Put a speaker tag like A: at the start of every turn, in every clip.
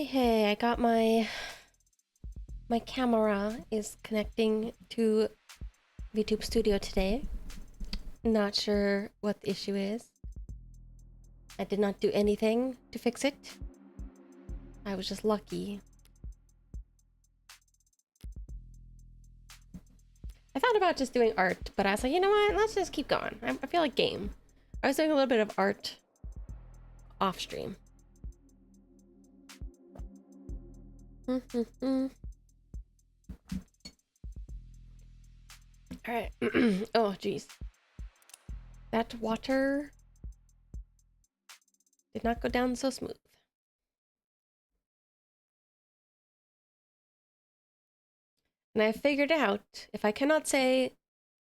A: Hey, I got my camera is connecting to VTube Studio today. Not sure what the issue is. I did not do anything to fix it. I was just lucky. I thought about just doing art, but I was like, you know what? Let's just keep going. I feel like game. I was doing a little bit of art off stream. All right. Oh, geez. That water did not go down so smooth. And I figured out if I cannot say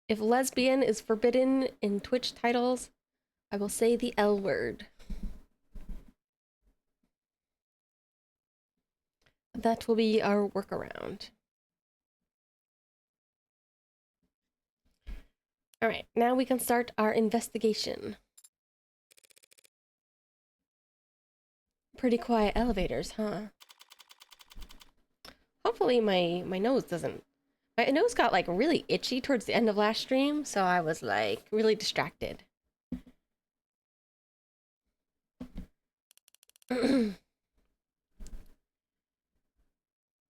A: if lesbian is forbidden in Twitch titles, I will say the L word. That will be our workaround. All right, now we can start our investigation. Pretty quiet elevators, huh? Hopefully my nose doesn't... My nose got like really itchy towards the end of last stream, so I was like really distracted.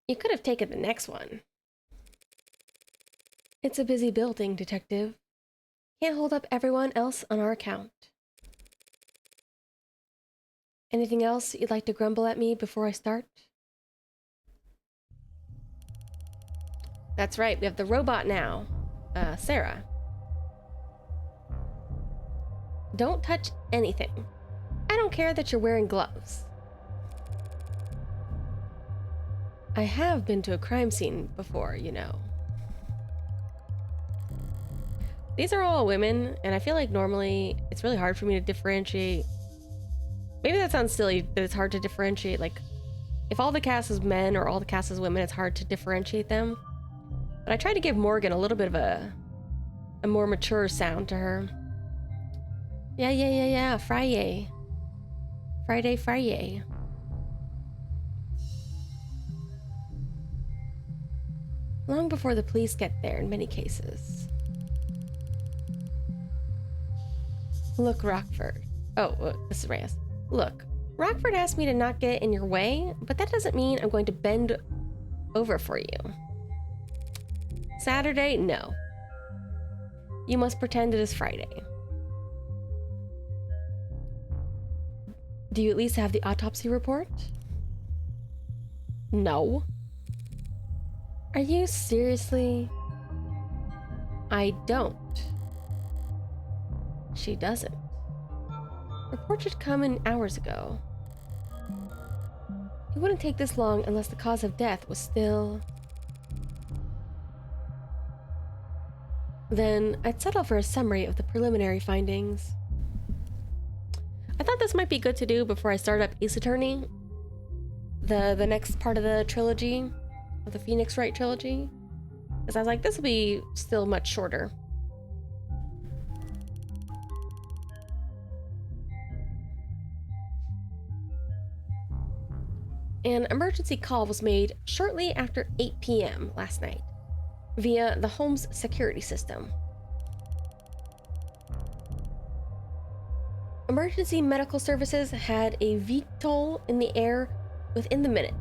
A: You could have taken the next one. It's a busy building, detective. Can't hold up everyone else on our account. Anything else you'd like to grumble at me before I start? That's right, we have the robot now. Sarah. Don't touch anything. I don't care that you're wearing gloves. I have been to a crime scene before, you know. These are all women, and I feel like normally it's really hard for me to differentiate. Maybe that sounds silly, but it's hard to differentiate. Like, if all the cast is men or all the cast is women, it's hard to differentiate them. But I tried to give Morgan a little bit of a more mature sound to her. Yeah, Friday. Friday. Long before the police get there in many cases. Look, Rockford. Oh, this is Reyes. Look, Rockford asked me to not get in your way, but that doesn't mean I'm going to bend over for you. Saturday? No. You must pretend it is Friday. Do you at least have the autopsy report? No. Are you seriously? I don't. She doesn't. Report should come in hours ago. It wouldn't take this long unless the cause of death was still... Then I'd settle for a summary of the preliminary findings. I thought this might be good to do before I start up Ace Attorney, the next part of the trilogy, of the Phoenix Wright trilogy, because I was like, this will be still much shorter. An emergency call was made shortly after 8 p.m. last night via the home's security system. Emergency medical services had a VTOL in the air within the minute.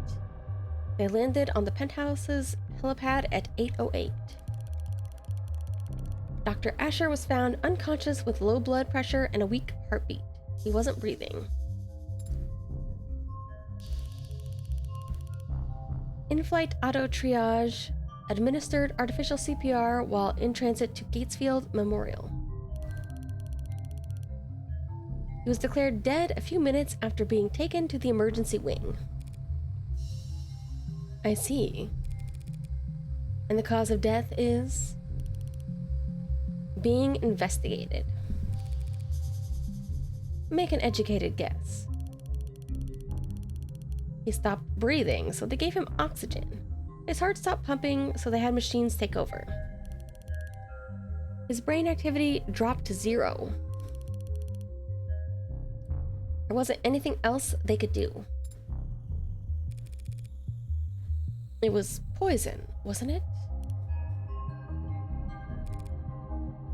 A: They landed on the penthouse's helipad at 8:08. Dr. Asher was found unconscious with low blood pressure and a weak heartbeat. He wasn't breathing. In-flight auto triage administered artificial CPR while in transit to Gatesfield Memorial. He was declared dead a few minutes after being taken to the emergency wing. I see. And the cause of death is... being investigated. Make an educated guess. He stopped breathing, so they gave him oxygen. His heart stopped pumping, so they had machines take over. His brain activity dropped to 0. There wasn't anything else they could do. It was poison, wasn't it?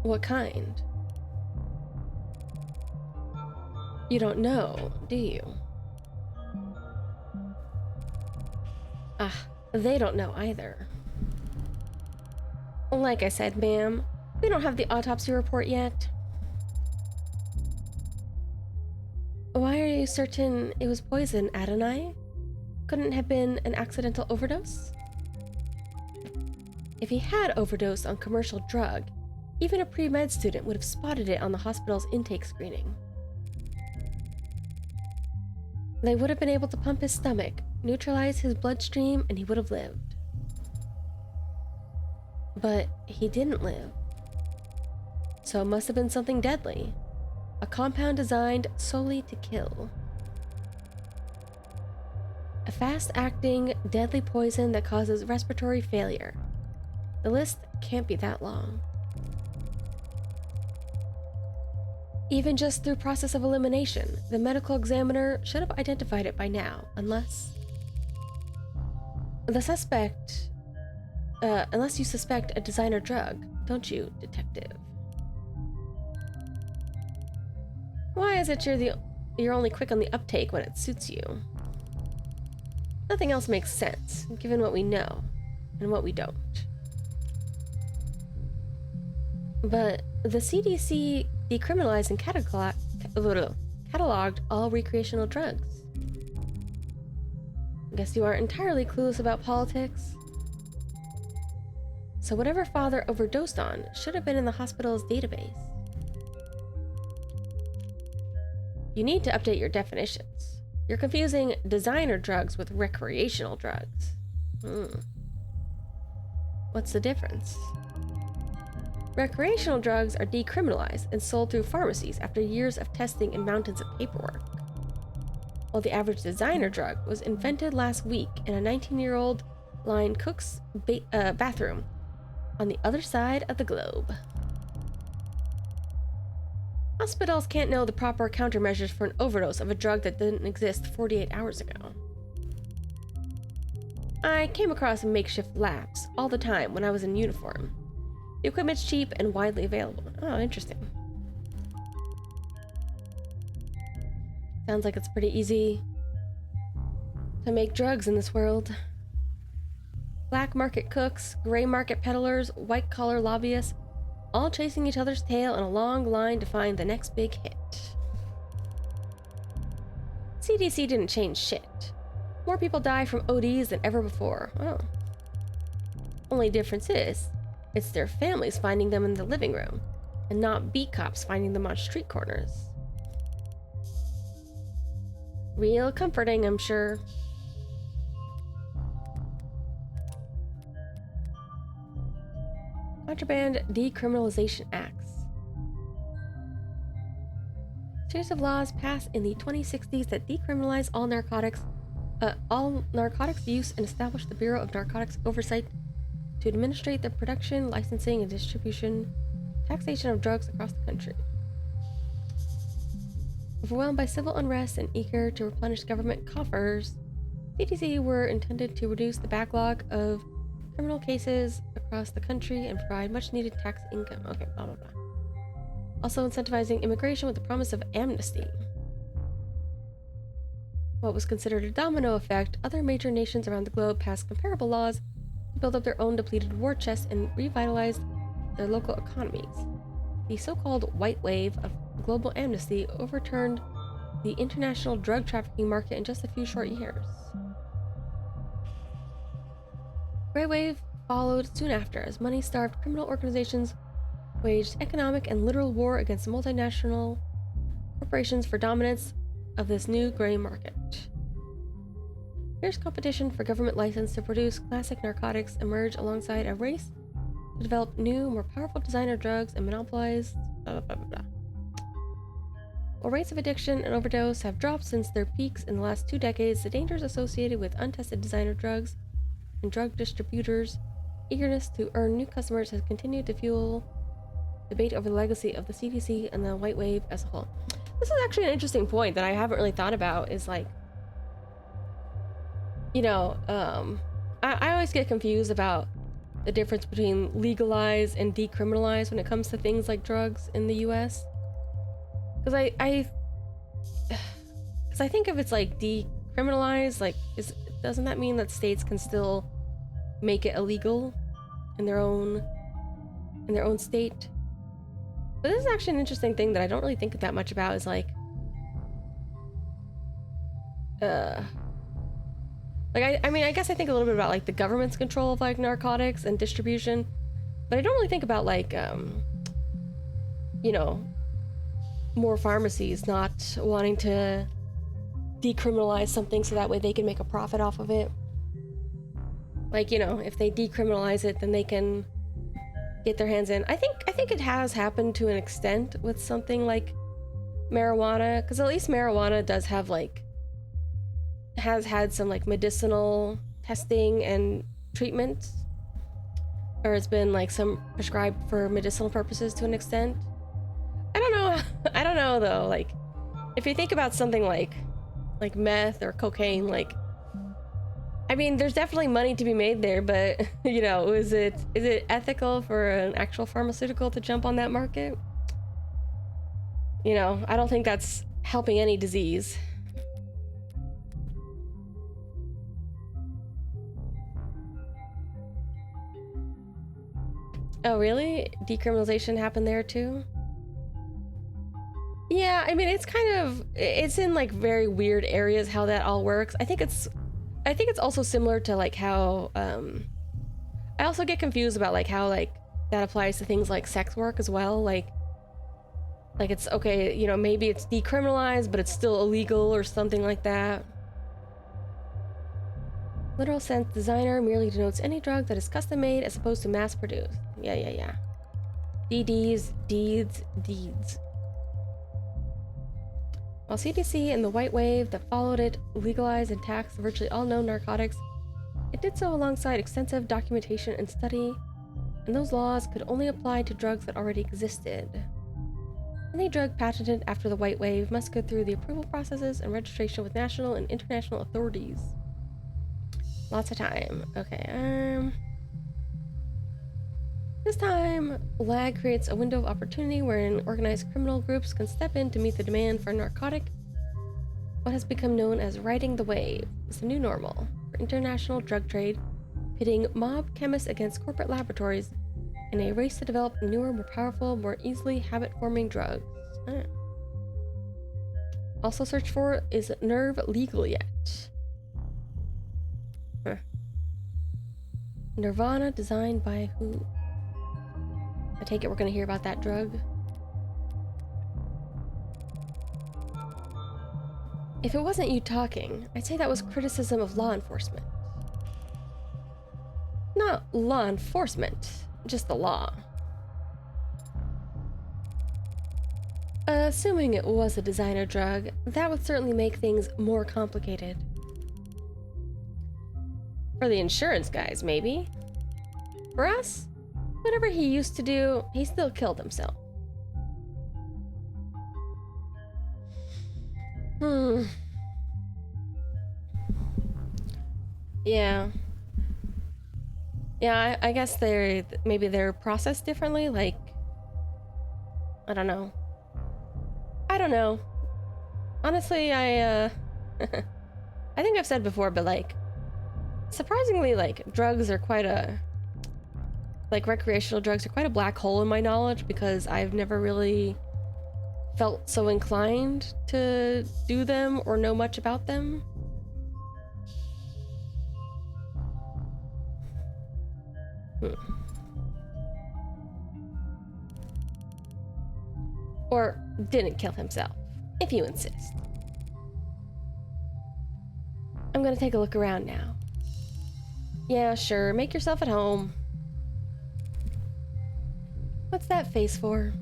A: What kind? You don't know, do you? Ah, they don't know either. Like I said, ma'am, we don't have the autopsy report yet. Why are you certain it was poison, Adonai? Couldn't it have been an accidental overdose? If he had overdosed on commercial drug, even a pre-med student would have spotted it on the hospital's intake screening. They would have been able to pump his stomach, neutralize his bloodstream, and he would have lived. But he didn't live. So it must have been something deadly. A compound designed solely to kill. A fast-acting, deadly poison that causes respiratory failure. The list can't be that long. Even just through process of elimination, the medical examiner should have identified it by now, unless you suspect a designer drug, don't you, detective? Why is it you're only quick on the uptake when it suits you? Nothing else makes sense, given what we know and what we don't. But the CDC decriminalized and cataloged all recreational drugs. Guess you aren't entirely clueless about politics. So whatever father overdosed on should have been in the hospital's database. You need to update your definitions. You're confusing designer drugs with recreational drugs. What's the difference? Recreational drugs are decriminalized and sold through pharmacies after years of testing and mountains of paperwork. While the average designer drug was invented last week in a 19-year-old line cook's bathroom on the other side of the globe. Hospitals can't know the proper countermeasures for an overdose of a drug that didn't exist 48 hours ago. I came across makeshift labs all the time when I was in uniform. The equipment's cheap and widely available. Oh, interesting. Sounds like it's pretty easy to make drugs in this world. Black market cooks, gray market peddlers, white-collar lobbyists, all chasing each other's tail in a long line to find the next big hit. CDC didn't change shit. More people die from ODs than ever before. Oh. Only difference is, it's their families finding them in the living room, and not beat cops finding them on street corners. Real comforting, I'm sure. Contraband Decriminalization Acts. Series of laws passed in the 2060s that decriminalize all narcotics use and establish the Bureau of Narcotics Oversight to administrate the production, licensing, and distribution, taxation of drugs across the country. Overwhelmed by civil unrest and eager to replenish government coffers, CDC were intended to reduce the backlog of criminal cases across the country and provide much-needed tax income. Okay, blah, blah, blah. Also incentivizing immigration with the promise of amnesty. What was considered a domino effect, other major nations around the globe passed comparable laws to build up their own depleted war chests and revitalize their local economies. The so-called white wave of global amnesty overturned the international drug trafficking market in just a few short years. Gray wave followed soon after as money-starved criminal organizations waged economic and literal war against multinational corporations for dominance of this new gray market. Fierce competition for government license to produce classic narcotics emerged alongside a race to develop new, more powerful designer drugs and monopolize blah, blah, blah, blah. While rates of addiction and overdose have dropped since their peaks in the last 2 decades, the dangers associated with untested designer drugs and drug distributors' eagerness to earn new customers has continued to fuel debate over the legacy of the CDC and the white wave as a whole. This is actually an interesting point that I haven't really thought about, is like, you know, I always get confused about the difference between legalize and decriminalize when it comes to things like drugs in the US. Because because I think if it's like decriminalized, like, doesn't that mean that states can still make it illegal in their own state? But this is actually an interesting thing that I don't really think that much about, is like I mean, I guess I think a little bit about like the government's control of like narcotics and distribution, but I don't really think about like you know, more pharmacies not wanting to decriminalize something so that way they can make a profit off of it. Like, you know, if they decriminalize it, then they can get their hands in. I think it has happened to an extent with something like marijuana, because at least marijuana does have like, has had some like medicinal testing and treatment, or it's been like some prescribed for medicinal purposes to an extent. I don't know. I don't know though. Like, if you think about something like meth or cocaine, like, I mean, there's definitely money to be made there, but you know, is it ethical for an actual pharmaceutical to jump on that market? You know, I don't think that's helping any disease. Oh, really? Decriminalization happened there too? Yeah, I mean, it's in like very weird areas how that all works. I think it's also similar to like how I also get confused about like how like that applies to things like sex work as well. Like it's okay, you know, maybe it's decriminalized, but it's still illegal or something like that. Literal sense, designer merely denotes any drug that is custom made as opposed to mass produced. Yeah. DDs, deeds. While CDC and the white wave that followed it legalized and taxed virtually all known narcotics, it did so alongside extensive documentation and study, and those laws could only apply to drugs that already existed. Any drug patented after the white wave must go through the approval processes and registration with national and international authorities. Lots of time. Okay, this time, lag creates a window of opportunity wherein organized criminal groups can step in to meet the demand for a narcotic. What has become known as riding the wave is the new normal for international drug trade, pitting mob chemists against corporate laboratories in a race to develop newer, more powerful, more easily habit-forming drugs. Also searched for is nerve legal yet? Nirvana designed by who? I take it we're gonna hear about that drug. If it wasn't you talking, I'd say that was criticism of law enforcement. Not law enforcement, just the law. Assuming it was a designer drug, that would certainly make things more complicated. For the insurance guys, maybe. For us? Whatever he used to do, he still killed himself. Yeah. Yeah, I guess maybe they're processed differently, like, I don't know. Honestly, I think I've said before, but like, surprisingly, like, drugs are quite a, like, recreational drugs are quite a black hole in my knowledge, because I've never really felt so inclined to do them or know much about them. Or didn't kill himself, if you insist. I'm gonna take a look around now. Yeah, sure, make yourself at home. What's that face for?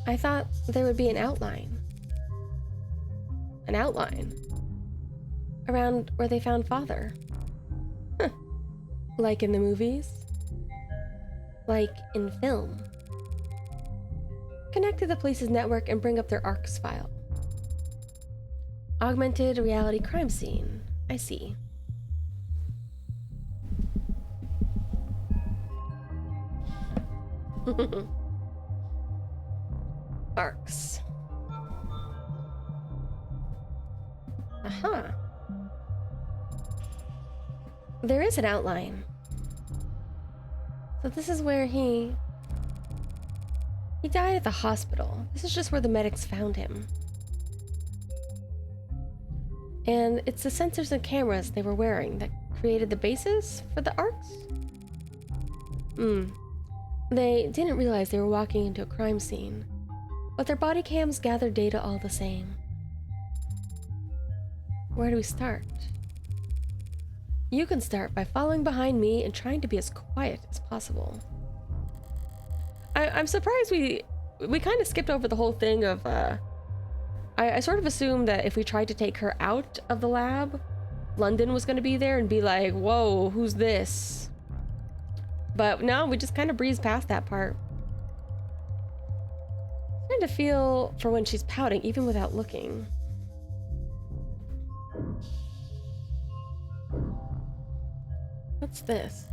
A: I thought there would be an outline. An outline? Around where they found father. Huh. Like in the movies? Like in film? Connect to the police's network and bring up their ARCS file. Augmented reality crime scene. I see. Arcs. Aha. There is an outline. So this is where he died at the hospital. This is just where the medics found him. And it's the sensors and cameras they were wearing that created the basis for the arcs? They didn't realize they were walking into a crime scene, but their body cams gathered data all the same. Where do we start? You can start by following behind me and trying to be as quiet as possible. I'm surprised we kind of skipped over the whole thing of, I sort of assumed that if we tried to take her out of the lab, London was going to be there and be like, whoa, who's this? But no, we just kind of breezed past that part. I'm trying to feel for when she's pouting, even without looking. What's this?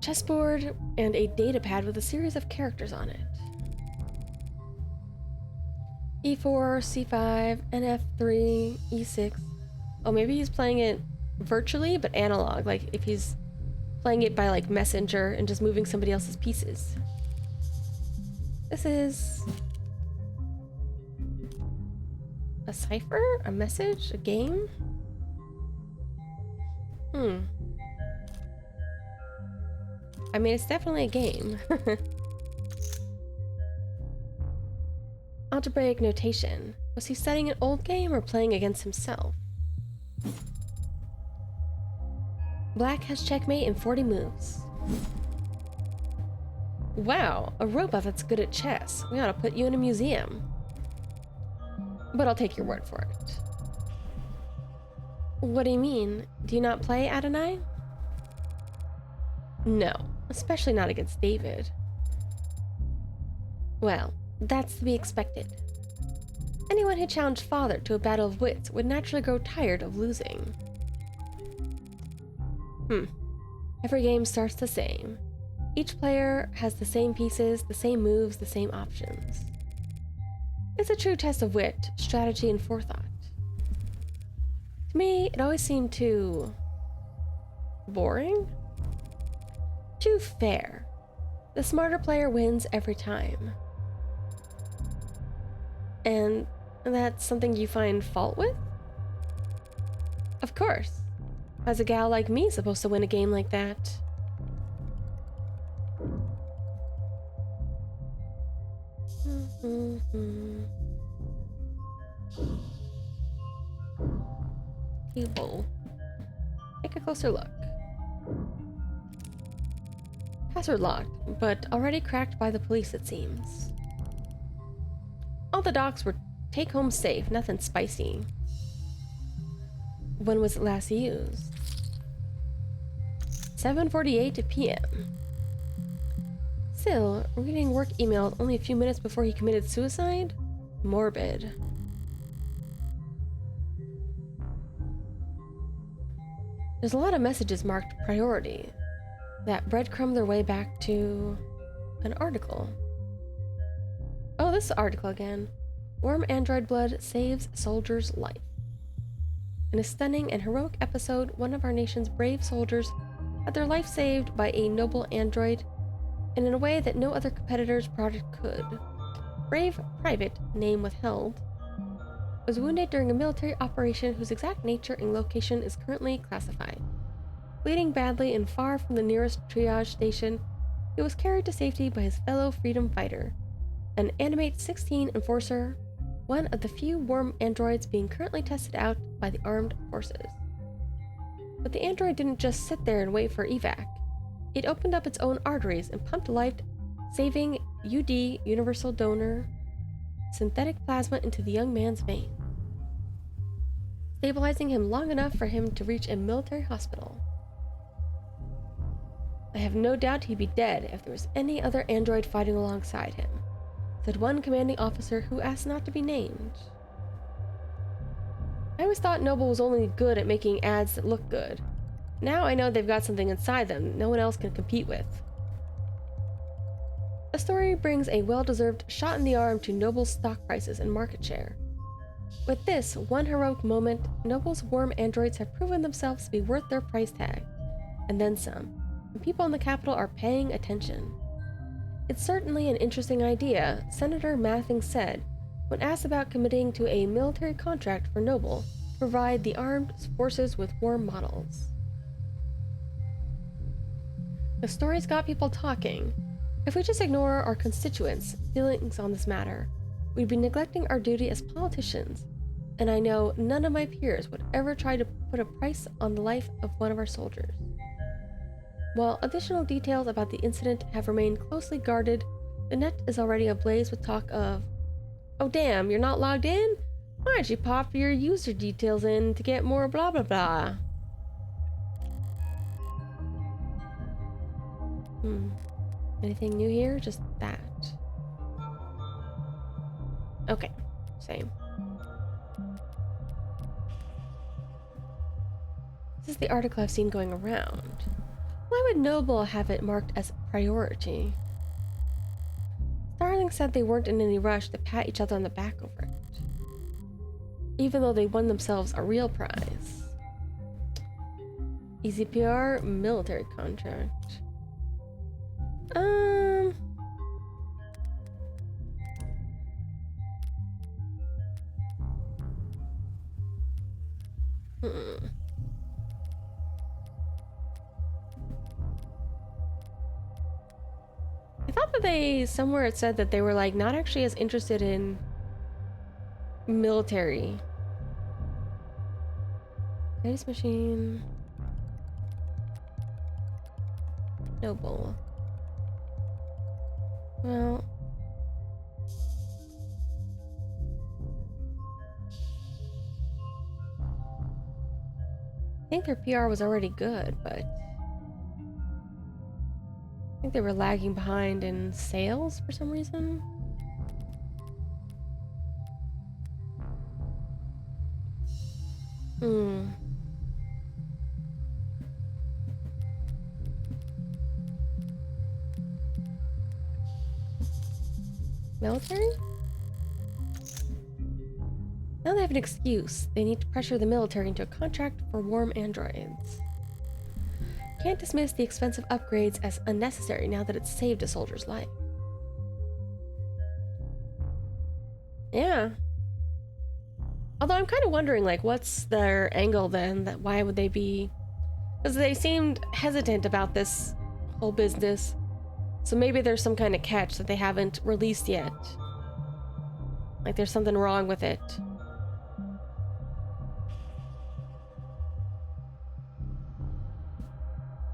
A: Chessboard and a data pad with a series of characters on it. E4, C5, NF3, E6. Oh, maybe he's playing it virtually, but analog. Like, if he's playing it by, like, messenger and just moving somebody else's pieces. This is a cipher? A message? A game? I mean, it's definitely a game. Algebraic notation. Was he studying an old game or playing against himself? Black has checkmate in 40 moves. Wow, a robot that's good at chess. We ought to put you in a museum. But I'll take your word for it. What do you mean? Do you not play Adonai? No, especially not against David. Well, that's to be expected. Anyone who challenged Father to a battle of wits would naturally grow tired of losing. Every game starts the same. Each player has the same pieces, the same moves, the same options. It's a true test of wit, strategy, and forethought. To me, it always seemed too boring? Too fair. The smarter player wins every time. And that's something you find fault with? Of course. How's a gal like me supposed to win a game like that? Table. Take a closer look. Password locked, but already cracked by the police, it seems. All the docs were take-home safe, nothing spicy. When was it last used? 7:48 p.m. Still, reading work emails only a few minutes before he committed suicide? Morbid. There's a lot of messages marked priority that breadcrumb their way back to an article. Oh, this article again. Worm android blood saves soldier's life. In a stunning and heroic episode, one of our nation's brave soldiers had their life saved by a noble android, and in a way that no other competitor's product could. Brave Private, name withheld, was wounded during a military operation whose exact nature and location is currently classified. Bleeding badly and far from the nearest triage station, he was carried to safety by his fellow freedom fighter, an Animate 16 enforcer, one of the few worm androids being currently tested out by the armed forces. But the android didn't just sit there and wait for evac. It opened up its own arteries and pumped life-saving UD, universal donor, synthetic plasma into the young man's vein, stabilizing him long enough for him to reach a military hospital. I have no doubt he'd be dead if there was any other android fighting alongside him, said one commanding officer who asked not to be named. I always thought Noble was only good at making ads that look good. Now I know they've got something inside them no one else can compete with. The story brings a well-deserved shot in the arm to Noble's stock prices and market share. With this one heroic moment, Noble's worm androids have proven themselves to be worth their price tag, and then some, and people in the capital are paying attention. It's certainly an interesting idea, Senator Mathing said, when asked about committing to a military contract for Noble to provide the armed forces with worm models. The story's got people talking. If we just ignore our constituents' feelings on this matter, we'd be neglecting our duty as politicians, and I know none of my peers would ever try to put a price on the life of one of our soldiers. While additional details about the incident have remained closely guarded, the net is already ablaze with talk of, "Oh damn, you're not logged in? Why don't you pop your user details in to get more blah blah blah?" Anything new here? Just that. Okay, same. This is the article I've seen going around. Why would Noble have it marked as priority? Starling said they weren't in any rush to pat each other on the back over it, even though they won themselves a real prize. Easy PR, military contract. I thought that somewhere it said that they were like not actually as interested in military. Ice machine. Noble. Well. I think their PR was already good, but I think they were lagging behind in sales for some reason. Military? Now they have an excuse. They need to pressure the military into a contract for worm androids. Can't dismiss the expensive upgrades as unnecessary now that it's saved a soldier's life. Yeah. Although I'm kind of wondering, like, what's their angle then? That why would they be... Because they seemed hesitant about this whole business. So maybe there's some kind of catch that they haven't released yet. Like there's something wrong with it.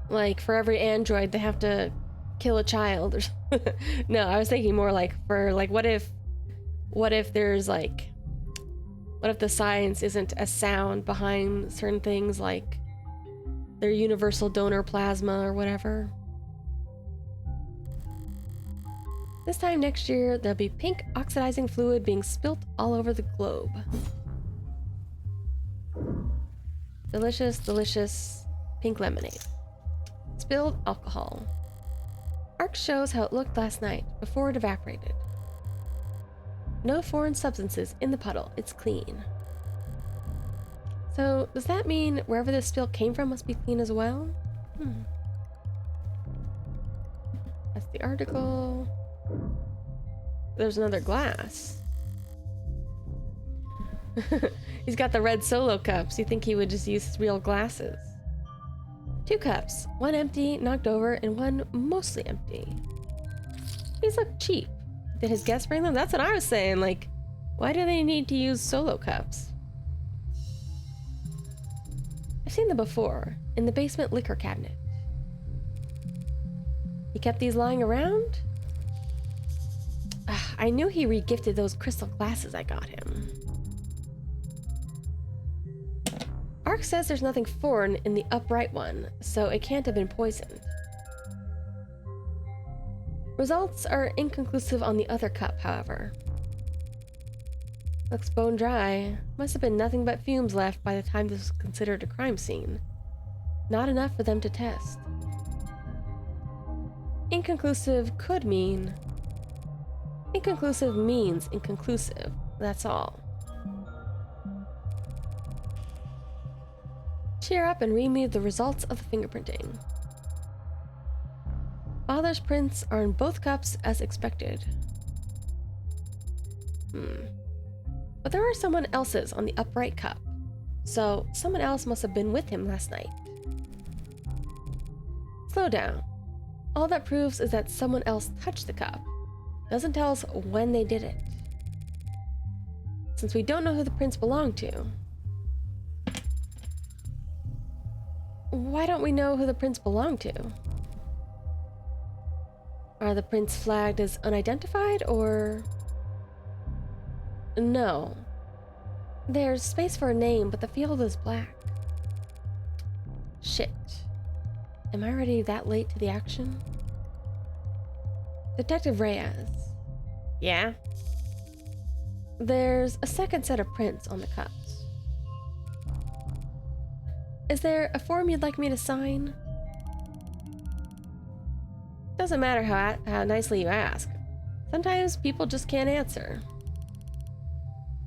A: Like for every android they have to kill a child or something. No, I was thinking more like for like what if there's like what if the science isn't as sound behind certain things like their universal donor plasma or whatever. This time next year, there'll be pink oxidizing fluid being spilt all over the globe. Delicious, delicious pink lemonade. Spilled alcohol. Arc shows how it looked last night, before it evaporated. No foreign substances in the puddle, it's clean. So, does that mean wherever this spill came from must be clean as well? That's the article. There's another glass. He's got the red Solo cups. You'd think he would just use his real glasses. 2 cups, one empty, knocked over, and one mostly empty. These look cheap. Did his guests bring them? That's what I was saying. Like, why do they need to use Solo cups? I've seen them before, in the basement liquor cabinet. He kept these lying around? I knew he regifted those crystal glasses I got him. Ark says there's nothing foreign in the upright one, so it can't have been poisoned. Results are inconclusive on the other cup, however. Looks bone dry. Must have been nothing but fumes left by the time this was considered a crime scene. not enough for them to test. Inconclusive could mean... Inconclusive means inconclusive, that's all. Cheer up and read me the results of the fingerprinting. Father's prints are in both cups as expected. But there are someone else's on the upright cup, so someone else must have been with him last night. Slow down. All that proves is that someone else touched the cup. Doesn't tell us when they did it. Since we don't know who the prints belong to, why don't we know who the prints belong to? Are the prints flagged as unidentified, or... No. There's space for a name, but the field is black. Shit. Am I already that late to the action? Detective Reyes. Yeah? There's a second set of prints on the cups. Is there a form you'd like me to sign? Doesn't matter how nicely you ask. Sometimes people just can't answer.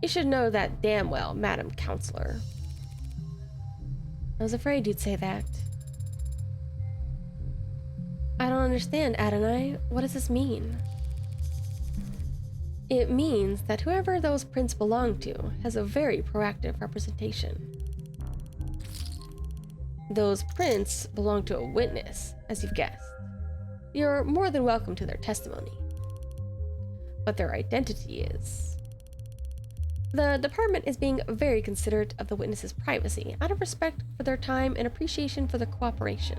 A: You should know that damn well, Madam Counselor. I was afraid you'd say that. I don't understand, Adonai. What does this mean? It means that whoever those prints belong to has a very proactive representation. Those prints belong to a witness, as you've guessed. You're more than welcome to their testimony. But their identity is... The department is being very considerate of the witness's privacy, out of respect for their time and appreciation for their cooperation.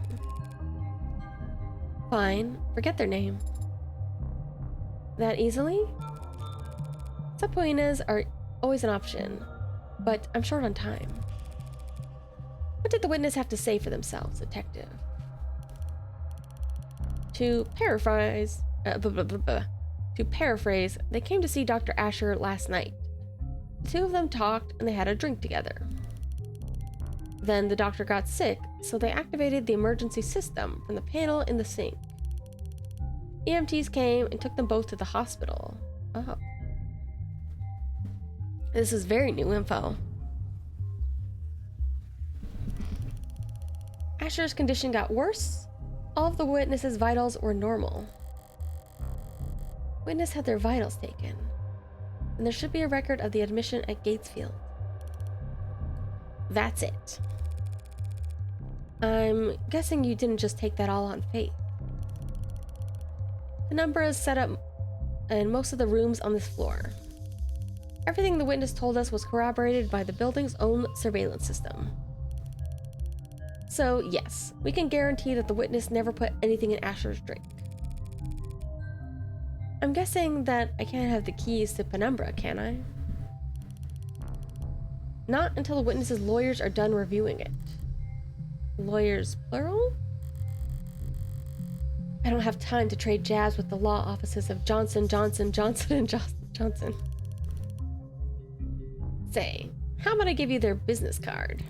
A: Fine, forget their name. That easily? Subpoenas are always an option, but I'm short on time. What did the witness have to say for themselves, detective? To paraphrase, they came to see Dr. Asher last night. The two of them talked and they had a drink together. Then the doctor got sick, so they activated the emergency system from the panel in the sink. EMTs came and took them both to the hospital. Oh. This is very new info. Asher's condition got worse. All of the witnesses' vitals were normal. Witness had their vitals taken, and there should be a record of the admission at Gatesfield. That's it. I'm guessing you didn't just take that all on faith. The number is set up in most of the rooms on this floor. Everything the witness told us was corroborated by the building's own surveillance system. So, yes, we can guarantee that the witness never put anything in Asher's drink. I'm guessing that I can't have the keys to Penumbra, can I? Not until the witness's lawyers are done reviewing it. Lawyers, plural? I don't have time to trade jabs with the law offices of Johnson, Johnson, Johnson, and Johnson. Say, how about I give you their business card?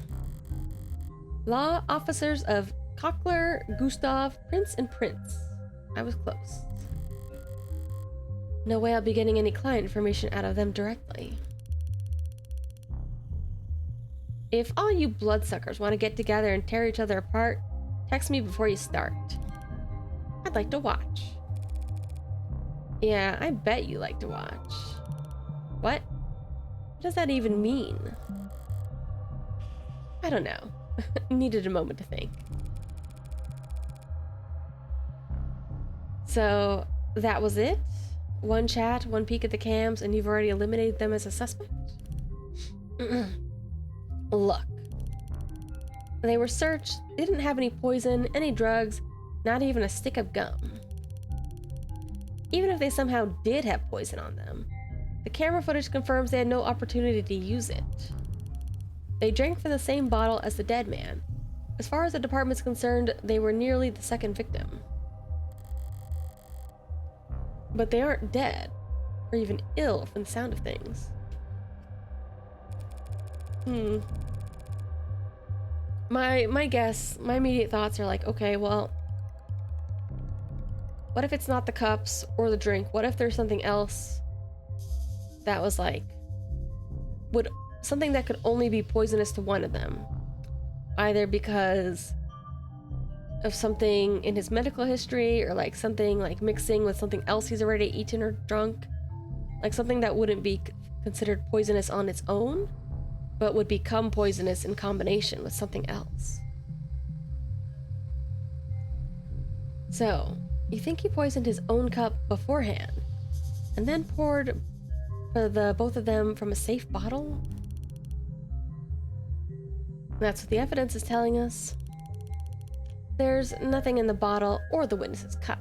A: Law officers of Cochler, Gustav, Prince, and Prince. I was close. No way I'll be getting any client information out of them directly. If all you bloodsuckers want to get together and tear each other apart, text me before you start. I'd like to watch. Yeah, I bet you like to watch. What? What does that even mean? I don't know. Needed a moment to think. So, that was it? One chat, one peek at the cams, and you've already eliminated them as a suspect? Look. They were searched, they didn't have any poison, any drugs, not even a stick of gum. Even if they somehow did have poison on them, the camera footage confirms they had no opportunity to use it. They drank from the same bottle as the dead man. As far as the department's concerned, they were nearly the second victim. But they aren't dead, or even ill from the sound of things. My guess, my immediate thoughts are like, okay, well, what if it's not the cups or the drink? What if there's something else that was like, something that could only be poisonous to one of them? Either because of something in his medical history, or like something like mixing with something else he's already eaten or drunk. Like something that wouldn't be considered poisonous on its own, but would become poisonous in combination with something else. So, you think he poisoned his own cup beforehand, and then poured for the both of them from a safe bottle? That's what the evidence is telling us. There's nothing in the bottle or the witness's cup.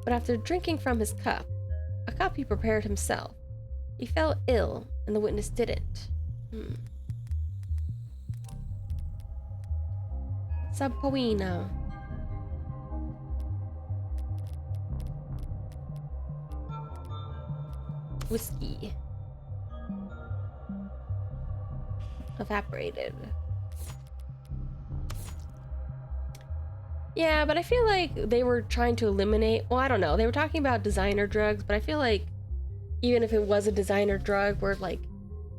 A: But after drinking from his cup, a cup he prepared himself, he fell ill and the witness didn't. Sapoina. Whiskey. Evaporated. Yeah, but I feel like they were trying to eliminate, well, I don't know, they were talking about designer drugs, but I feel like even if it was a designer drug where like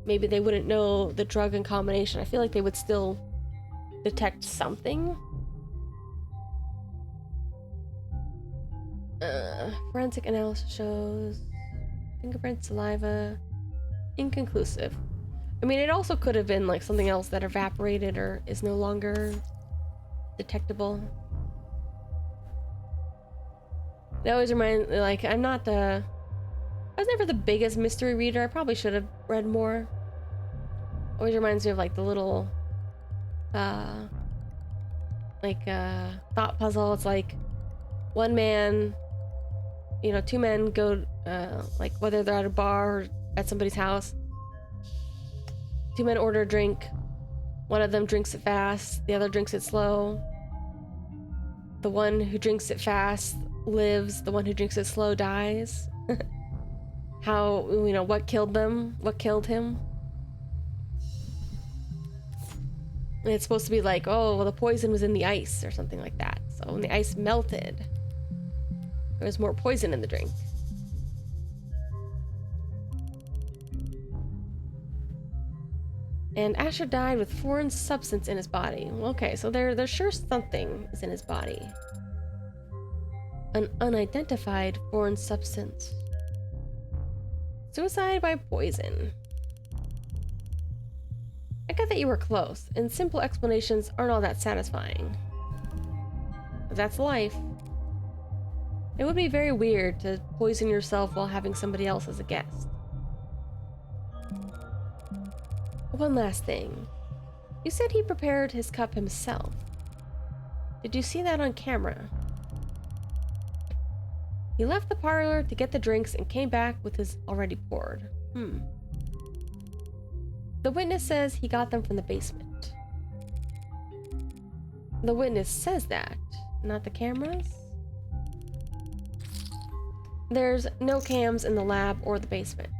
A: maybe they wouldn't know the drug in combination, I feel like they would still detect something. Forensic analysis shows fingerprint, saliva, inconclusive. I mean, it also could have been like something else that evaporated or is no longer detectable. It always reminds, like, I was never the biggest mystery reader. I probably should have read more. Always reminds me of like the little, thought puzzle. It's like one man, two men go, like whether they're at a bar or at somebody's house. Two men order a drink. One of them drinks it fast. The other drinks it slow. The one who drinks it fast lives. The one who drinks it slow dies. How, what killed them? What killed him? And it's supposed to be like, oh, well, the poison was in the ice or something like that. So when the ice melted, there was more poison in the drink. And Asher died with foreign substance in his body. Okay, so there's sure something is in his body. An unidentified foreign substance. Suicide by poison. I get that you were close, and simple explanations aren't all that satisfying. But that's life. It would be very weird to poison yourself while having somebody else as a guest. One last thing. You said he prepared his cup himself. Did you see that on camera? He left the parlor to get the drinks and came back with his already poured. The witness says he got them from the basement. The witness says that, not the cameras? There's no cams in the lab or the basement.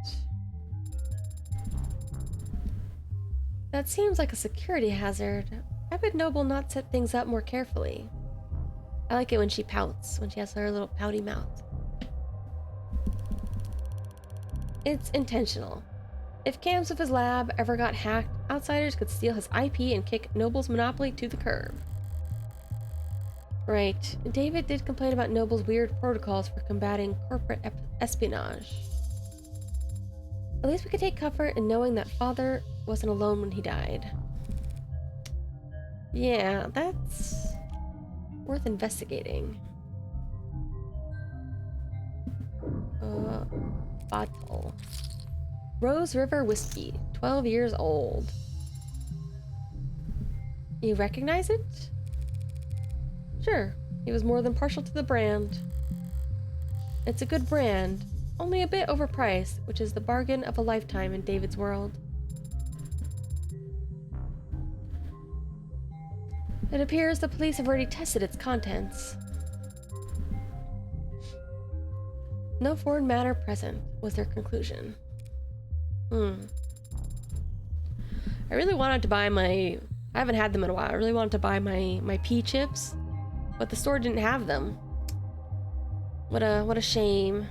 A: That seems like a security hazard. Why would Noble not set things up more carefully? I like it when she pouts, when she has her little pouty mouth. It's intentional. If cams of his lab ever got hacked, outsiders could steal his IP and kick Noble's monopoly to the curb. Right. David did complain about Noble's weird protocols for combating corporate espionage. At least we could take comfort in knowing that Father wasn't alone when he died. Yeah, that's worth investigating. Bottle. Rose River Whiskey, 12 years old. You recognize it? Sure, he was more than partial to the brand. It's a good brand, only a bit overpriced, which is the bargain of a lifetime in David's world. It appears the police have already tested its contents. No foreign matter present, was their conclusion. I really wanted to buy my I haven't had them in a while. I really wanted to buy my pea chips, but the store didn't have them. What a shame.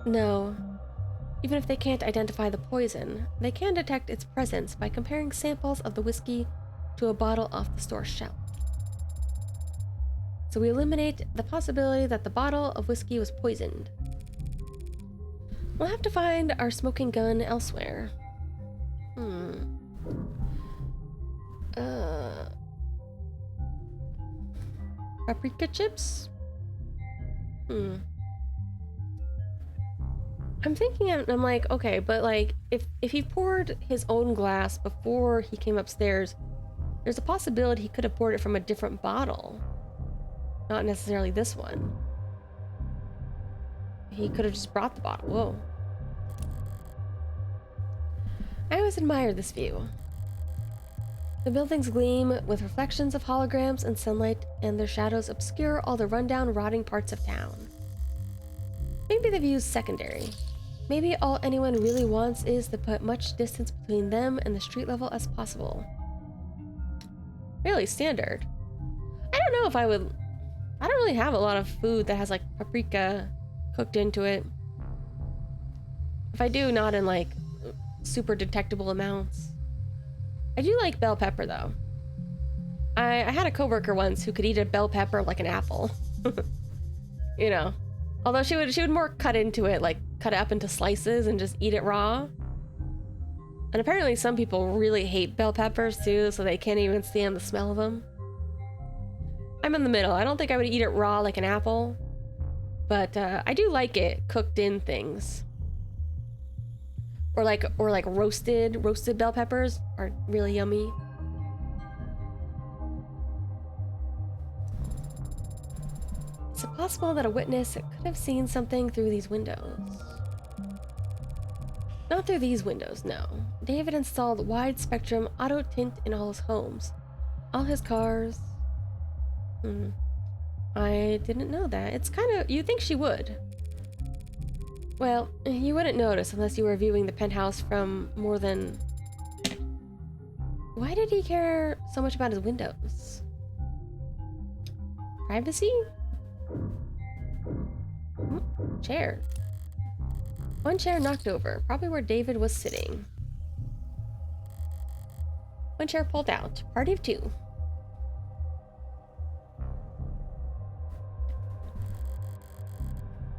A: No. Even if they can't identify the poison, they can detect its presence by comparing samples of the whiskey to a bottle off the store shelf. So we eliminate the possibility that the bottle of whiskey was poisoned. We'll have to find our smoking gun elsewhere. Paprika chips? I'm thinking, I'm like, okay, but like, if he poured his own glass before he came upstairs, there's a possibility he could have poured it from a different bottle. Not necessarily this one. He could have just brought the bottle. Whoa. I always admire this view. The buildings gleam with reflections of holograms and sunlight, and their shadows obscure all the rundown, rotting parts of town. Maybe the view's secondary. Maybe all anyone really wants is to put much distance between them and the street level as possible. Really standard. I don't know if I would... I don't really have a lot of food that has like paprika cooked into it. If I do, not in like super detectable amounts. I do like bell pepper though. I had a coworker once who could eat a bell pepper like an apple. You know. Although she would more cut into it, like cut it up into slices and just eat it raw. And apparently some people really hate bell peppers too, so they can't even stand the smell of them. I'm in the middle. I don't think I would eat it raw like an apple, but I do like it cooked in things. Or like roasted bell peppers are really yummy. Is it possible that a witness could have seen something through these windows? Not through these windows, no. David installed wide spectrum auto tint in all his homes. All his cars. I didn't know that. It's kind of... You'd think she would. Well, you wouldn't notice unless you were viewing the penthouse from more than... Why did he care so much about his windows? Privacy? Chair. One chair knocked over, probably where David was sitting. One chair pulled out. Party of two.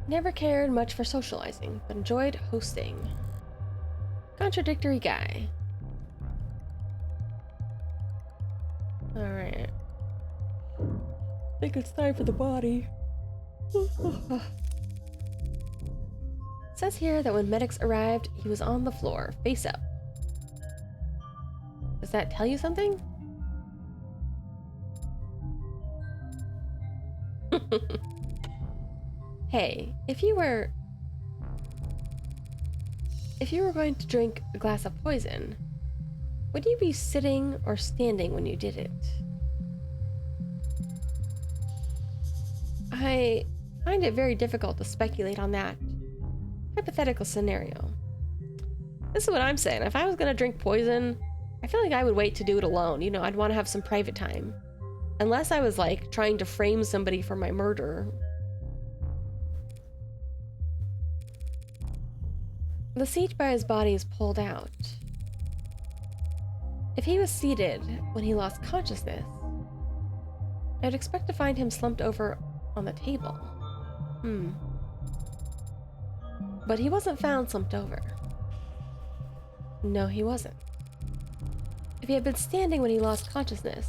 A: Never cared much for socializing, but enjoyed hosting. Contradictory guy. Alright. I think it's time for the body. Says here that when medics arrived, he was on the floor, face up. Does that tell you something? Hey, if you were going to drink a glass of poison, would you be sitting or standing when you did it? I find it very difficult to speculate on that hypothetical scenario. This is what I'm saying. If I was gonna drink poison, I feel like I would wait to do it alone. You know, I'd want to have some private time. Unless I was like trying to frame somebody for my murder. The seat by his body is pulled out. If he was seated when he lost consciousness, I'd expect to find him slumped over on the table. But he wasn't found slumped over. No, he wasn't. If he had been standing when he lost consciousness,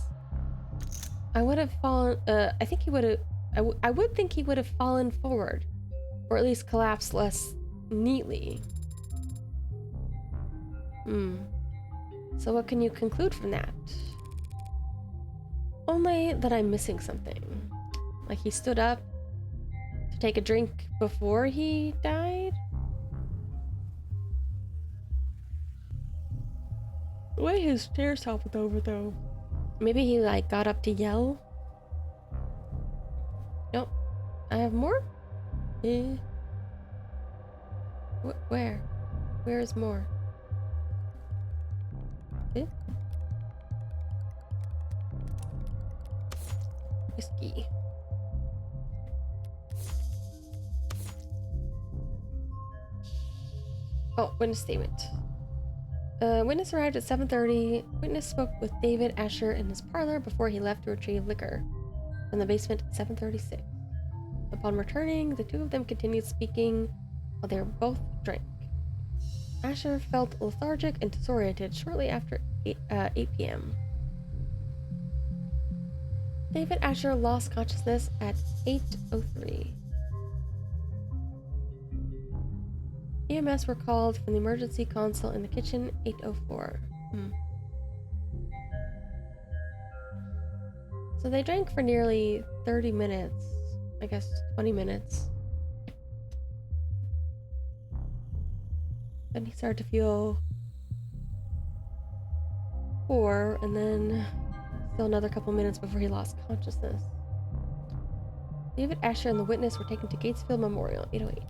A: I would have fallen, I think he would have, I would think he would have fallen forward, or at least collapsed less neatly. So what can you conclude from that? Only that I'm missing something. Like he stood up to take a drink before he died? The way his chair's hobbled over though. Maybe he like got up to yell? Nope. I have more? Where? Where is more? Eh? Whiskey. Oh, witness statement. Witness arrived at 7:30. Witness spoke with David Asher in his parlor before he left to retrieve liquor from the basement at 7:36. Upon returning, the two of them continued speaking while they were both drank. Asher felt lethargic and disoriented shortly after 8 p.m. David Asher lost consciousness at 8:03. EMS were called from the emergency console in the kitchen 8:04. So they drank for nearly 30 minutes. I guess 20 minutes. Then he started to feel poor, and then still another couple minutes before he lost consciousness. David Asher and the witness were taken to Gatesfield Memorial, 8:08.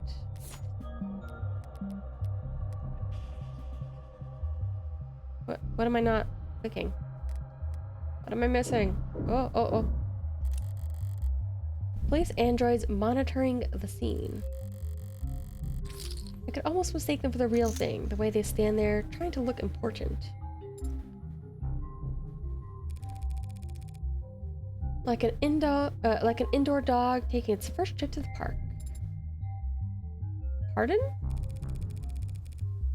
A: What am I not clicking? What am I missing? Oh. Police androids monitoring the scene. I could almost mistake them for the real thing, the way they stand there trying to look important. Like an indoor dog taking its first trip to the park. Pardon?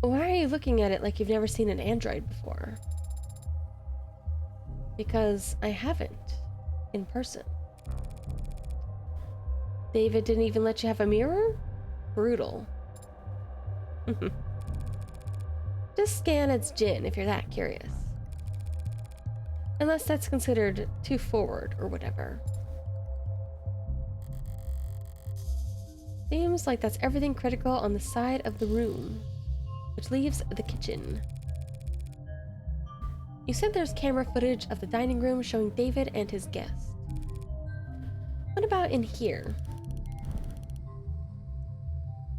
A: Why are you looking at it like you've never seen an android before? Because I haven't. In person. David didn't even let you have a mirror? Brutal. Just scan its gin if you're that curious. Unless that's considered too forward or whatever. Seems like that's everything critical on the side of the room, which leaves the kitchen. You said there's camera footage of the dining room showing David and his guest. What about in here?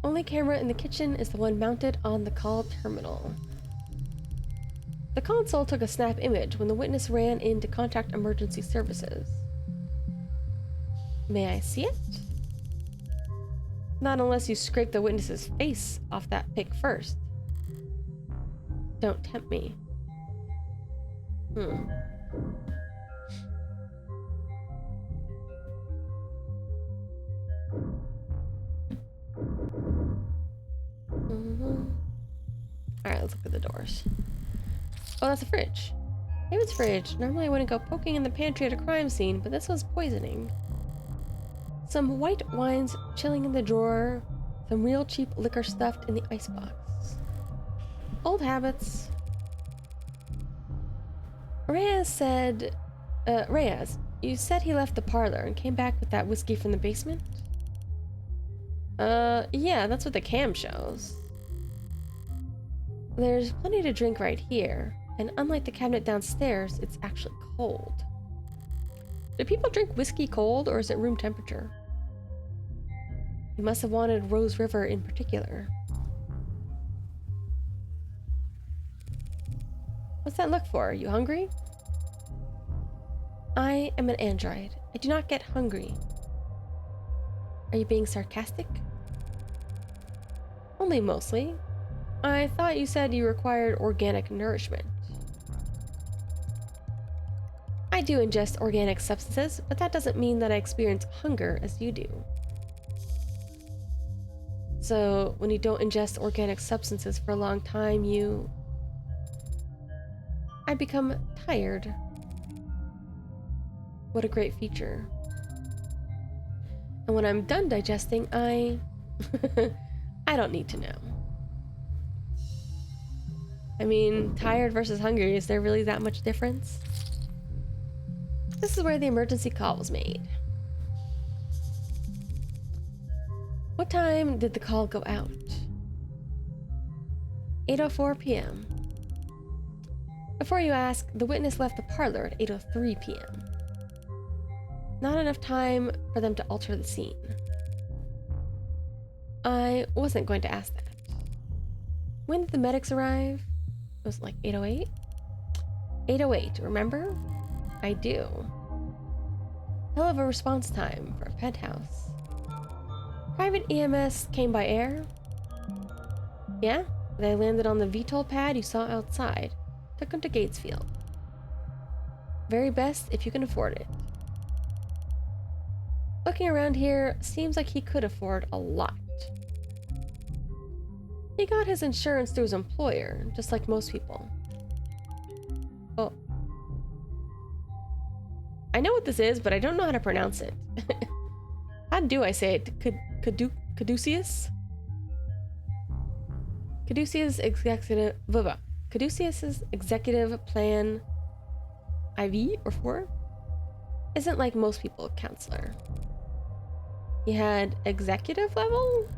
A: Only camera in the kitchen is the one mounted on the call terminal. The console took a snap image when the witness ran in to contact emergency services. May I see it? Not unless you scrape the witness's face off that pic first. Don't tempt me. Alright, let's look at the doors. Oh, that's a fridge. David's fridge. Normally I wouldn't go poking in the pantry at a crime scene, but this was poisoning. Some white wines chilling in the drawer. Some real cheap liquor stuffed in the icebox. Old habits. Reyes, you said he left the parlor and came back with that whiskey from the basement? Yeah, that's what the cam shows. There's plenty to drink right here, and unlike the cabinet downstairs, it's actually cold. Do people drink whiskey cold, or is it room temperature? He must have wanted Rose River in particular. What's that look for? Are you hungry? I am an android. I do not get hungry. Are you being sarcastic? Only mostly. I thought you said you required organic nourishment. I do ingest organic substances, but that doesn't mean that I experience hunger as you do. So, when you don't ingest organic substances for a long time, I become tired. What a great feature. And when I'm done digesting, I don't need to know. I mean, tired versus hungry, is there really that much difference? This is where the emergency call was made. What time did the call go out? 8:04 p.m. Before you ask, the witness left the parlor at 8:03 p.m. Not enough time for them to alter the scene. I wasn't going to ask that. When did the medics arrive? It was like 8:08? 808, remember? I do. Hell of a response time for a penthouse. Private EMS came by air? Yeah, they landed on the VTOL pad you saw outside. Took them to Gatesfield. Very best if you can afford it. Looking around here, seems like he could afford a lot. He got his insurance through his employer, just like most people. Oh. I know what this is, but I don't know how to pronounce it. How do I say it? Caduceus? Caduceus's executive plan IV or 4 isn't like most people, counselor. He had executive level?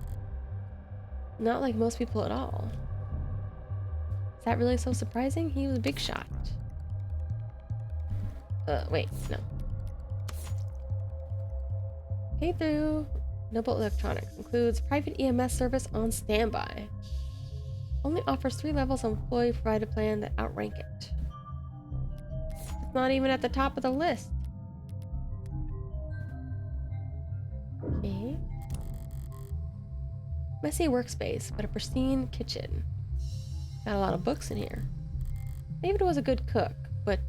A: Not like most people at all. Is that really so surprising? He was a big shot. Wait, no. Pay through Noble Electronics includes private EMS service on standby. Only offers 3 levels of employee provided plan that outrank it. It's not even at the top of the list. Okay. Messy workspace, but a pristine kitchen. Got a lot of books in here. David was a good cook, but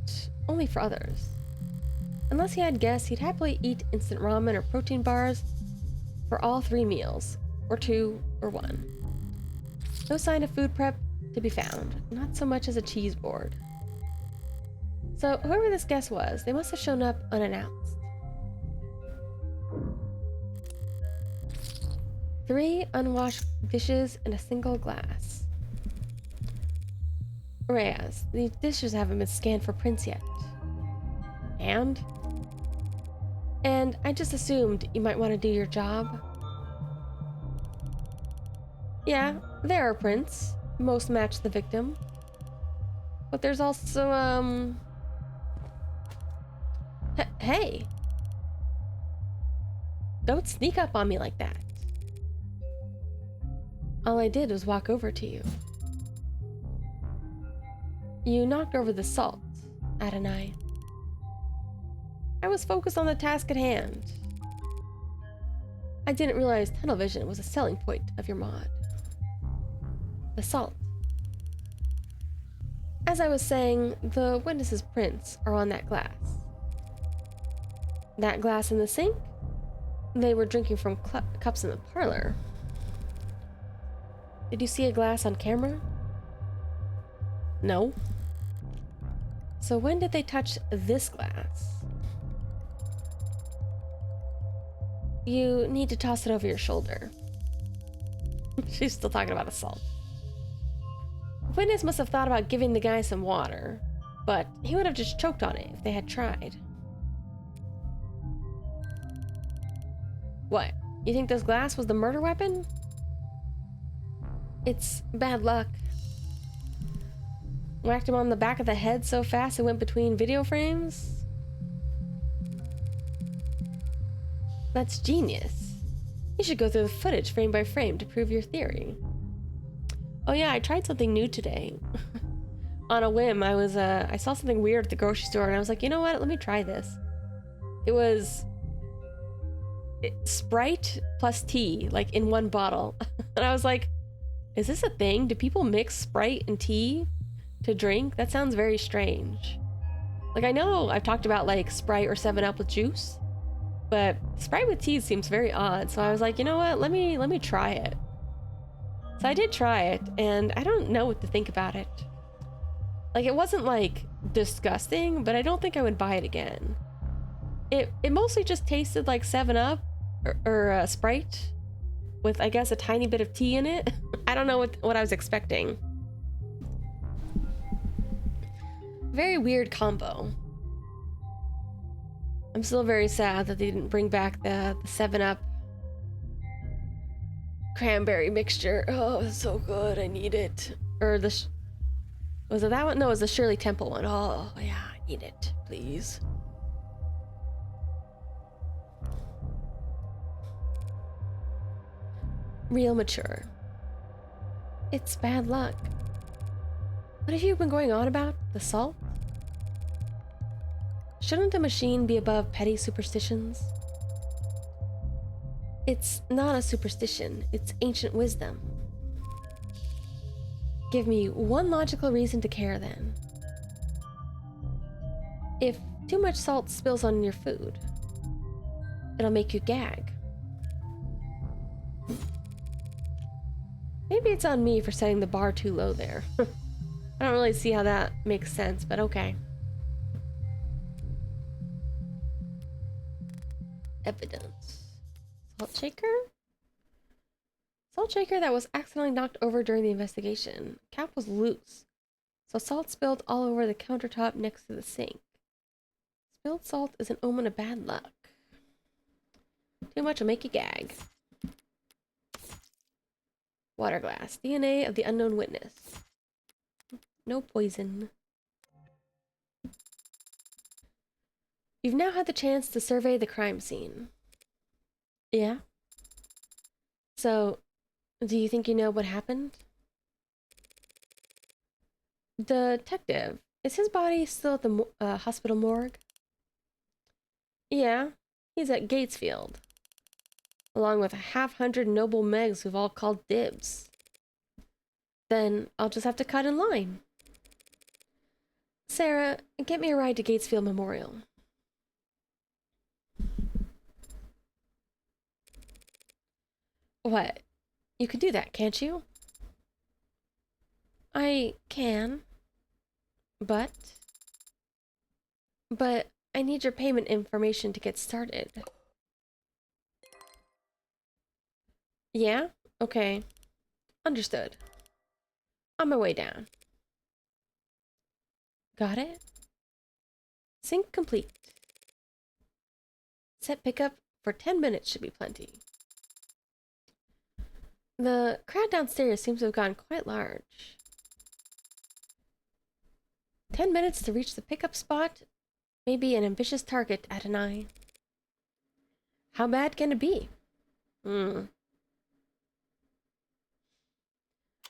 A: only for others. Unless he had guests, he'd happily eat instant ramen or protein bars for all 3 meals, or 2, or 1. No sign of food prep to be found, not so much as a cheese board. So whoever this guest was, they must have shown up unannounced. 3 unwashed dishes and a single glass. Reyes, these dishes haven't been scanned for prints yet. And I just assumed you might want to do your job. Yeah, there are prints. Most match the victim. But there's also, hey! Don't sneak up on me like that. All I did was walk over to you. You knocked over the salt, Adonai. I was focused on the task at hand. I didn't realize tunnel vision was a selling point of your mod. The salt. As I was saying, the witness's prints are on that glass. That glass in the sink? They were drinking from cups in the parlor. Did you see a glass on camera? No. So when did they touch this glass? You need to toss it over your shoulder. She's still talking about assault. Witness must have thought about giving the guy some water, but he would have just choked on it if they had tried. What? You think this glass was the murder weapon? It's bad luck. Whacked him on the back of the head so fast it went between video frames? That's genius. You should go through the footage frame by frame to prove your theory. Oh yeah, I tried something new today. On a whim, I saw something weird at the grocery store and I was like, you know what, let me try this. It was Sprite plus tea, like in one bottle. And I was like, is this a thing? Do people mix Sprite and tea to drink? That sounds very strange. Like, I know I've talked about like Sprite or 7-Up with juice, but Sprite with tea seems very odd. So I was like, you know what? Let me try it. So I did try it, and I don't know what to think about it. Like, it wasn't like disgusting, but I don't think I would buy it again. It mostly just tasted like 7-Up or Sprite with, I guess, a tiny bit of tea in it. I don't know what I was expecting. Very weird combo. I'm still very sad that they didn't bring back the 7-Up cranberry mixture. Oh, it's so good. I need it. Or was it that one? No, it was the Shirley Temple one. Oh, yeah, I need it, please. Real mature. It's bad luck. What have you been going on about? The salt? Shouldn't the machine be above petty superstitions? It's not a superstition, it's ancient wisdom. Give me one logical reason to care then. If too much salt spills on your food, it'll make you gag. Maybe it's on me for setting the bar too low there. I don't really see how that makes sense, but okay. Evidence. Salt shaker? Salt shaker that was accidentally knocked over during the investigation. Cap was loose, so salt spilled all over the countertop next to the sink. Spilled salt is an omen of bad luck. Too much will make you gag. Water glass. DNA of the unknown witness. No poison. You've now had the chance to survey the crime scene. Yeah? So, do you think you know what happened? Detective, is his body still at the hospital morgue? Yeah, he's at Gatesfield. Along with 100 noble megs who've all called dibs. Then I'll just have to cut in line. Sarah, get me a ride to Gatesfield Memorial. What? You could do that, can't you? I can. But I need your payment information to get started. Yeah? Okay. Understood. On my way down. Got it? Sync complete. Set pickup for 10 minutes should be plenty. The crowd downstairs seems to have gotten quite large. 10 minutes to reach the pickup spot? Maybe an ambitious target at an eye. How bad can it be? I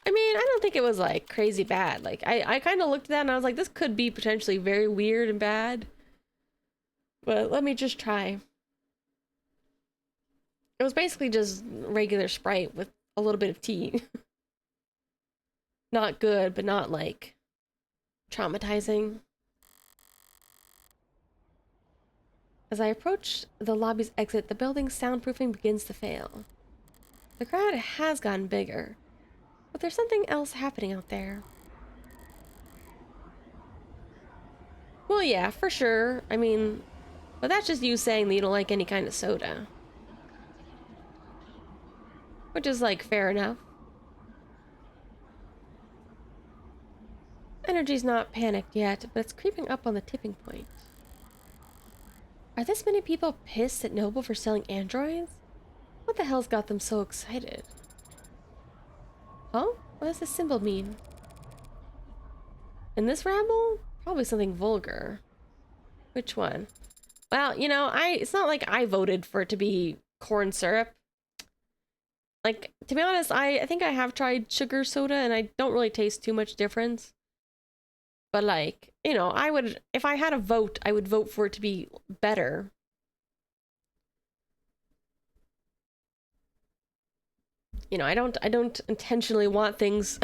A: mean, I don't think it was like crazy bad. Like I kind of looked at that and I was like, this could be potentially very weird and bad. But let me just try. It was basically just regular Sprite with a little bit of tea. Not good, but not like traumatizing. As I approach the lobby's exit, the building's soundproofing begins to fail. The crowd has gotten bigger, but there's something else happening out there. Well, yeah, for sure. I mean, but that's just you saying that you don't like any kind of soda. Which is, like, fair enough. Energy's not panicked yet, but it's creeping up on the tipping point. Are this many people pissed at Noble for selling androids? What the hell's got them so excited? Oh? What does this symbol mean? In this rabble? Probably something vulgar. Which one? Well, you know, it's not like I voted for it to be corn syrup. Like, to be honest, I think I have tried sugar soda and I don't really taste too much difference. But like, you know, I would, if I had a vote, I would vote for it to be better. You know, I don't intentionally want things,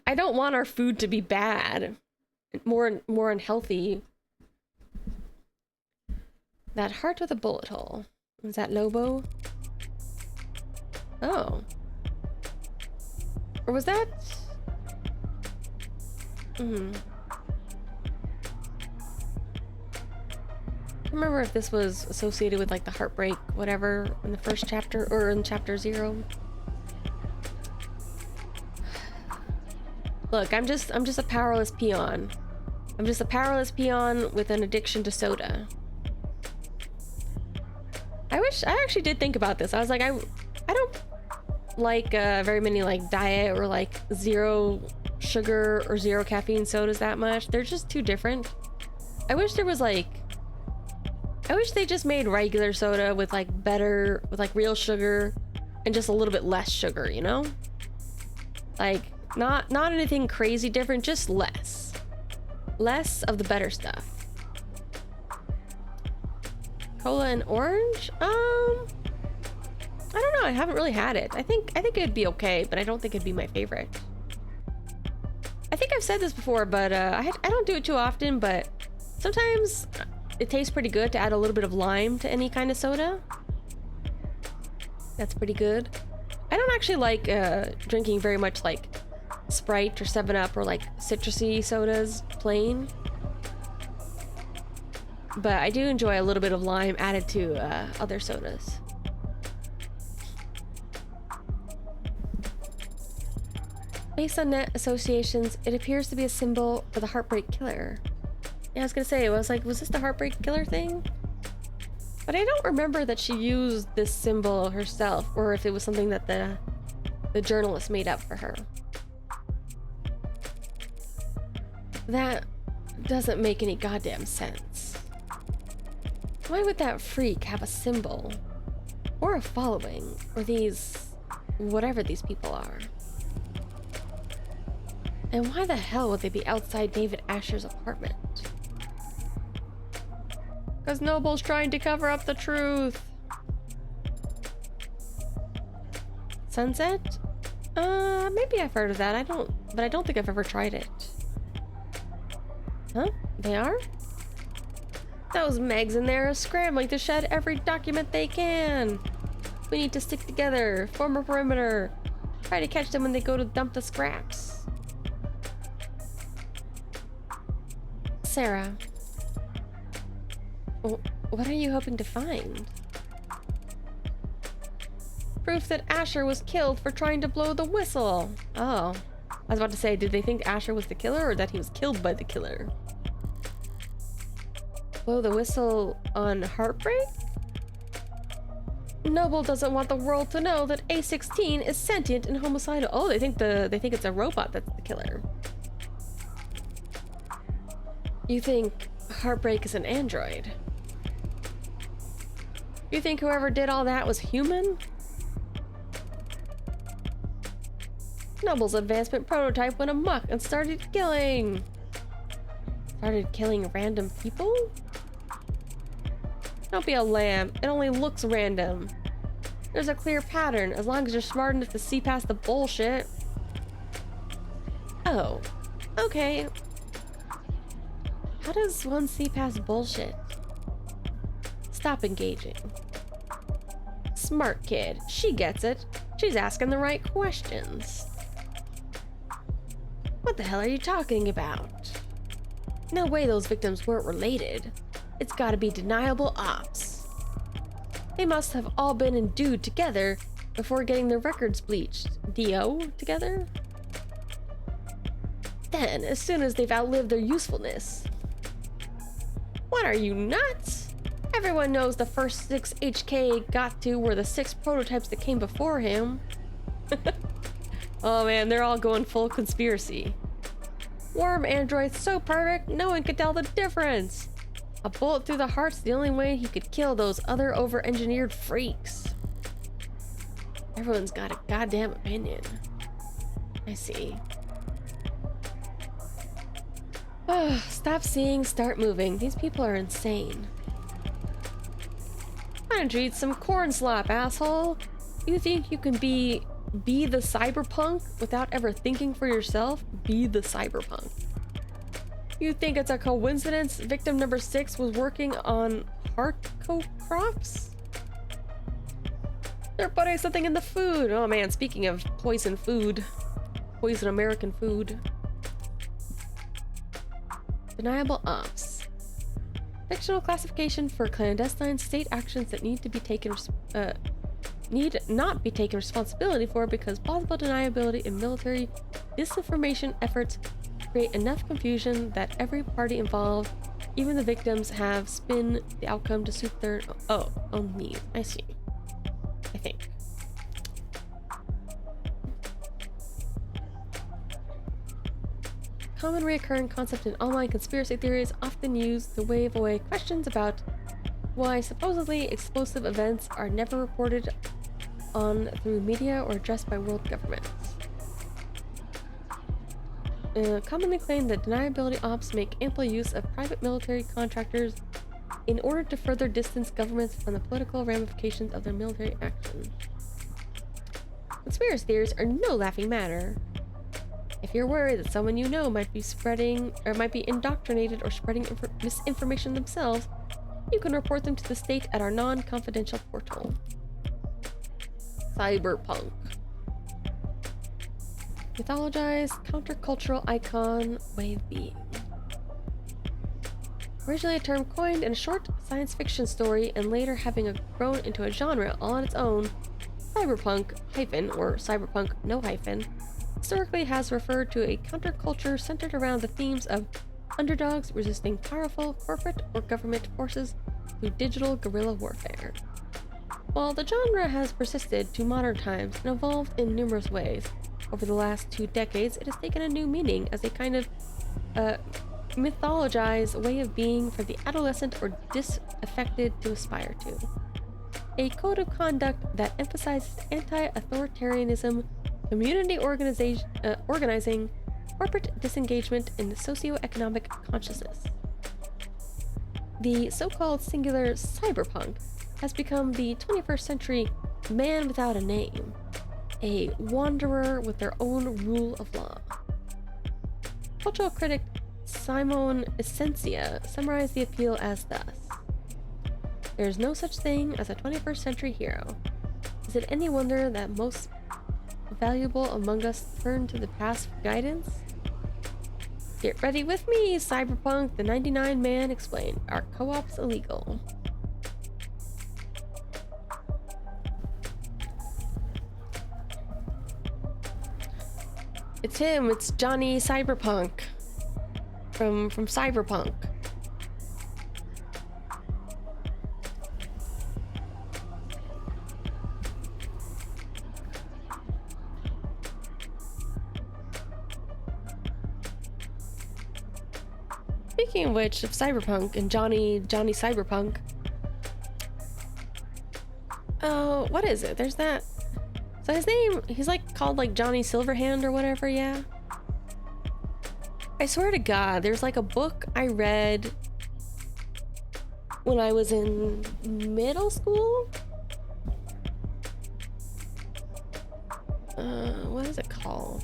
A: I don't want our food to be bad. More unhealthy. That heart with a bullet hole. Is that Lobo? Oh. Or was that? I remember if this was associated with like the heartbreak, whatever, in the first chapter or in chapter 0. Look, I'm just a powerless peon. I'm just a powerless peon with an addiction to soda. I actually did think about this. I was like, I don't like very many like diet or like 0 sugar or 0 caffeine sodas that much. They're just too different. I wish there was like, I wish they just made regular soda with like better, with like real sugar and just a little bit less sugar, you know? Like not anything crazy different, just less of the better stuff. Cola and orange? I don't know. I haven't really had it. I think it'd be okay, but I don't think it'd be my favorite. I think I've said this before, but I don't do it too often, but sometimes it tastes pretty good to add a little bit of lime to any kind of soda. That's pretty good. I don't actually like drinking very much like Sprite or 7-Up or like citrusy sodas plain. But I do enjoy a little bit of lime added to other sodas. Based on net associations, it appears to be a symbol for the Heartbreak Killer. Yeah, I was gonna say, I was like, was this the Heartbreak Killer thing? But I don't remember that she used this symbol herself, or if it was something that the journalist made up for her. That doesn't make any goddamn sense. Why would that freak have a symbol? Or a following? Or these... whatever these people are? And why the hell would they be outside David Asher's apartment? Because Noble's trying to cover up the truth. Sunset? Maybe I've heard of that. But I don't think I've ever tried it. Huh? They are? Those Megs in there are scrambling to shed every document they can. We need to stick together, form a perimeter, try to catch them when they go to dump the scraps. Sarah, what are you hoping to find? Proof that Asher was killed for trying to blow the whistle. Oh, I was about to say, did they think Asher was the killer or that he was killed by the killer? Blow the whistle on Heartbreak? Noble doesn't want the world to know that A16 is sentient and homicidal. Oh, they think it's a robot that's the killer. You think Heartbreak is an android? You think whoever did all that was human? Noble's advancement prototype went amok and started killing random people? Don't be a lamb. It only looks random. There's a clear pattern as long as you're smart enough to see past the bullshit. Oh, okay. How does one see past bullshit? Stop engaging. Smart kid. She gets it. She's asking the right questions. What the hell are you talking about? No way those victims weren't related. It's gotta be deniable ops. They must have all been endued together before getting their records bleached. DO together? Then, as soon as they've outlived their usefulness. What are you, nuts? Everyone knows the first 6 HK got to were the 6 prototypes that came before him. Oh man, they're all going full conspiracy. Worm android's so perfect, no one could tell the difference. A bullet through the heart's the only way he could kill those other over-engineered freaks. Everyone's got a goddamn opinion. I see. Stop seeing, start moving. These people are insane. Why don't you eat some corn slop, asshole? You think you can be the cyberpunk without ever thinking for yourself? Be the cyberpunk. You think it's a coincidence victim number 6 was working on hardcoat crops? They're putting something in the food. Oh man, speaking of poison food. Poison American food. Deniable ops. Fictional classification for clandestine state actions that need not be taken responsibility for because plausible deniability in military disinformation efforts create enough confusion that every party involved, even the victims, have spin the outcome to suit their own needs. I see. I think. Common reoccurring concept in online conspiracy theories often used to wave away questions about why supposedly explosive events are never reported on through media or addressed by world governments. Commonly claimed that deniability ops make ample use of private military contractors in order to further distance governments from the political ramifications of their military action. Conspiracy theories are no laughing matter. If you're worried that someone you know might be spreading or might be indoctrinated or spreading misinformation themselves, you can report them to the state at our non-confidential portal. Cyberpunk. Mythologized countercultural icon way of being. Originally a term coined in a short science fiction story and later having grown into a genre all on its own, cyberpunk or cyberpunk no hyphen historically has referred to a counterculture centered around the themes of underdogs resisting powerful corporate or government forces through digital guerrilla warfare. While the genre has persisted to modern times and evolved in numerous ways, over the last 2 decades it has taken a new meaning as a kind of mythologized way of being for the adolescent or disaffected to aspire to. A code of conduct that emphasizes anti-authoritarianism, community organizing, corporate disengagement, and socioeconomic consciousness. The so-called singular cyberpunk has become the 21st century man without a name, a wanderer with their own rule of law. Cultural critic Simone Essentia summarized the appeal as thus: "There is no such thing as a 21st century hero. Is it any wonder that most valuable among us turn to the past for guidance? Get ready with me, Cyberpunk, the 99 man explained. Our co-op's illegal." It's him, it's Johnny Cyberpunk from Cyberpunk. Speaking of which, of Cyberpunk and Johnny Cyberpunk. Oh, what is it? There's that. So his name, he's like called like Johnny Silverhand or whatever, yeah? I swear to God, there's like a book I read when I was in middle school. What is it called?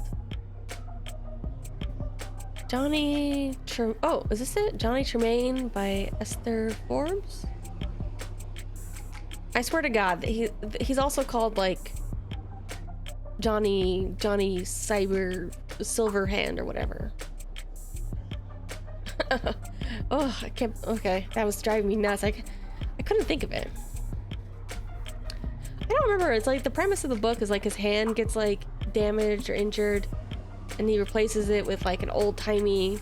A: Oh, is this it? Johnny Tremaine by Esther Forbes? I swear to God, he's also called like Johnny Silverhand or whatever. Oh, I can't. Okay, that was driving me nuts. I couldn't think of it. I don't remember. It's like the premise of the book is like his hand gets like damaged or injured, and he replaces it with like an old-timey.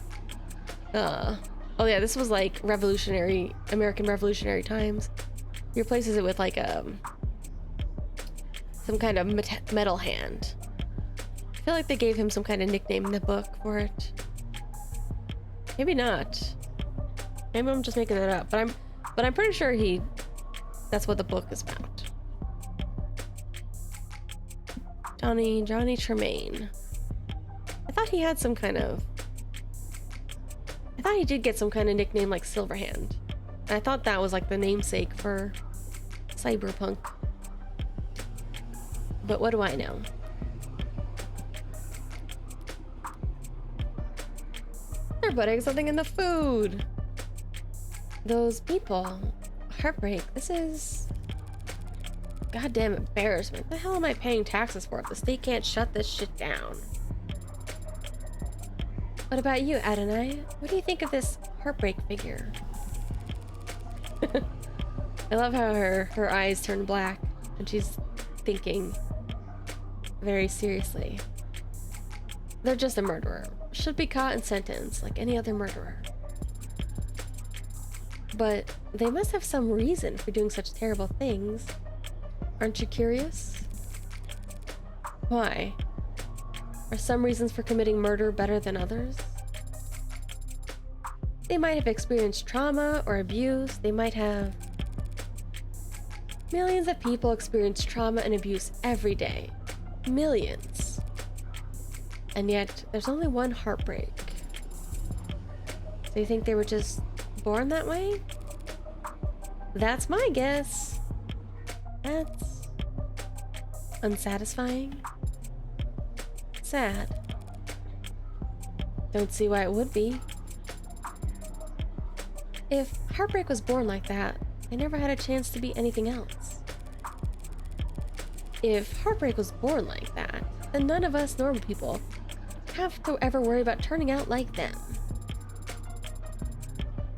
A: Oh yeah, this was like American Revolutionary times. He replaces it with like some kind of metal hand. I feel like they gave him some kind of nickname in the book for it. Maybe not. Maybe I'm just making that up. But I'm pretty sure that's what the book is about. Johnny Tremaine. I thought he had some kind of. I thought he did get some kind of nickname like Silverhand. And I thought that was like the namesake for Cyberpunk. But what do I know? They're putting something in the food. Those people. Heartbreak. This is goddamn embarrassment. What the hell am I paying taxes for if the state can't shut this shit down? What about you, Adonai? What do you think of this heartbreak figure? I love how her eyes turn black and she's thinking very seriously. They're just a murderer. Should be caught and sentenced like any other murderer. But they must have some reason for doing such terrible things. Aren't you curious? Why? Are some reasons for committing murder better than others? They might have experienced trauma or abuse. They might have. Millions of people experience trauma and abuse every day. Millions. And yet, there's only one heartbreak. So you think they were just born that way? That's my guess. That's unsatisfying. Sad. Don't see why it would be. If heartbreak was born like that, they never had a chance to be anything else. If heartbreak was born like that, then none of us normal people have to ever worry about turning out like them.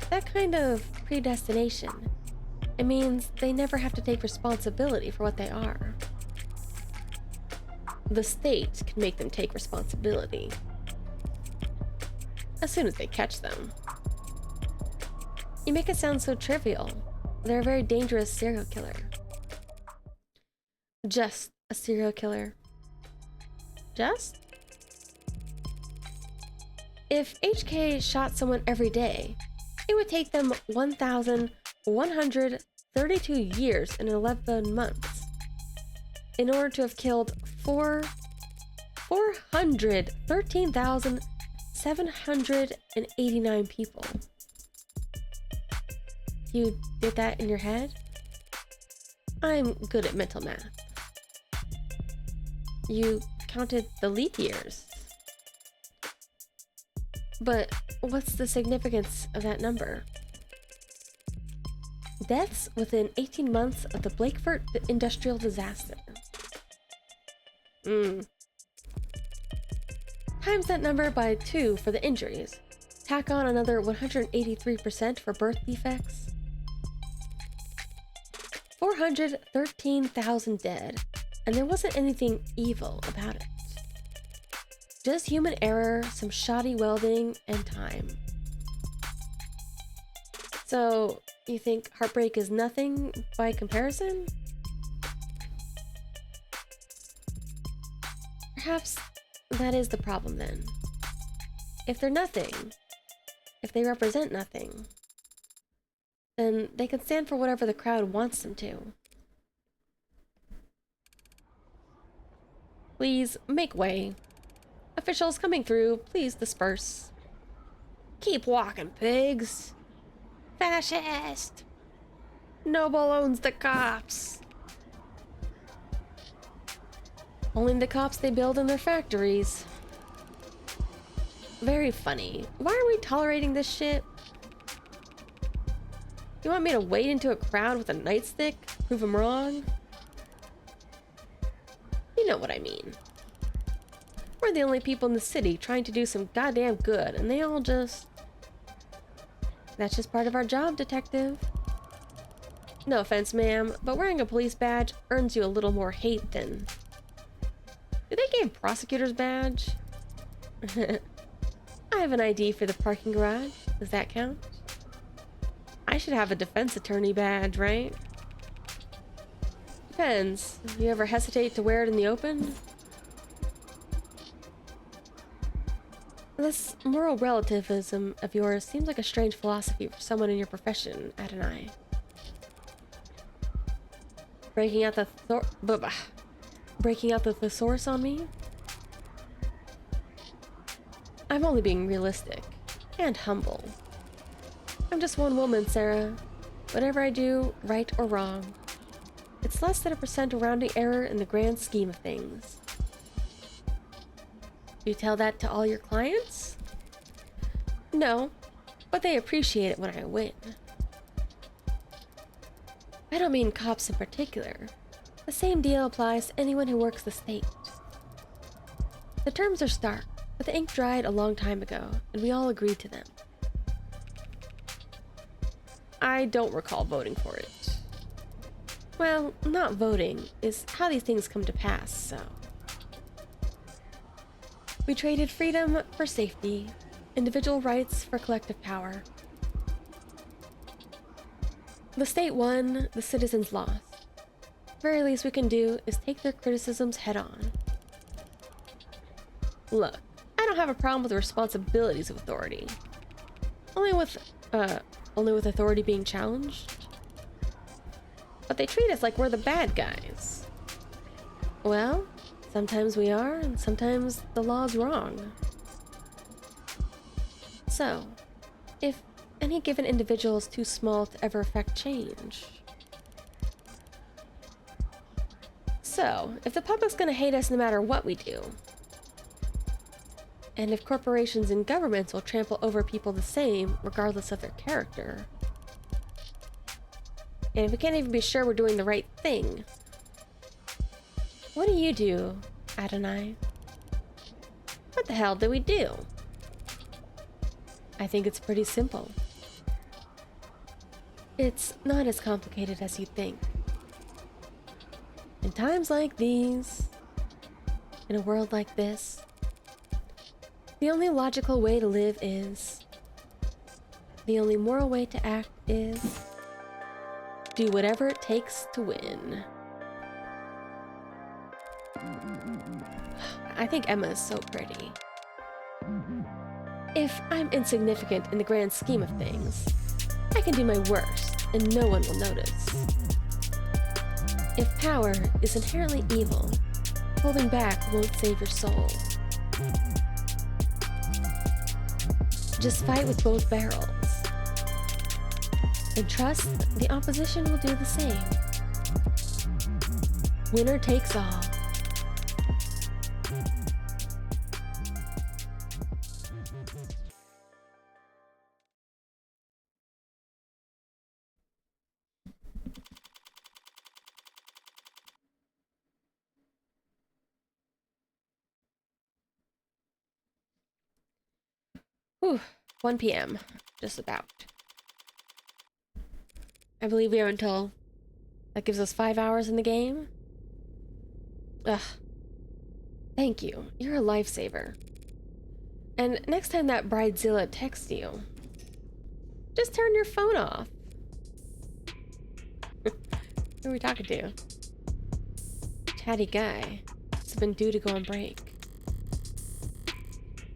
A: That kind of predestination, it means they never have to take responsibility for what they are. The state can make them take responsibility. As soon as they catch them. You make it sound so trivial. They're a very dangerous serial killer. Just a serial killer. Just? If HK shot someone every day, it would take them 1,132 years and 11 months in order to have killed 413,789 people. You did that in your head? I'm good at mental math. You counted the leap years. But what's the significance of that number? Deaths within 18 months of the Blakeford industrial disaster. Times that number by 2 for the injuries. Tack on another 183% for birth defects. 413,000 dead, and there wasn't anything evil about it. Just human error, some shoddy welding, and time. So, you think heartbreak is nothing by comparison? Perhaps that is the problem then. If they're nothing, if they represent nothing, then they can stand for whatever the crowd wants them to. Please make way. Officials coming through, please disperse. Keep walking, pigs. Fascist. Noble owns the cops. Only the cops they build in their factories. Very funny. Why are we tolerating this shit? You want me to wade into a crowd with a nightstick? Prove them wrong? You know what I mean. We're the only people in the city trying to do some goddamn good, and they all just... That's just part of our job, detective. No offense, ma'am, but wearing a police badge earns you a little more hate than... Do they give prosecutor's badge? I have an ID for the parking garage. Does that count? I should have a defense attorney badge, right? Depends. You ever hesitate to wear it in the open? This moral relativism of yours seems like a strange philosophy for someone in your profession, Adonai. Breaking out the thesaurus on me? I'm only being realistic and humble. I'm just one woman, Sarah. Whatever I do, right or wrong, it's less than a % rounding error in the grand scheme of things. You tell that to all your clients? No, but they appreciate it when I win. I don't mean cops in particular. The same deal applies to anyone who works the state. The terms are stark, but the ink dried a long time ago, and we all agreed to them. I don't recall voting for it. Well, not voting is how these things come to pass, so... We traded freedom for safety, individual rights for collective power. The state won, the citizens lost. The very least we can do is take their criticisms head on. Look, I don't have a problem with the responsibilities of authority. Only with authority being challenged. But they treat us like we're the bad guys. Well, sometimes we are, and sometimes the law's wrong. So, if an any given individual is too small to ever affect change. So, if the public's gonna hate us no matter what we do, and if corporations and governments will trample over people the same, regardless of their character, and if we can't even be sure we're doing the right thing, what do you do, Adonai? What the hell do we do? I think it's pretty simple. It's not as complicated as you think. In times like these, in a world like this, the only logical way to live is, the only moral way to act is, do whatever it takes to win. I think Emma is so pretty. If I'm insignificant in the grand scheme of things, I can do my worst and no one will notice. If power is inherently evil, holding back won't save your soul. Just fight with both barrels. And trust the opposition will do the same. Winner takes all. Whew, 1 p.m. Just about. I believe we have until... that gives us 5 hours in the game? Ugh. Thank you. You're a lifesaver. And next time that Bridezilla texts you, just turn your phone off. Who are we talking to? Chatty guy. He's been due to go on break.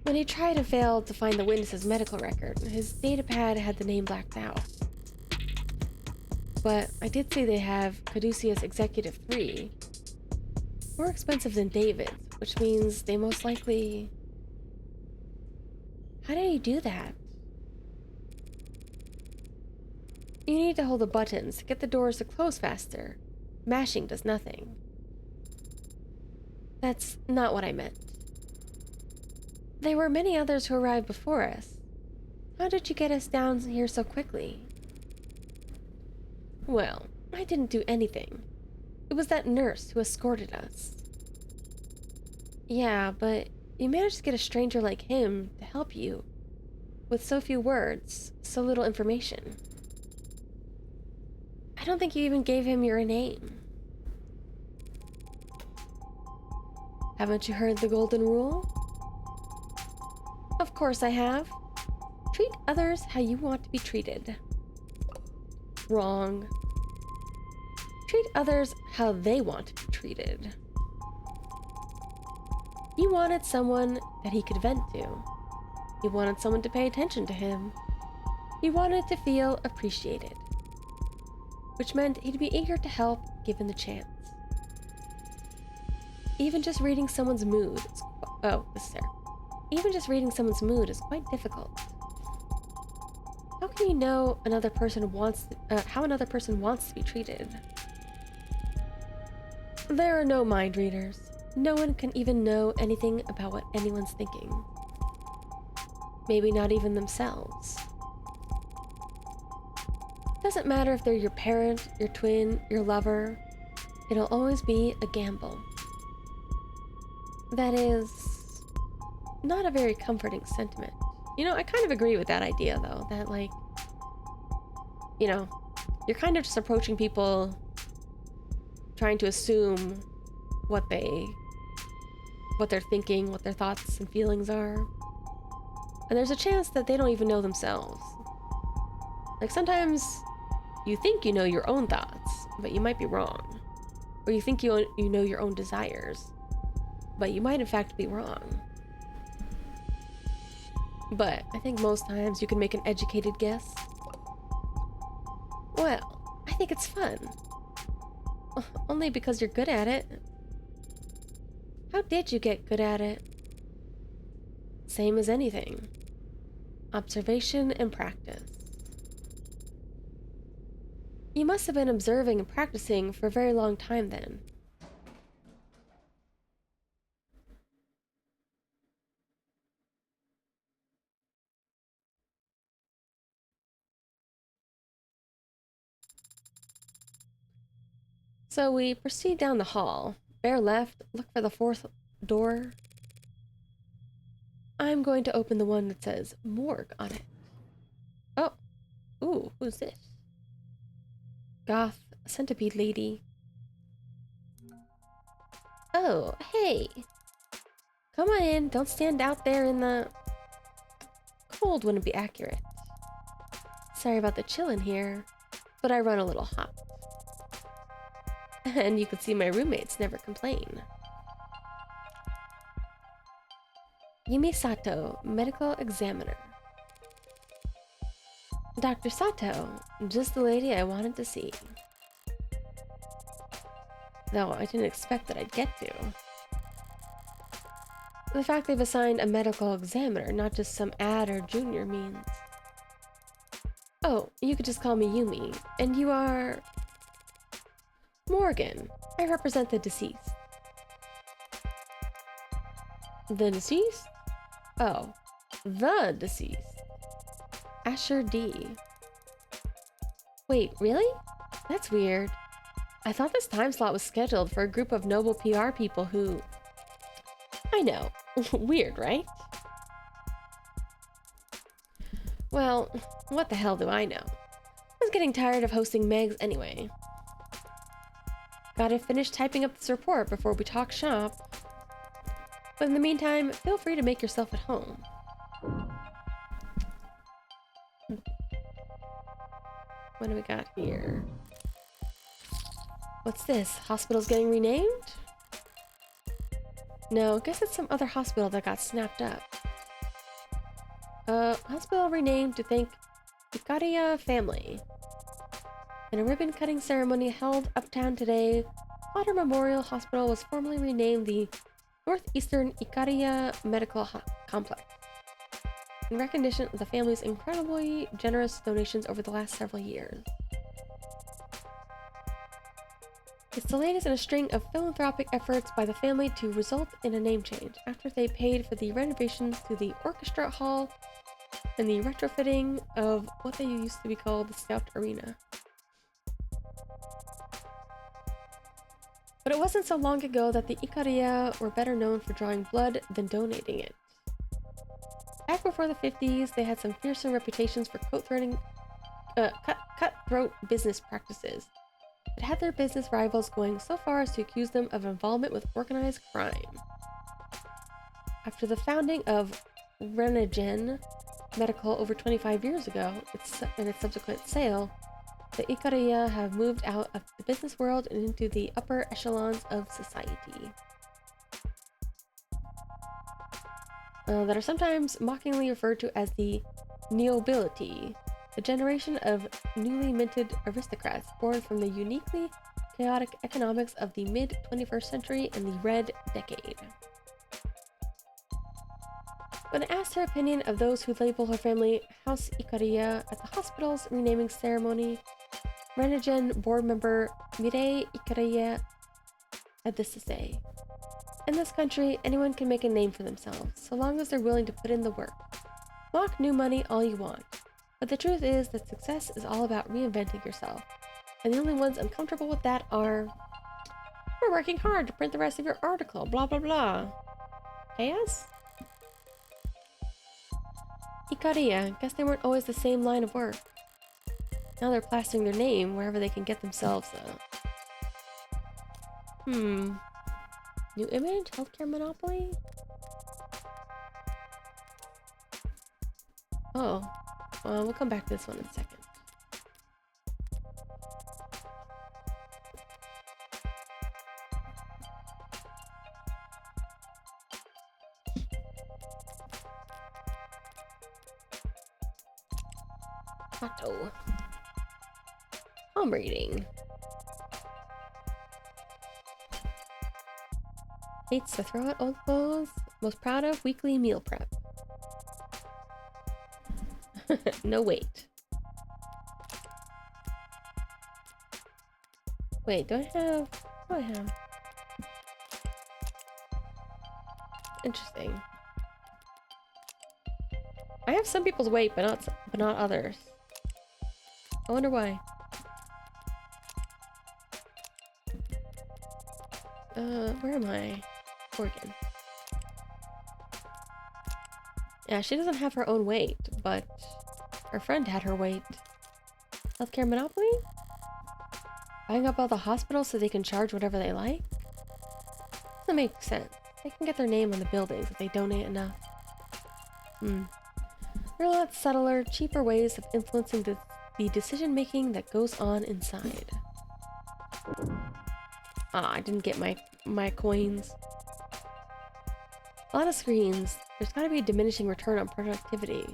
A: When he tried and failed to find the witness's medical record, his datapad had the name blacked out. But I did see they have Caduceus Executive 3. More expensive than David's, which means they most likely... How did he do that? You need to hold the buttons to get the doors to close faster. Mashing does nothing. That's not what I meant. There were many others who arrived before us. How did you get us down here so quickly? Well, I didn't do anything. It was that nurse who escorted us. Yeah, but you managed to get a stranger like him to help you. With so few words, so little information. I don't think you even gave him your name. Haven't you heard the golden rule? Of course I have. Treat others how you want to be treated. Wrong. Treat others how they want to be treated. He wanted someone that he could vent to. He wanted someone to pay attention to him. He wanted to feel appreciated. Which meant he'd be eager to help given the chance. Even just reading someone's mood is Even just reading someone's mood is quite difficult. How can you know another person how another person wants to be treated? There are no mind readers. No one can even know anything about what anyone's thinking. Maybe not even themselves. Doesn't matter if they're your parent, your twin, your lover. It'll always be a gamble. That is... not a very comforting sentiment. You know, I kind of agree with that idea, though. That, like... you know, you're kind of just approaching people... trying to assume what they're thinking, what their thoughts and feelings are. And there's a chance that they don't even know themselves. Like, sometimes you think you know your own thoughts, but you might be wrong. Or you think you know your own desires, but you might in fact be wrong. But I think most times you can make an educated guess. Well, I think it's fun. Only because you're good at it. How did you get good at it? Same as anything. Observation and practice. You must have been observing and practicing for a very long time then. So we proceed down the hall. Bear left, look for the fourth door. I'm going to open the one that says morgue on it. Oh, ooh, who's this? Goth, centipede lady. Oh, hey. Come on in, don't stand out there in the... Cold wouldn't be accurate. Sorry about the chill in here, but I run a little hot. And you can see my roommates never complain. Yumi Sato, medical examiner. Dr. Sato, just the lady I wanted to see. Though I didn't expect that I'd get to. The fact they've assigned a medical examiner, not just some ad or junior, means... Oh, you could just call me Yumi. And you are... Morgan. I represent the deceased. The deceased? Oh, the deceased. Asher D. Wait, really? That's weird. I thought this time slot was scheduled for a group of noble PR people who... I know. Weird, right? Well, what the hell do I know? I was getting tired of hosting Megs anyway. Gotta finish typing up this report before we talk shop. But in the meantime, feel free to make yourself at home. What do we got here? What's this? Hospital's getting renamed? No, guess it's some other hospital that got snapped up. Hospital renamed to thank Ikaria family. In a ribbon-cutting ceremony held uptown today, Potter Memorial Hospital was formally renamed the Northeastern Ikaria Medical Complex, in recognition of the family's incredibly generous donations over the last several years. It's the latest in a string of philanthropic efforts by the family to result in a name change, after they paid for the renovations to the orchestra hall and the retrofitting of what they used to be called the Scout Arena. But it wasn't so long ago that the Ikaria were better known for drawing blood than donating it. Back before the 50s, they had some fearsome reputations for cutthroat business practices that had their business rivals going so far as to accuse them of involvement with organized crime. After the founding of Renigen Medical over 25 years ago, and its subsequent sale, the Ikaria have moved out of the business world and into the upper echelons of society. That are sometimes mockingly referred to as the Neobility, a generation of newly minted aristocrats born from the uniquely chaotic economics of the mid-21st century and the Red Decade. When asked her opinion of those who label her family House Ikaria at the hospital's renaming ceremony, Renigen board member Mireille Ikaria had this to say: "In this country, anyone can make a name for themselves, so long as they're willing to put in the work. Mock new money all you want, but the truth is that success is all about reinventing yourself, and the only ones uncomfortable with that are... We're working hard to print the rest of your article, blah blah blah. Pay us?" Ikaria, guess they weren't always the same line of work. Now they're plastering their name wherever they can get themselves a... New image? Healthcare monopoly? Oh. Well, we'll come back to this one in a second. Otto. Home reading. Hates to throw out old clothes. Most proud of weekly meal prep. No wait. Wait, do I have... What do I have? Interesting. I have some people's weight, but not others. I wonder why. Where am I? Oregon. Yeah, she doesn't have her own weight, but her friend had her weight. Healthcare monopoly? Buying up all the hospitals so they can charge whatever they like? Doesn't make sense. They can get their name on the buildings if they donate enough. There are a lot subtler, cheaper ways of influencing the decision-making that goes on inside. Ah, I didn't get my coins. A lot of screens. There's gotta be a diminishing return on productivity.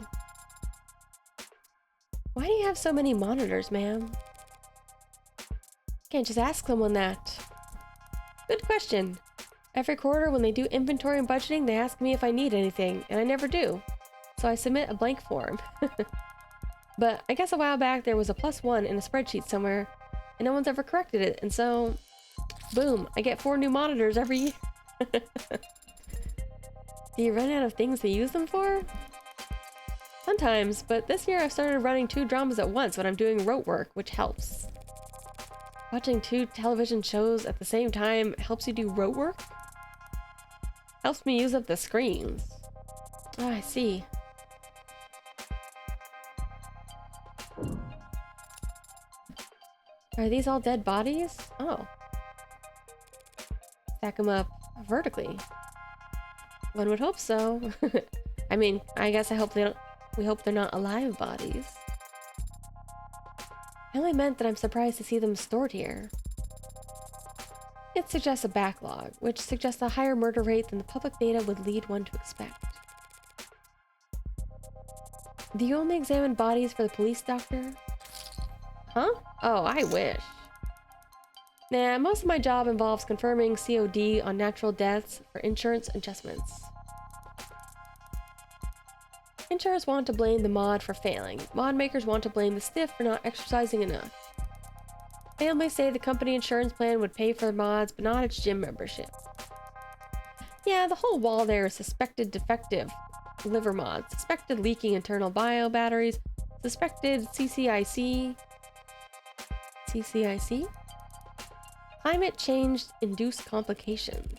A: Why do you have so many monitors, ma'am? Can't just ask someone that. Good question. Every quarter when they do inventory and budgeting, they ask me if I need anything, and I never do. So I submit a blank form. But I guess a while back there was a +1 in a spreadsheet somewhere, and no one's ever corrected it, and so... Boom, I get 4 new monitors every year. Do you run out of things to use them for? Sometimes, but this year I've started running 2 dramas at once when I'm doing rote work, which helps. Watching 2 television shows at the same time helps you do rote work? Helps me use up the screens. Oh, I see. Are these all dead bodies? Oh. Stack them up vertically. One would hope so. I mean, I guess we hope they're not alive bodies. I only meant that I'm surprised to see them stored here. It suggests a backlog, which suggests a higher murder rate than the public data would lead one to expect. Do you only examine bodies for the police, doctor? Huh? Oh, I wish. Nah, most of my job involves confirming COD on natural deaths for insurance adjustments. Insurers want to blame the mod for failing. Mod makers want to blame the stiff for not exercising enough. Families say the company insurance plan would pay for the mods, but not its gym membership. Yeah, the whole wall there is suspected defective liver mods, suspected leaking internal bio batteries, suspected CCIC. CCIC? Climate change induced complications.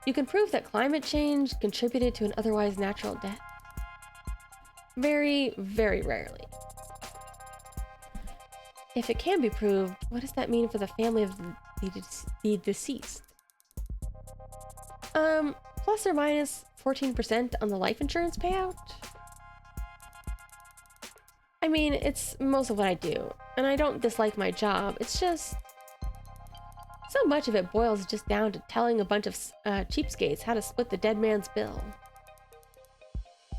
A: You can prove that climate change contributed to an otherwise natural death. Very, very rarely. If it can be proved, what does that mean for the family of the deceased? Plus or minus 14% on the life insurance payout? I mean, it's most of what I do, and I don't dislike my job, it's just... So much of it boils just down to telling a bunch of cheapskates how to split the dead man's bill.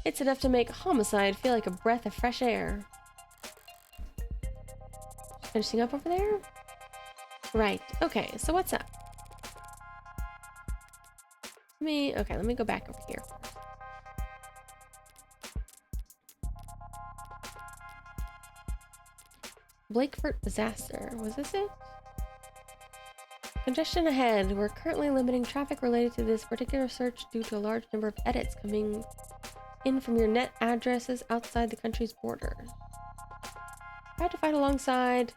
A: It's enough to make homicide feel like a breath of fresh air. Finishing up over there? Right, okay, so what's up? Let me go back over here first. Blakeford disaster, was this it? Congestion ahead. We're currently limiting traffic related to this particular search due to a large number of edits coming in from your net addresses outside the country's borders. Try to fight alongside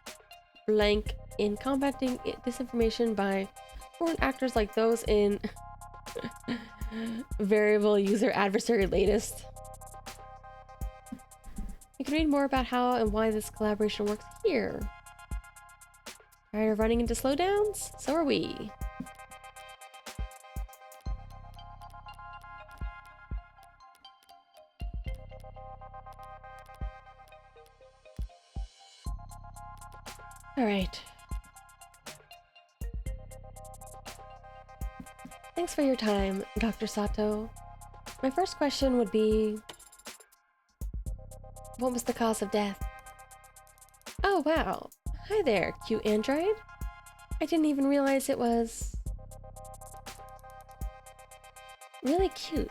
A: blank in combating disinformation by foreign actors like those in variable user adversary latest. You can read more about how and why this collaboration works here. Tired of running into slowdowns? So are we. Alright. Thanks for your time, Dr. Sato. My first question would be... what was the cause of death? Oh, wow. Hi there, cute android. I didn't even realize it was... really cute.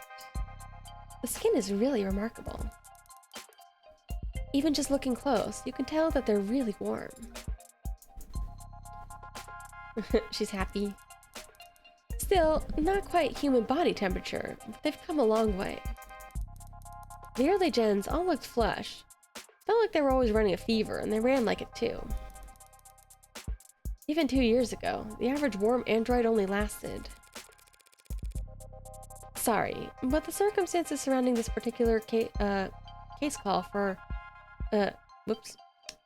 A: The skin is really remarkable. Even just looking close, you can tell that they're really warm. She's happy. Still, not quite human body temperature, but they've come a long way. The early gens all looked flush. Felt like they were always running a fever, and they ran like it too. Even 2 years ago, the average warm android only lasted. Sorry, but the circumstances surrounding this particular case call for... whoops,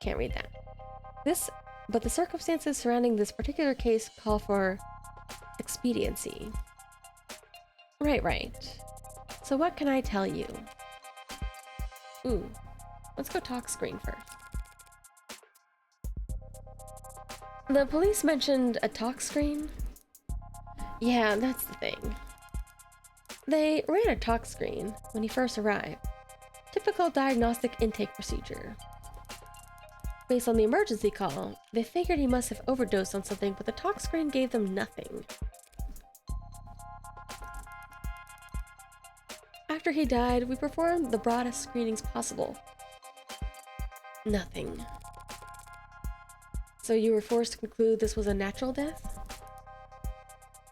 A: can't read that. But the circumstances surrounding this particular case call for expediency. Right. So what can I tell you? Ooh, let's go talk screen first. The police mentioned a talk screen? Yeah, that's the thing. They ran a talk screen when he first arrived. Typical diagnostic intake procedure. Based on the emergency call, they figured he must have overdosed on something, but the talk screen gave them nothing. After he died, we performed the broadest screenings possible. Nothing. So you were forced to conclude this was a natural death?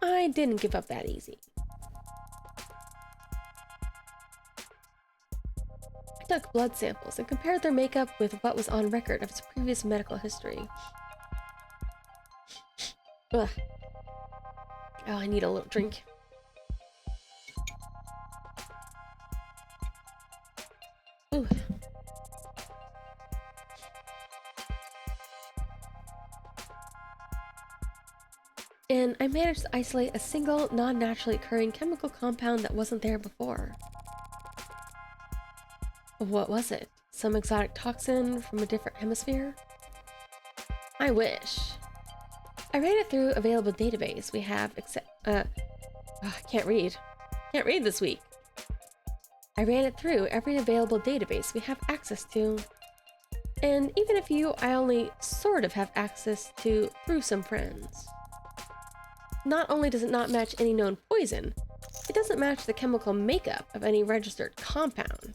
A: I didn't give up that easy. I took blood samples and compared their makeup with what was on record of his previous medical history. Ugh. Oh, I need a little drink. Ooh. And I managed to isolate a single, non-naturally occurring chemical compound that wasn't there before. What was it? Some exotic toxin from a different hemisphere? I wish. I ran it through available database we have I can't read. Can't read this week. I ran it through every available database we have access to. And even a few I only sort of have access to through some friends. Not only does it not match any known poison, it doesn't match the chemical makeup of any registered compound.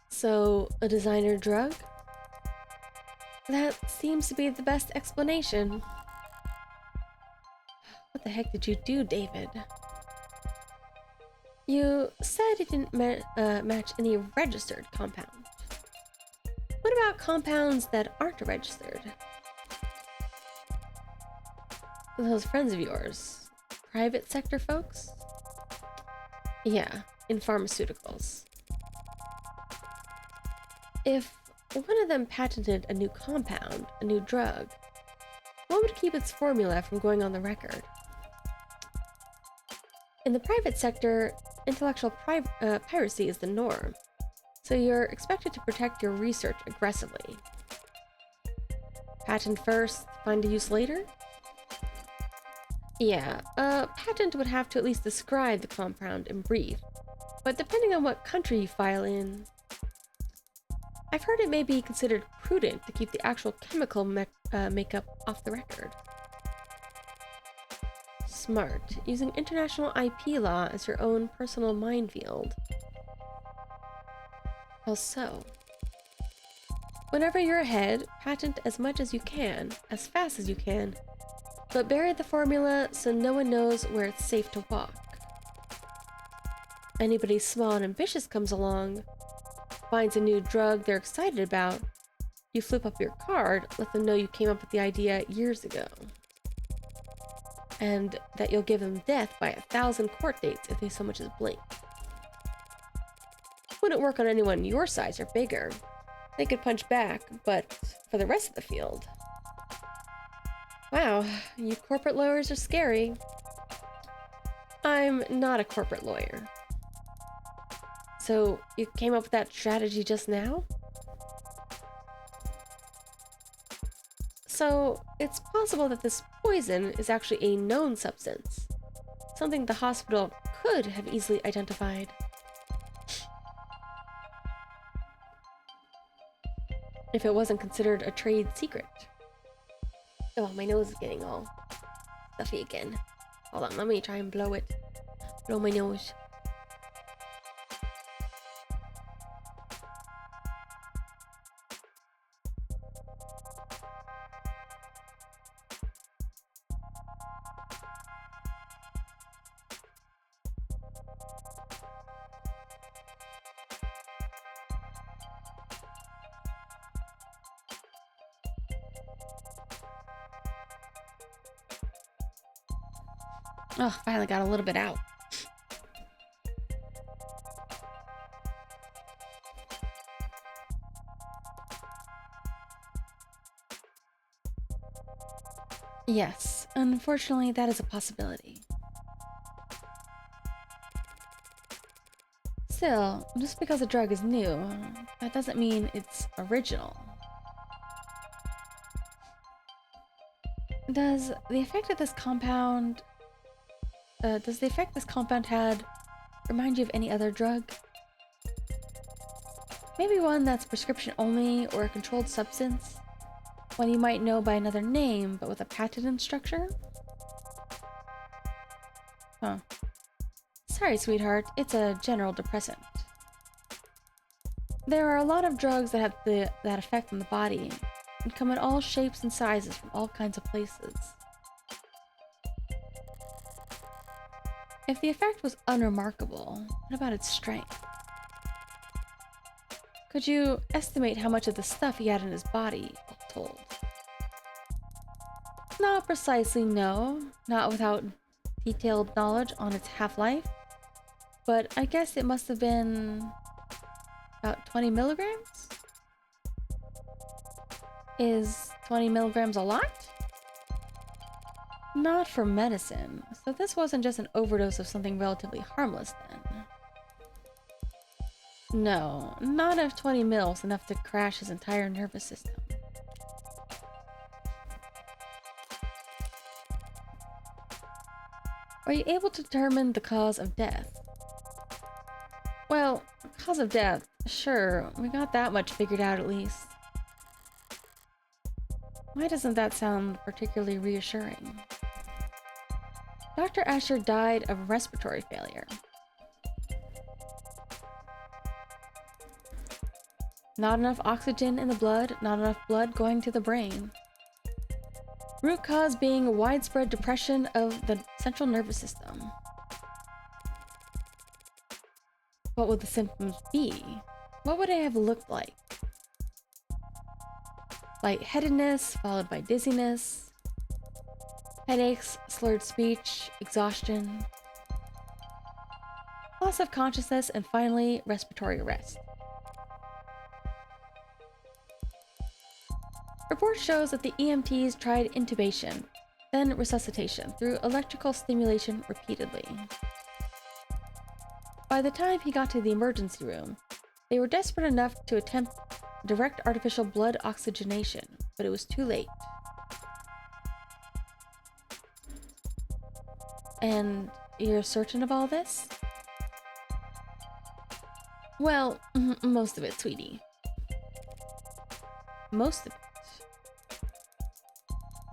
A: So, a designer drug? That seems to be the best explanation. What the heck did you do, David? You said it didn't match any registered compound. What about compounds that aren't registered? Those friends of yours, private sector folks? Yeah, in pharmaceuticals. If one of them patented a new compound, a new drug, what would keep its formula from going on the record? In the private sector, intellectual piracy is the norm, so you're expected to protect your research aggressively. Patent first, find a use later? Yeah, a patent would have to at least describe the compound in brief, but depending on what country you file in... I've heard it may be considered prudent to keep the actual chemical makeup off the record. Smart, using international IP law as your own personal minefield. How so? Whenever you're ahead, patent as much as you can, as fast as you can, but bury the formula so no one knows where it's safe to walk. Anybody small and ambitious comes along, finds a new drug they're excited about, you flip up your card, let them know you came up with the idea years ago. And that you'll give them death by 1,000 court dates if they so much as blink. Wouldn't work on anyone your size or bigger. They could punch back, but for the rest of the field... Wow, you corporate lawyers are scary. I'm not a corporate lawyer. So, you came up with that strategy just now? So, it's possible that this poison is actually a known substance. Something the hospital could have easily identified. If it wasn't considered a trade secret. Oh, my nose is getting all stuffy again. Hold on, let me try and blow it. Blow my nose. Oh, finally got a little bit out. Yes, unfortunately, that is a possibility. Still, just because a drug is new, that doesn't mean it's original. Does the effect this compound had remind you of any other drug? Maybe one that's prescription only or a controlled substance? One you might know by another name, but with a patented structure? Huh. Sorry, sweetheart, it's a general depressant. There are a lot of drugs that have that effect on the body, and come in all shapes and sizes from all kinds of places. If the effect was unremarkable, what about its strength? Could you estimate how much of the stuff he had in his body, all told? Not precisely, no. Not without detailed knowledge on its half-life. But I guess it must have been about 20 milligrams? Is 20 milligrams a lot? Not for medicine, so this wasn't just an overdose of something relatively harmless then. No, not if 20 mils enough to crash his entire nervous system. Are you able to determine the cause of death? Well, cause of death, sure, we got that much figured out at least. Why doesn't that sound particularly reassuring? Dr. Asher died of respiratory failure. Not enough oxygen in the blood, not enough blood going to the brain. Root cause being widespread depression of the central nervous system. What would the symptoms be? What would it have looked like? Lightheadedness, followed by dizziness, headaches, slurred speech, exhaustion, loss of consciousness, and finally, respiratory arrest. Report shows that the EMTs tried intubation, then resuscitation through electrical stimulation repeatedly. By the time he got to the emergency room, they were desperate enough to attempt direct artificial blood oxygenation, but it was too late. And you're certain of all this? Well, most of it, sweetie. Most of it.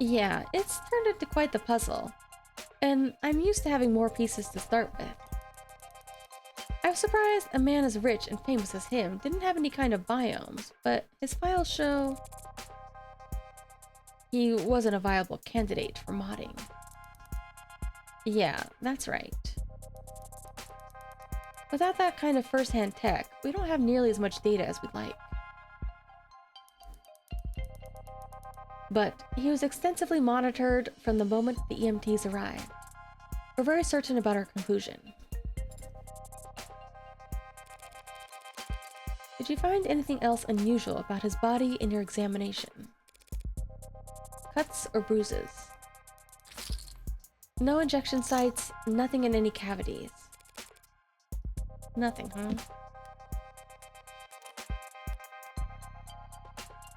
A: Yeah, it's turned into quite the puzzle, and I'm used to having more pieces to start with. I was surprised a man as rich and famous as him didn't have any kind of biomes, but his files show he wasn't a viable candidate for modding. Yeah, that's right. Without that kind of first-hand tech, we don't have nearly as much data as we'd like. But he was extensively monitored from the moment the EMTs arrived. We're very certain about our conclusion. Did you find anything else unusual about his body in your examination? Cuts or bruises? No injection sites, nothing in any cavities. Nothing, huh?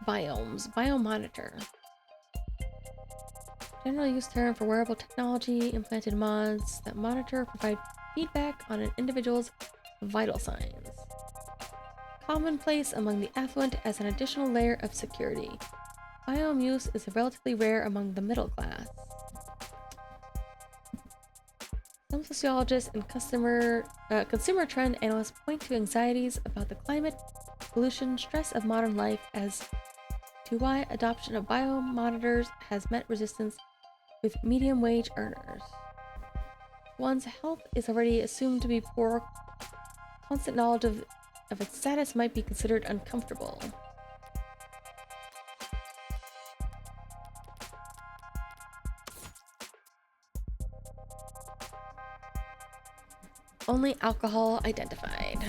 A: Biomes, biomonitor. Generally used term for wearable technology, implanted mods that monitor, provide feedback on an individual's vital signs. Commonplace among the affluent as an additional layer of security. Biome use is relatively rare among the middle class. Some sociologists and consumer trend analysts point to anxieties about the climate, pollution, stress of modern life as to why adoption of biomonitors has met resistance with medium-wage earners. One's health is already assumed to be poor. Constant knowledge of its status might be considered uncomfortable. Only alcohol identified.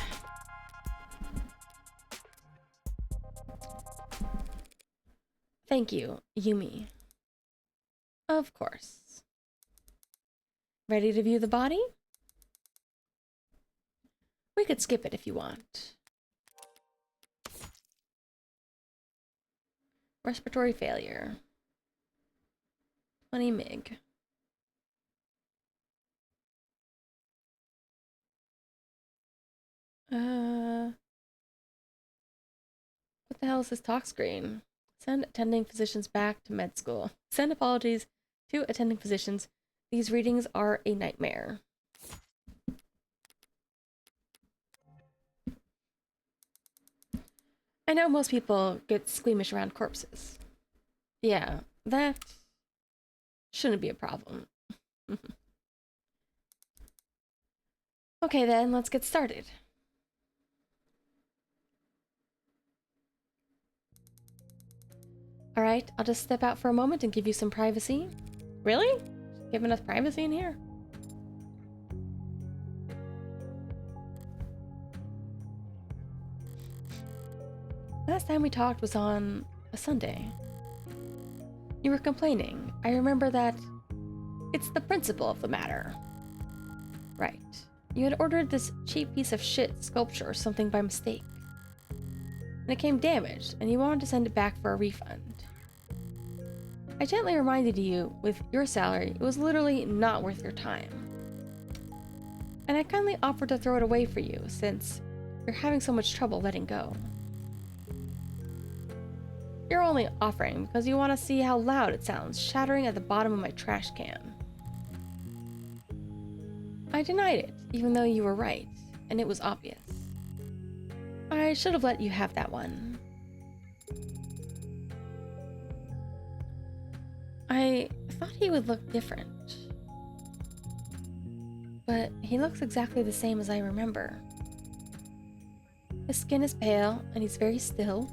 A: Thank you, Yumi. Of course. Ready to view the body? We could skip it if you want. Respiratory failure. 20 mig. What the hell is this talk screen? Send attending physicians back to med school. Send apologies to attending physicians. These readings are a nightmare. I know most people get squeamish around corpses. Yeah, that shouldn't be a problem. Okay then, let's get started. Alright, I'll just step out for a moment and give you some privacy. Really? Giving us privacy in here? Last time we talked was on a Sunday. You were complaining. I remember that it's the principle of the matter. Right. You had ordered this cheap piece of shit sculpture or something by mistake. And it came damaged, and you wanted to send it back for a refund. I gently reminded you, with your salary, it was literally not worth your time. And I kindly offered to throw it away for you, since you're having so much trouble letting go. You're only offering because you want to see how loud it sounds shattering at the bottom of my trash can. I denied it, even though you were right, and it was obvious. I should have let you have that one. I thought he would look different. But he looks exactly the same as I remember. His skin is pale, and he's very still.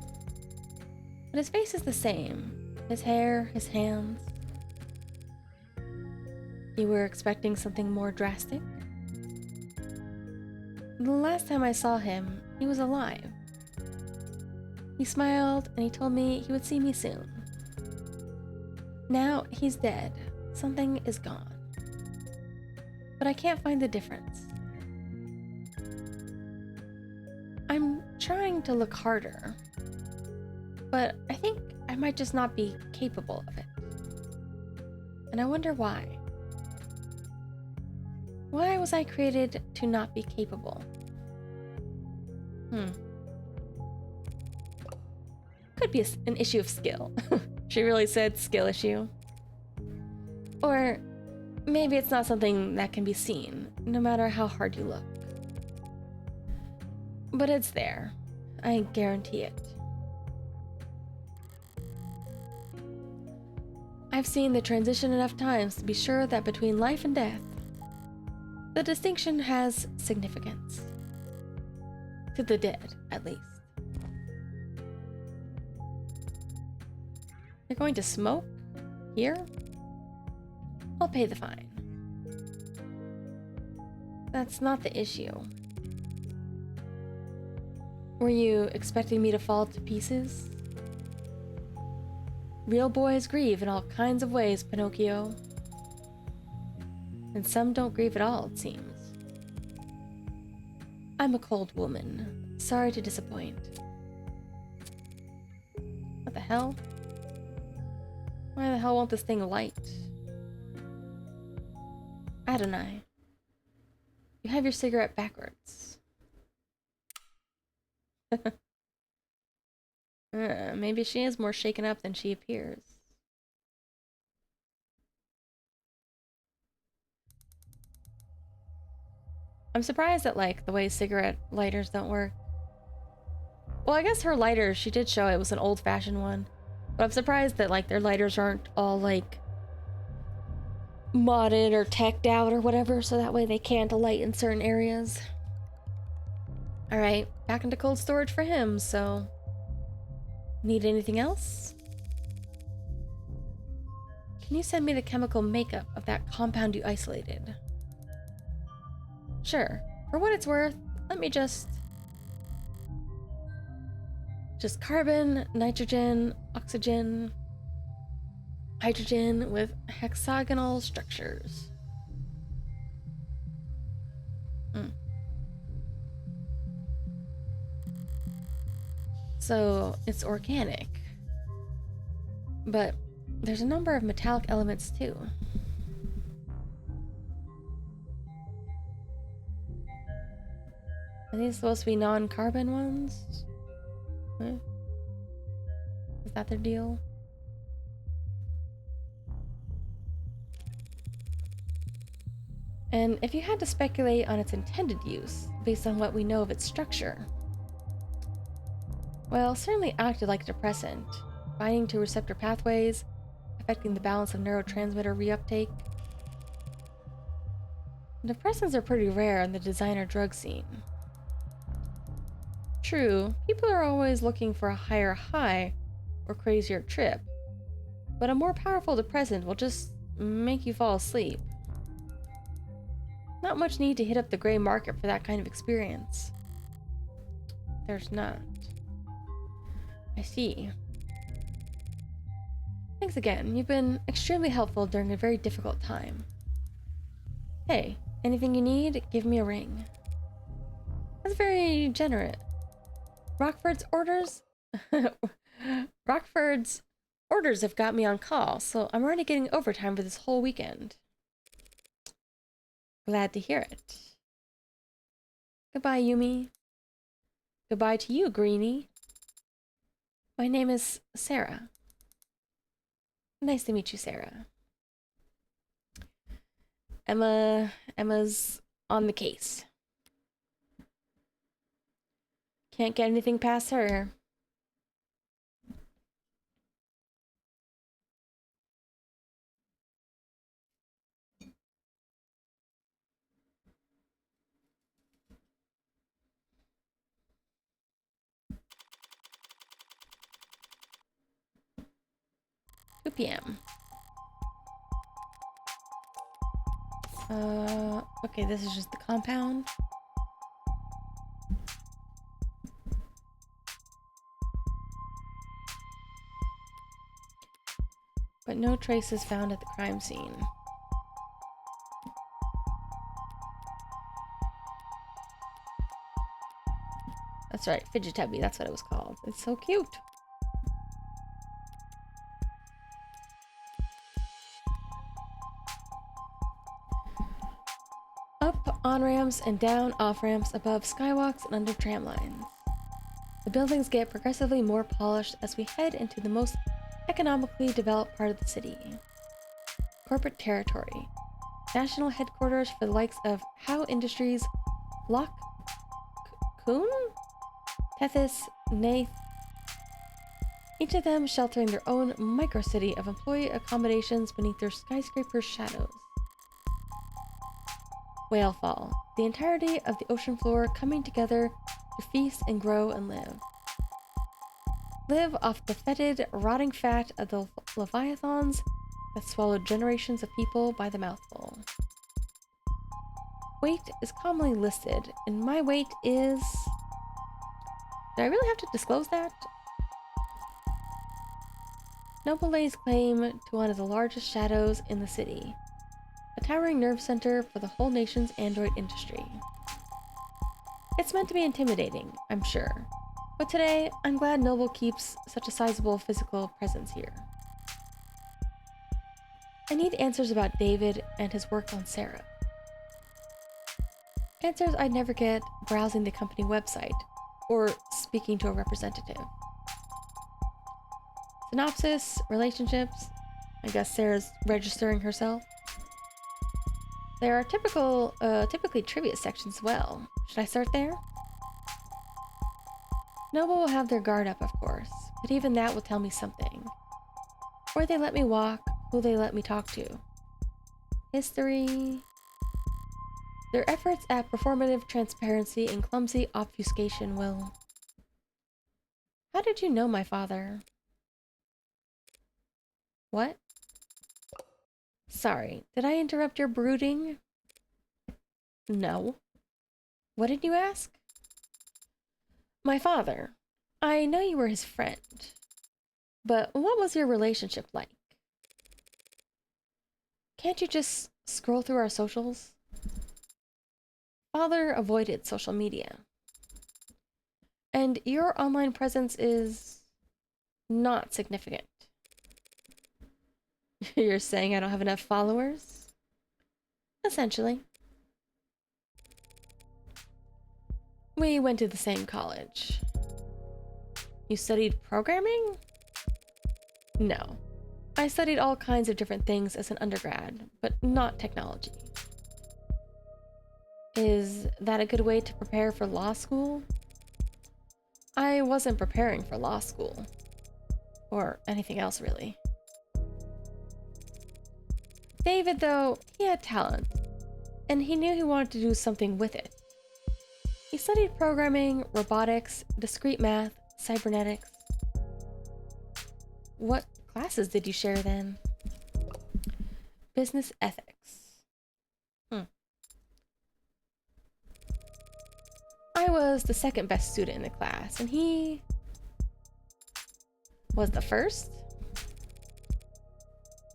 A: But his face is the same. His hair, his hands. You were expecting something more drastic? The last time I saw him, he was alive. He smiled, and he told me he would see me soon. Now he's dead. Something is gone. But I can't find the difference. I'm trying to look harder, but I think I might just not be capable of it. And I wonder why. Why was I created to not be capable? Could be an issue of skill. She really said skill issue. Or maybe it's not something that can be seen, no matter how hard you look. But it's there. I guarantee it. I've seen the transition enough times to be sure that between life and death, the distinction has significance. To the dead, at least. You're going to smoke? Here? I'll pay the fine. That's not the issue. Were you expecting me to fall to pieces? Real boys grieve in all kinds of ways, Pinocchio. And some don't grieve at all, it seems. I'm a cold woman. Sorry to disappoint. What the hell? Why the hell won't this thing light? Adonai. You have your cigarette backwards. Maybe she is more shaken up than she appears. I'm surprised at, like, the way cigarette lighters don't work. Well, I guess her lighter, she did show it was an old-fashioned one. But I'm surprised that, like, their lighters aren't all, like, modded or teched out or whatever, so that way they can't alight in certain areas. Alright, back into cold storage for him, so... Need anything else? Can you send me the chemical makeup of that compound you isolated? Sure. For what it's worth, let me just carbon, nitrogen, oxygen, hydrogen with hexagonal structures. So it's organic. But there's a number of metallic elements too. Are these supposed to be non-carbon ones? Huh? Is that their deal? And if you had to speculate on its intended use, based on what we know of its structure, well, certainly acted like a depressant, binding to receptor pathways, affecting the balance of neurotransmitter reuptake. Depressants are pretty rare in the designer drug scene. True, people are always looking for a higher high or crazier trip, but a more powerful depressant will just make you fall asleep. Not much need to hit up the gray market for that kind of experience. There's not. I see. Thanks again. You've been extremely helpful during a very difficult time. Hey, anything you need, give me a ring. That's very generous. Rockford's orders? Rockford's orders have got me on call, so I'm already getting overtime for this whole weekend. Glad to hear it. Goodbye, Yumi. Goodbye to you, Greenie. My name is Sarah. Nice to meet you, Sarah. Emma's on the case. Can't get anything past her. PM. Okay, this is just the compound. But no traces found at the crime scene. That's right, Fidgetubby, that's what it was called. It's so cute. Up on-ramps and down off-ramps above skywalks and under tram lines. The buildings get progressively more polished as we head into the most economically developed part of the city. Corporate territory. National headquarters for the likes of Howe Industries, Lock Coon? Tethys, Nath. Each of them sheltering their own microcity of employee accommodations beneath their skyscraper shadows. Whalefall, the entirety of the ocean floor coming together to feast and grow and live. Live off the fetid, rotting fat of the leviathans that swallowed generations of people by the mouthful. Weight is commonly listed, and my weight is... Do I really have to disclose that? Noble lays claim to one of the largest shadows in the city, a towering nerve center for the whole nation's android industry. It's meant to be intimidating, I'm sure, but today I'm glad Noble keeps such a sizable physical presence here. I need answers about David and his work on Sarah. Answers I'd never get browsing the company website or speaking to a representative. Synopsis, relationships, I guess Sarah's registering herself. There are typically trivia sections as well. Should I start there? Noble will have their guard up, of course, but even that will tell me something. Where they let me walk, who they let me talk to. History... Their efforts at performative transparency and clumsy obfuscation will... How did you know my father? What? Sorry, did I interrupt your brooding? No. What did you ask? My father. I know you were his friend, but what was your relationship like? Can't you just scroll through our socials? Father avoided social media. And your online presence is not significant. You're saying I don't have enough followers? Essentially. We went to the same college. You studied programming? No. I studied all kinds of different things as an undergrad, but not technology. Is that a good way to prepare for law school? I wasn't preparing for law school. Or anything else, really. David, though, he had talent, and he knew he wanted to do something with it. He studied programming, robotics, discrete math, cybernetics. What classes did you share then? Business ethics. I was the second best student in the class, and he was the first.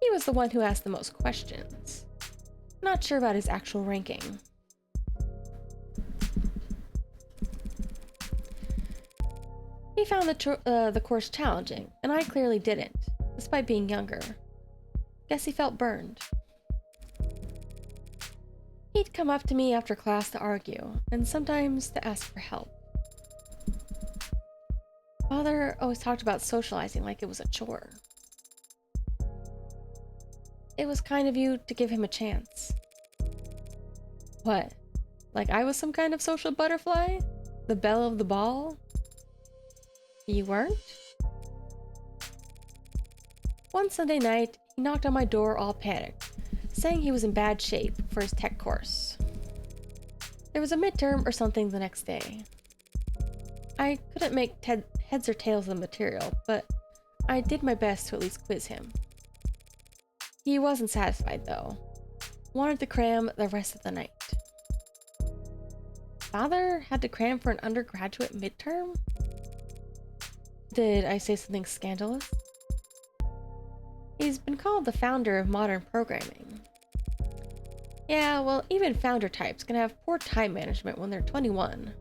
A: He was the one who asked the most questions. Not sure about his actual ranking. He found the course challenging, and I clearly didn't, despite being younger. Guess he felt burned. He'd come up to me after class to argue, and sometimes to ask for help. Father always talked about socializing like it was a chore. It was kind of you to give him a chance. What? Like I was some kind of social butterfly? The belle of the ball? You weren't? One Sunday night, he knocked on my door all panicked, saying he was in bad shape for his tech course. There was a midterm or something the next day. I couldn't make heads or tails of the material, but I did my best to at least quiz him. He wasn't satisfied, though. Wanted to cram the rest of the night. Father had to cram for an undergraduate midterm? Did I say something scandalous? He's been called the founder of modern programming. Yeah, well, even founder types can have poor time management when they're 21.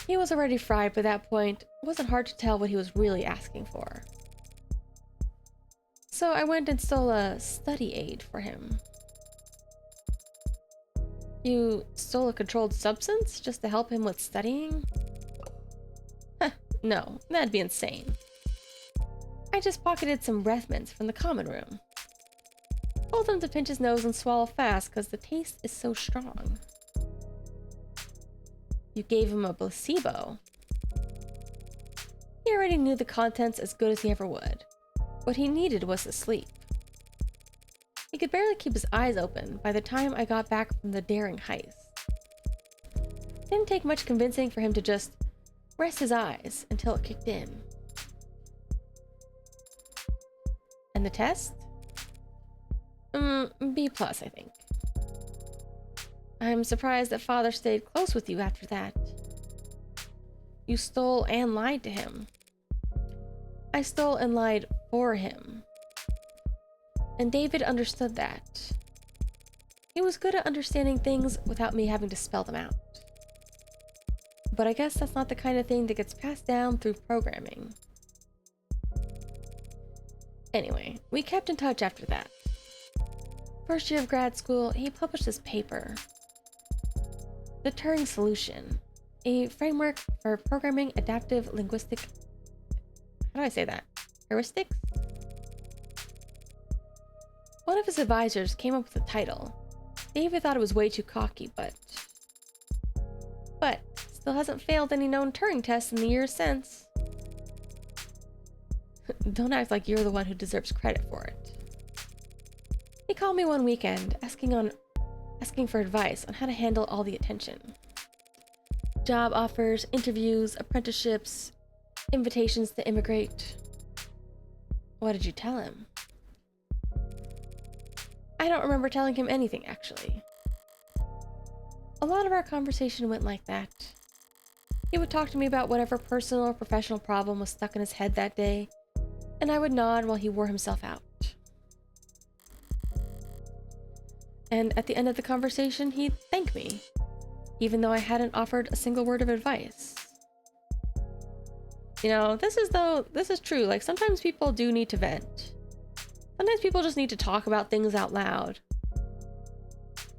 A: He was already fried by that point. It wasn't hard to tell what he was really asking for. So I went and stole a study aid for him. You stole a controlled substance just to help him with studying? No, that'd be insane. I just pocketed some breath mints from the common room. Told him to pinch his nose and swallow fast because the taste is so strong. You gave him a placebo. He already knew the contents as good as he ever would. What he needed was to sleep. He could barely keep his eyes open by the time I got back from the daring heist. Didn't take much convincing for him to just rest his eyes until it kicked in. And the test? B+, I think. I'm surprised that Father stayed close with you after that. You stole and lied to him. I stole and lied for him. And David understood that. He was good at understanding things without me having to spell them out. But I guess that's not the kind of thing that gets passed down through programming. Anyway, we kept in touch after that. First year of grad school, he published this paper. The Turing Solution, a framework for programming adaptive linguistic... How do I say that? Heuristics? One of his advisors came up with the title. David thought it was way too cocky, but still hasn't failed any known Turing tests in the years since. Don't act like you're the one who deserves credit for it. He called me one weekend, asking for advice on how to handle all the attention. Job offers, interviews, apprenticeships, invitations to immigrate. What did you tell him? I don't remember telling him anything, actually. A lot of our conversation went like that. He would talk to me about whatever personal or professional problem was stuck in his head that day, and I would nod while he wore himself out. And at the end of the conversation, he'd thank me, even though I hadn't offered a single word of advice. You know, this is true. Like, sometimes people do need to vent. Sometimes people just need to talk about things out loud.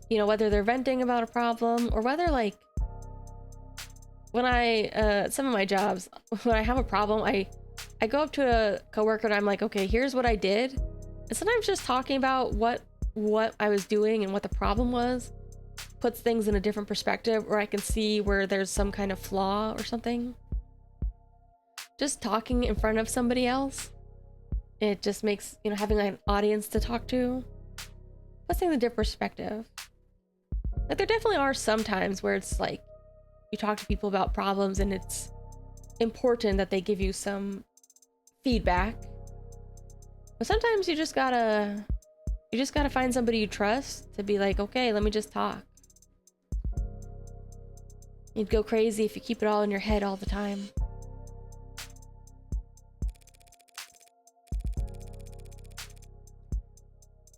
A: You know, whether they're venting about a problem or whether, like, when some of my jobs, when I have a problem, I go up to a coworker and I'm like, okay, here's what I did. And sometimes just talking about what I was doing and what the problem was puts things in a different perspective, or I can see where there's some kind of flaw or something. Just talking in front of somebody else, it just makes, you know, having an audience to talk to, puts things in a different perspective. Like, there definitely are some times where it's like, you talk to people about problems and it's important that they give you some feedback. But sometimes you just gotta find somebody you trust to be like, okay, let me just talk. You'd go crazy if you keep it all in your head all the time.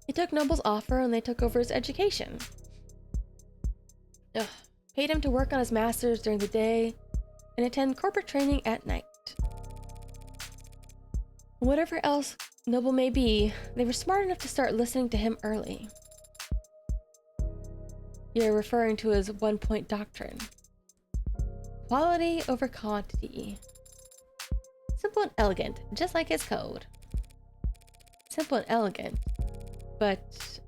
A: He took Noble's offer and they took over his education. Ugh. Paid him to work on his master's during the day and attend corporate training at night. Whatever else Noble may be, they were smart enough to start listening to him early. You're referring to his one-point doctrine. Quality over quantity. Simple and elegant, just like his code. Simple and elegant, but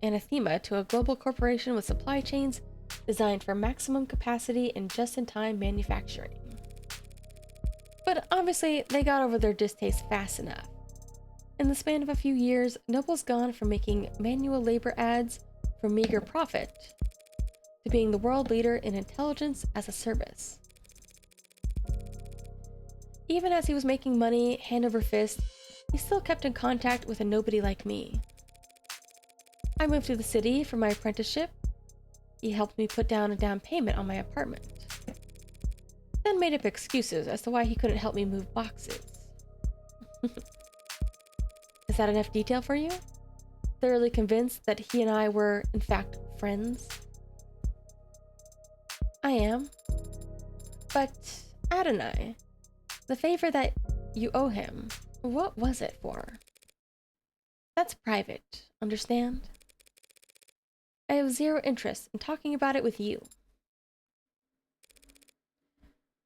A: anathema to a global corporation with supply chains designed for maximum capacity and just-in-time manufacturing. But obviously, they got over their distaste fast enough. In the span of a few years, Noble's gone from making manual labor ads for meager profit to being the world leader in intelligence as a service. Even as he was making money hand over fist, he still kept in contact with a nobody like me. I moved to the city for my apprenticeship. He helped me put down a down payment on my apartment. Then made up excuses as to why he couldn't help me move boxes. Is that enough detail for you? Thoroughly convinced that he and I were, in fact, friends? I am. But, Adonai, the favor that you owe him, what was it for? That's private, understand? I have zero interest in talking about it with you.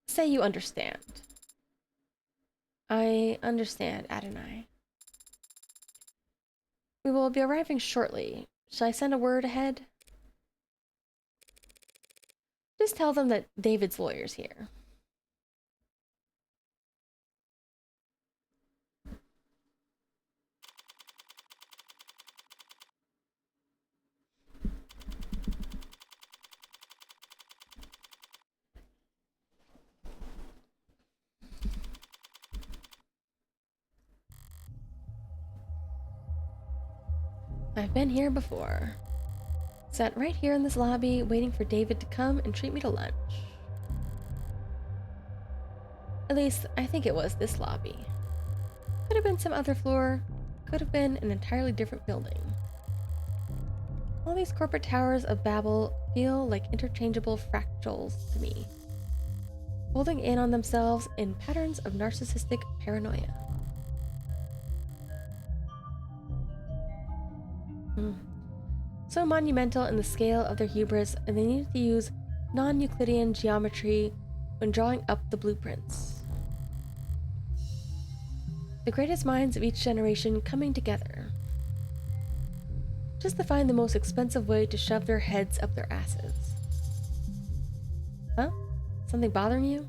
A: Say you understand. I understand, Adonai. We will be arriving shortly. Shall I send a word ahead? Just tell them that David's lawyer's here. I've been here before. Sat right here in this lobby, waiting for David to come and treat me to lunch. At least, I think it was this lobby. Could have been some other floor, could have been an entirely different building. All these corporate towers of Babel feel like interchangeable fractals to me, holding in on themselves in patterns of narcissistic paranoia. So monumental in the scale of their hubris, and they needed to use non-Euclidean geometry when drawing up the blueprints. The greatest minds of each generation coming together, just to find the most expensive way to shove their heads up their asses. Huh? Something bothering you?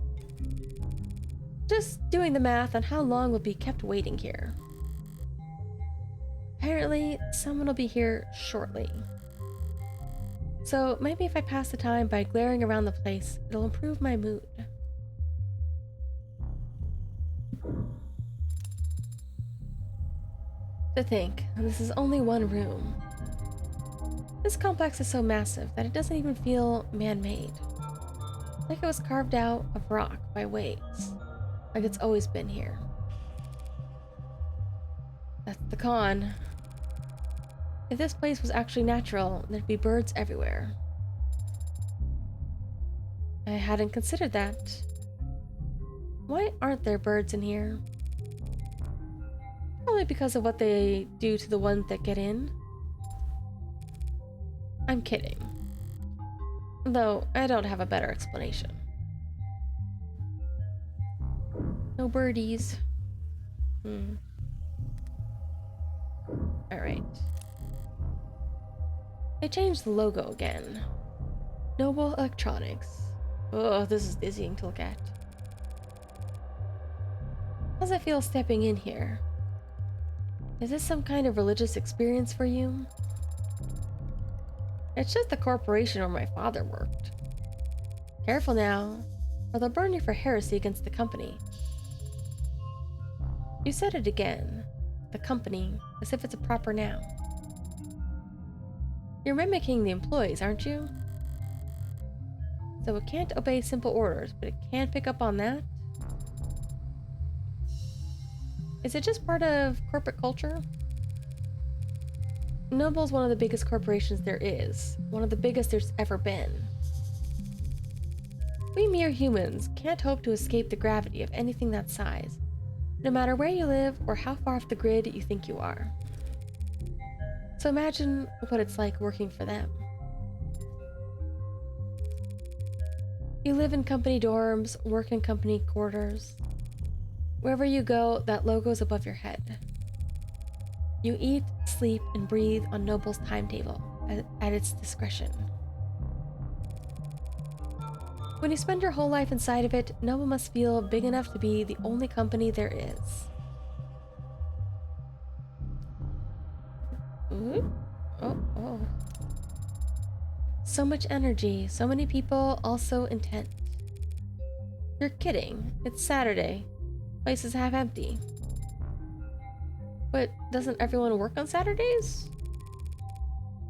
A: Just doing the math on how long we'll be kept waiting here. Apparently, someone will be here shortly. So maybe if I pass the time by glaring around the place, it'll improve my mood. To think, this is only one room. This complex is so massive that it doesn't even feel man-made. Like it was carved out of rock by waves. Like it's always been here. That's the con. If this place was actually natural, there'd be birds everywhere. I hadn't considered that. Why aren't there birds in here? Probably because of what they do to the ones that get in. I'm kidding. Though, I don't have a better explanation. No birdies. Alright. They changed the logo again. Noble Electronics. Oh, this is dizzying to look at. How does it feel stepping in here? Is this some kind of religious experience for you? It's just the corporation where my father worked. Careful now, or they'll burn you for heresy against the company. You said it again. The company, as if it's a proper noun. You're mimicking the employees, aren't you? So it can't obey simple orders, but it can pick up on that? Is it just part of corporate culture? Noble's one of the biggest corporations there is. One of the biggest there's ever been. We mere humans can't hope to escape the gravity of anything that size, no matter where you live or how far off the grid you think you are. So imagine what it's like working for them. You live in company dorms, work in company quarters. Wherever you go, that logo's above your head. You eat, sleep, and breathe on Noble's timetable at its discretion. When you spend your whole life inside of it, Noble must feel big enough to be the only company there is. Ooh. Oh. So much energy, so many people, all so intent. You're kidding. It's Saturday. Place is half empty. But doesn't everyone work on Saturdays?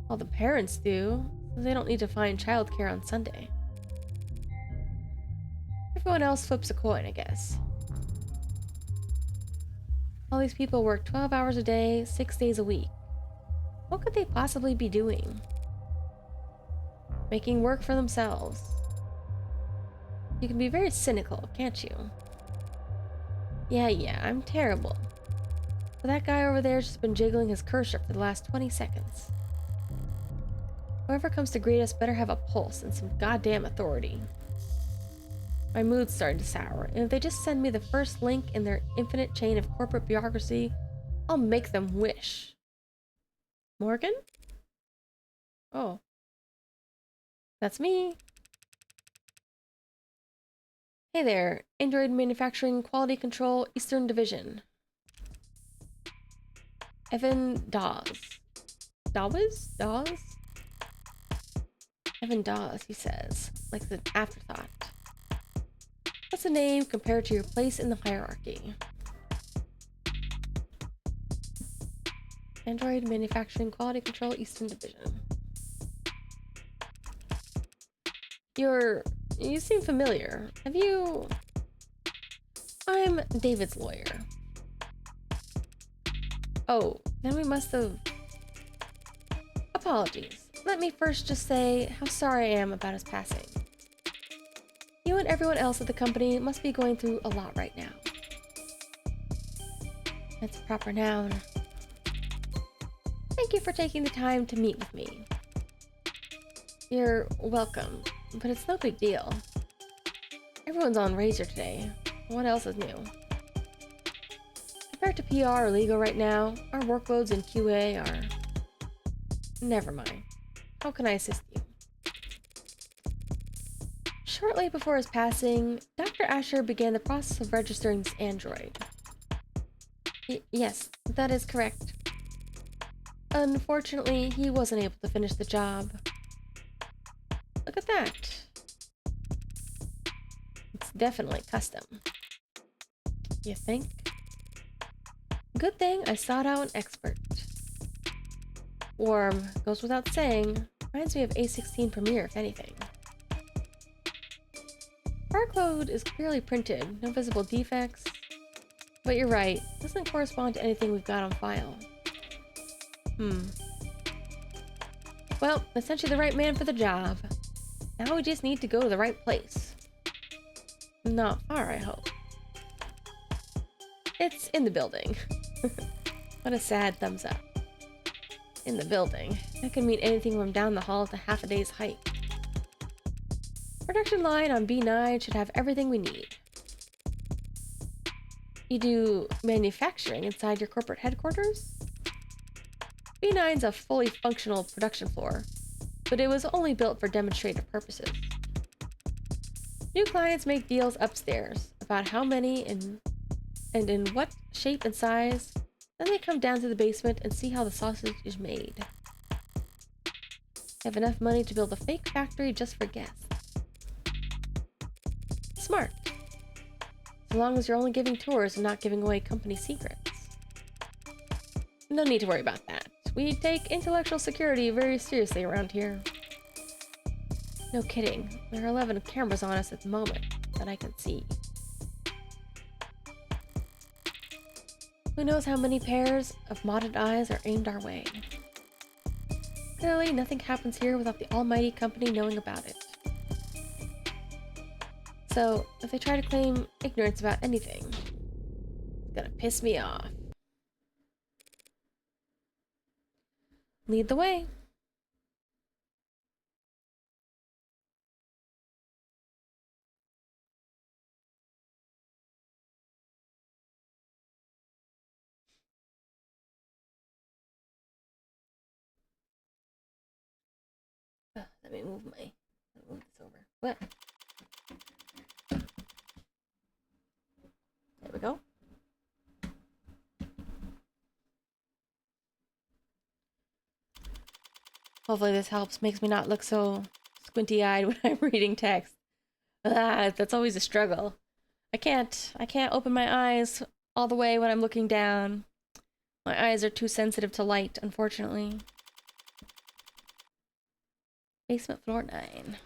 A: Well, the parents do, so they don't need to find childcare on Sunday. Everyone else flips a coin, I guess. All these people work 12 hours a day, 6 days a week. What could they possibly be doing? Making work for themselves. You can be very cynical, can't you? Yeah, I'm terrible. But that guy over there's just been jiggling his cursor for the last 20 seconds. Whoever comes to greet us better have a pulse and some goddamn authority. My mood's starting to sour, and if they just send me the first link in their infinite chain of corporate bureaucracy, I'll make them wish. Morgan? Oh. That's me. Hey there, Android Manufacturing Quality Control Eastern Division. Evan Dawes. Dawes? Evan Dawes, he says, like an afterthought. What's a name compared to your place in the hierarchy? Android Manufacturing Quality Control Eastern Division. You seem familiar. Have you... I'm David's lawyer. Oh, then we must have... Apologies. Let me first just say how sorry I am about his passing. You and everyone else at the company must be going through a lot right now. That's a proper noun. Thank you for taking the time to meet with me. You're welcome, but it's no big deal. Everyone's on Razor today. What else is new? Compared to PR or legal right now, our workloads in QA are... Never mind. How can I assist you? Shortly before his passing, Dr. Asher began the process of registering this android. Yes, that is correct. Unfortunately, he wasn't able to finish the job. Look at that. It's definitely custom. You think? Good thing I sought out an expert. Warm. Goes without saying. Reminds me of A16 Premiere, if anything. Barcode is clearly printed. No visible defects. But you're right. It doesn't correspond to anything we've got on file. Well, I sent you the right man for the job. Now we just need to go to the right place. Not far, I hope. It's in the building. What a sad thumbs up. In the building. That can mean anything from down the hall to half a day's hike. Production line on B9 should have everything we need. You do manufacturing inside your corporate headquarters? B9's a fully functional production floor, but it was only built for demonstrative purposes. New clients make deals upstairs about how many and in what shape and size. Then they come down to the basement and see how the sausage is made. Have enough money to build a fake factory just for guests. Smart. So long as you're only giving tours and not giving away company secrets. No need to worry about that. We take intellectual security very seriously around here. No kidding. There are 11 cameras on us at the moment that I can see. Who knows how many pairs of modded eyes are aimed our way. Clearly, nothing happens here without the almighty company knowing about it. So, if they try to claim ignorance about anything, it's gonna piss me off. Lead the way. Let me move this over. What? There we go. Hopefully this helps. Makes me not look so squinty-eyed when I'm reading text. That's always a struggle. I can't open my eyes all the way when I'm looking down. My eyes are too sensitive to light, unfortunately. Basement floor 9.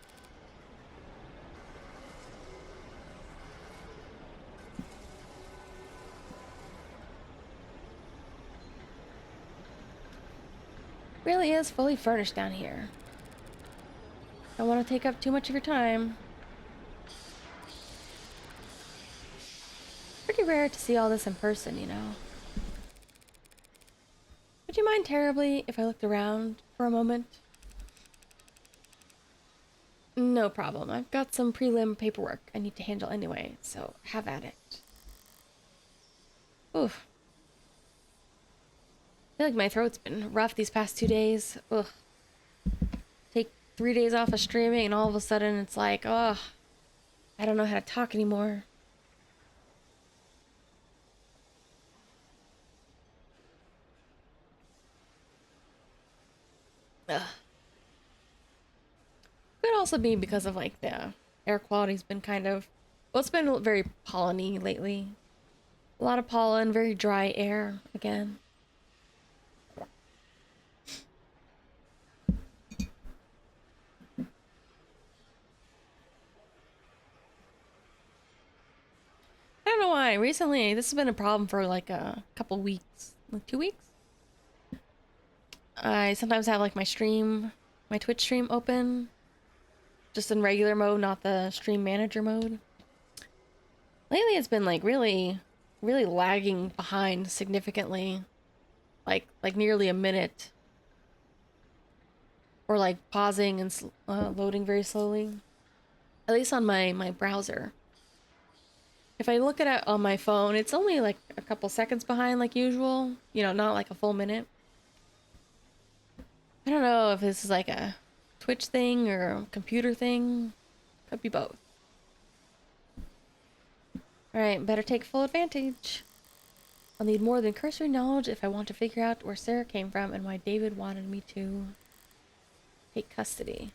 A: Really is fully furnished down here. Don't want to take up too much of your time. Pretty rare to see all this in person, you know. Would you mind terribly if I looked around for a moment? No problem. I've got some prelim paperwork I need to handle anyway, so have at it. Oof. I feel like my throat's been rough these past 2 days. Ugh. Take 3 days off of streaming and all of a sudden it's like, ugh, I don't know how to talk anymore. Ugh. Could also be because of like the air quality's been kind of, well, it's been very pollen-y lately. A lot of pollen, very dry air again. I don't know why. Recently, this has been a problem for like a couple weeks. Like 2 weeks? I sometimes have like my Twitch stream open. Just in regular mode, not the stream manager mode. Lately, it's been like really lagging behind significantly. Like nearly a minute. Or like pausing and loading very slowly. At least on my browser. If I look at it on my phone, it's only like a couple seconds behind like usual. You know, not like a full minute. I don't know if this is like a Twitch thing or a computer thing. Could be both. Alright, better take full advantage. I'll need more than cursory knowledge if I want to figure out where Sarah came from and why David wanted me to take custody.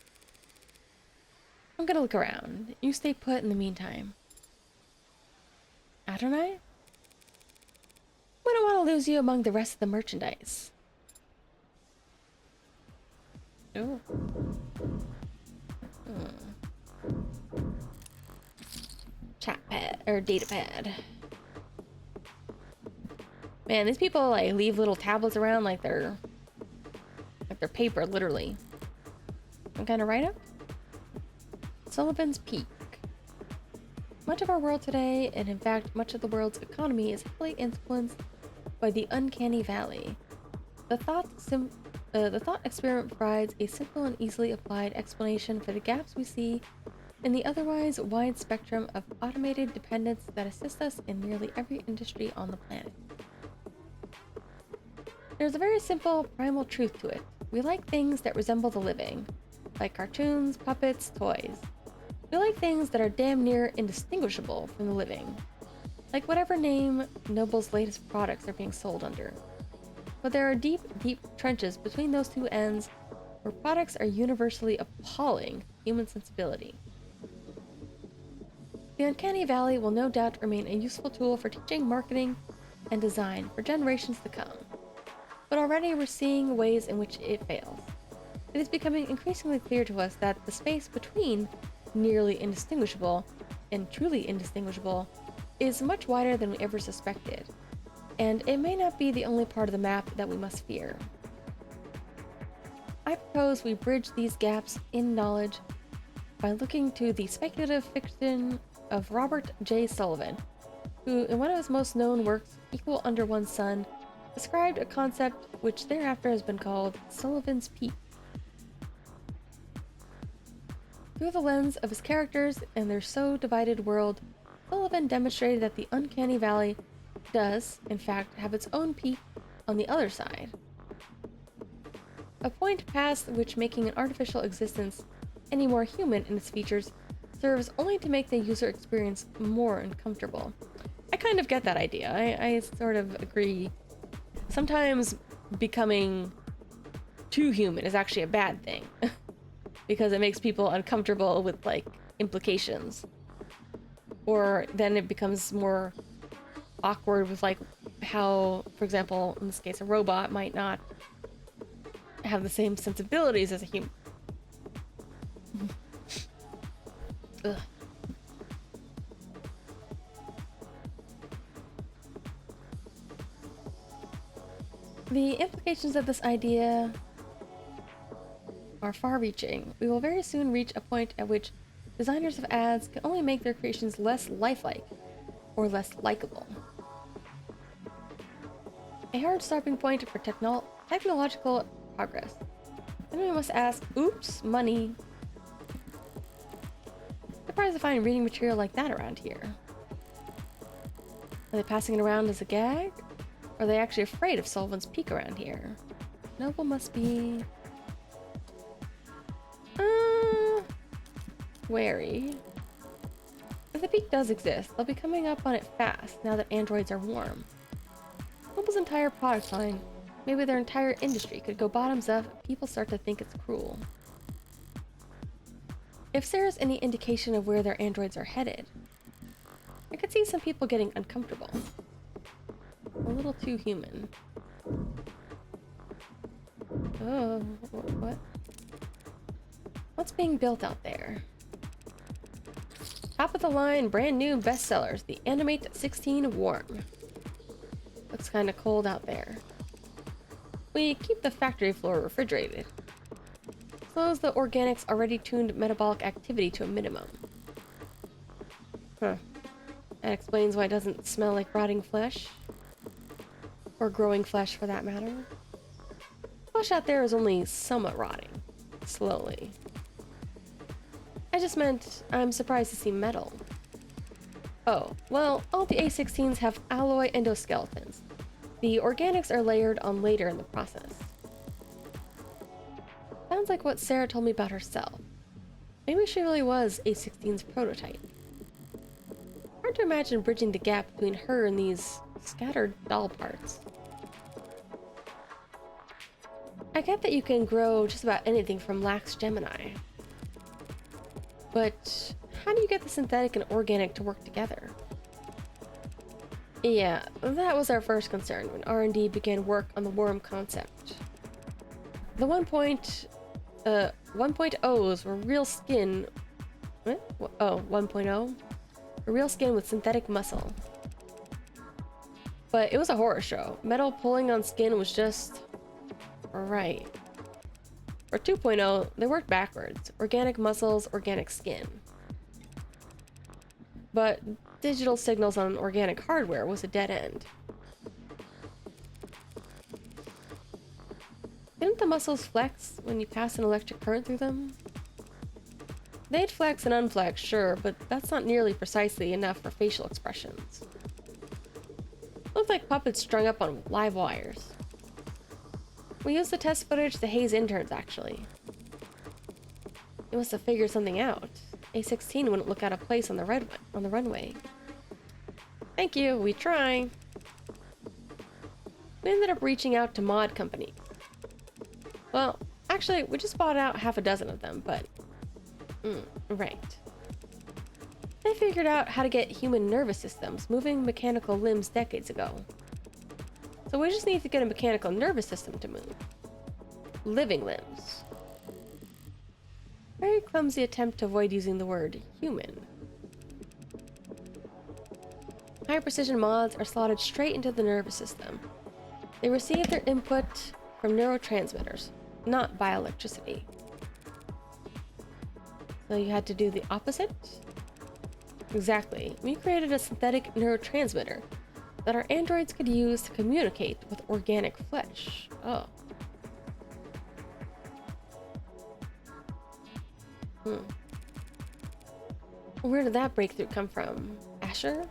A: I'm gonna look around. You stay put in the meantime. Adonai? We don't want to lose you among the rest of the merchandise. Oh. Chat pad or data pad. Man, these people like leave little tablets around like they're paper, literally. Some kind of write-up? Sullivan's Peak. Much of our world today, and in fact much of the world's economy, is heavily influenced by the uncanny valley. The thought experiment provides a simple and easily applied explanation for the gaps we see in the otherwise wide spectrum of automated dependence that assist us in nearly every industry on the planet. There's a very simple, primal truth to it. We like things that resemble the living, like cartoons, puppets, toys. We like things that are damn near indistinguishable from the living, like whatever name Noble's latest products are being sold under. But there are deep, deep trenches between those two ends where products are universally appalling to human sensibility. The uncanny valley will no doubt remain a useful tool for teaching marketing and design for generations to come. But already we're seeing ways in which it fails. It is becoming increasingly clear to us that the space between nearly indistinguishable and truly indistinguishable is much wider than we ever suspected, and it may not be the only part of the map that we must fear. I propose we bridge these gaps in knowledge by looking to the speculative fiction of Robert J. Sullivan, who, in one of his most known works, Equal Under One Sun, described a concept which thereafter has been called Sullivan's Peak. Through the lens of his characters and their so divided world, Sullivan demonstrated that the uncanny valley does, in fact, have its own peak on the other side. A point past which making an artificial existence any more human in its features serves only to make the user experience more uncomfortable. I kind of get that idea. I sort of agree. Sometimes becoming too human is actually a bad thing because it makes people uncomfortable with like implications, or then it becomes more awkward with like how, for example, in this case, a robot might not have the same sensibilities as a human. Ugh. The implications of this idea are far-reaching. We will very soon reach a point at which designers of ads can only make their creations less lifelike or less likable. A hard stopping point for technological progress. Then we must ask, oops, money. Surprised to find reading material like that around here. Are they passing it around as a gag? Or are they actually afraid of Sullivan's Peak around here? Noble must be wary. If the peak does exist, they'll be coming up on it fast now that androids are warm. Noble's entire product line, maybe their entire industry, could go bottoms up if people start to think it's cruel. If there's any indication of where their androids are headed, I could see some people getting uncomfortable. A little too human. Oh, what? What's being built out there? Top of the line, brand new bestsellers, the Animate 16 Warm. Looks kind of cold out there. We keep the factory floor refrigerated. Slows the organics' already tuned metabolic activity to a minimum. Huh. That explains why it doesn't smell like rotting flesh. Or growing flesh, for that matter. Flesh out there is only somewhat rotting. Slowly. I just meant I'm surprised to see metal. Oh, well, all the A16s have alloy endoskeletons. The organics are layered on later in the process. Sounds like what Sarah told me about herself. Maybe she really was A16's prototype. Hard to imagine bridging the gap between her and these scattered doll parts. I get that you can grow just about anything from lax Gemini. But how do you get the synthetic and organic to work together? Yeah, that was our first concern when R&D began work on the worm concept. The one point 1.0s were real skin. What? Oh, 1.0? A real skin with synthetic muscle. But it was a horror show. Metal pulling on skin was just... right. For 2.0, they worked backwards. Organic muscles, organic skin. But digital signals on organic hardware was a dead end. Didn't the muscles flex when you pass an electric current through them? They'd flex and unflex, sure, but that's not nearly precisely enough for facial expressions. Looked like puppets strung up on live wires. We used the test footage to haze interns, actually. They must have figured something out. A16 wouldn't look out of place on the runway. Thank you, we try. We ended up reaching out to mod companies. Well, actually, we just bought out half a dozen of them, but... right. They figured out how to get human nervous systems moving mechanical limbs decades ago. So we just need to get a mechanical nervous system to move. Living limbs. Very clumsy attempt to avoid using the word human. High precision mods are slotted straight into the nervous system. They receive their input from neurotransmitters, not bioelectricity. So you had to do the opposite? Exactly. We created a synthetic neurotransmitter that our androids could use to communicate with organic flesh. Oh. Where did that breakthrough come from? Asher?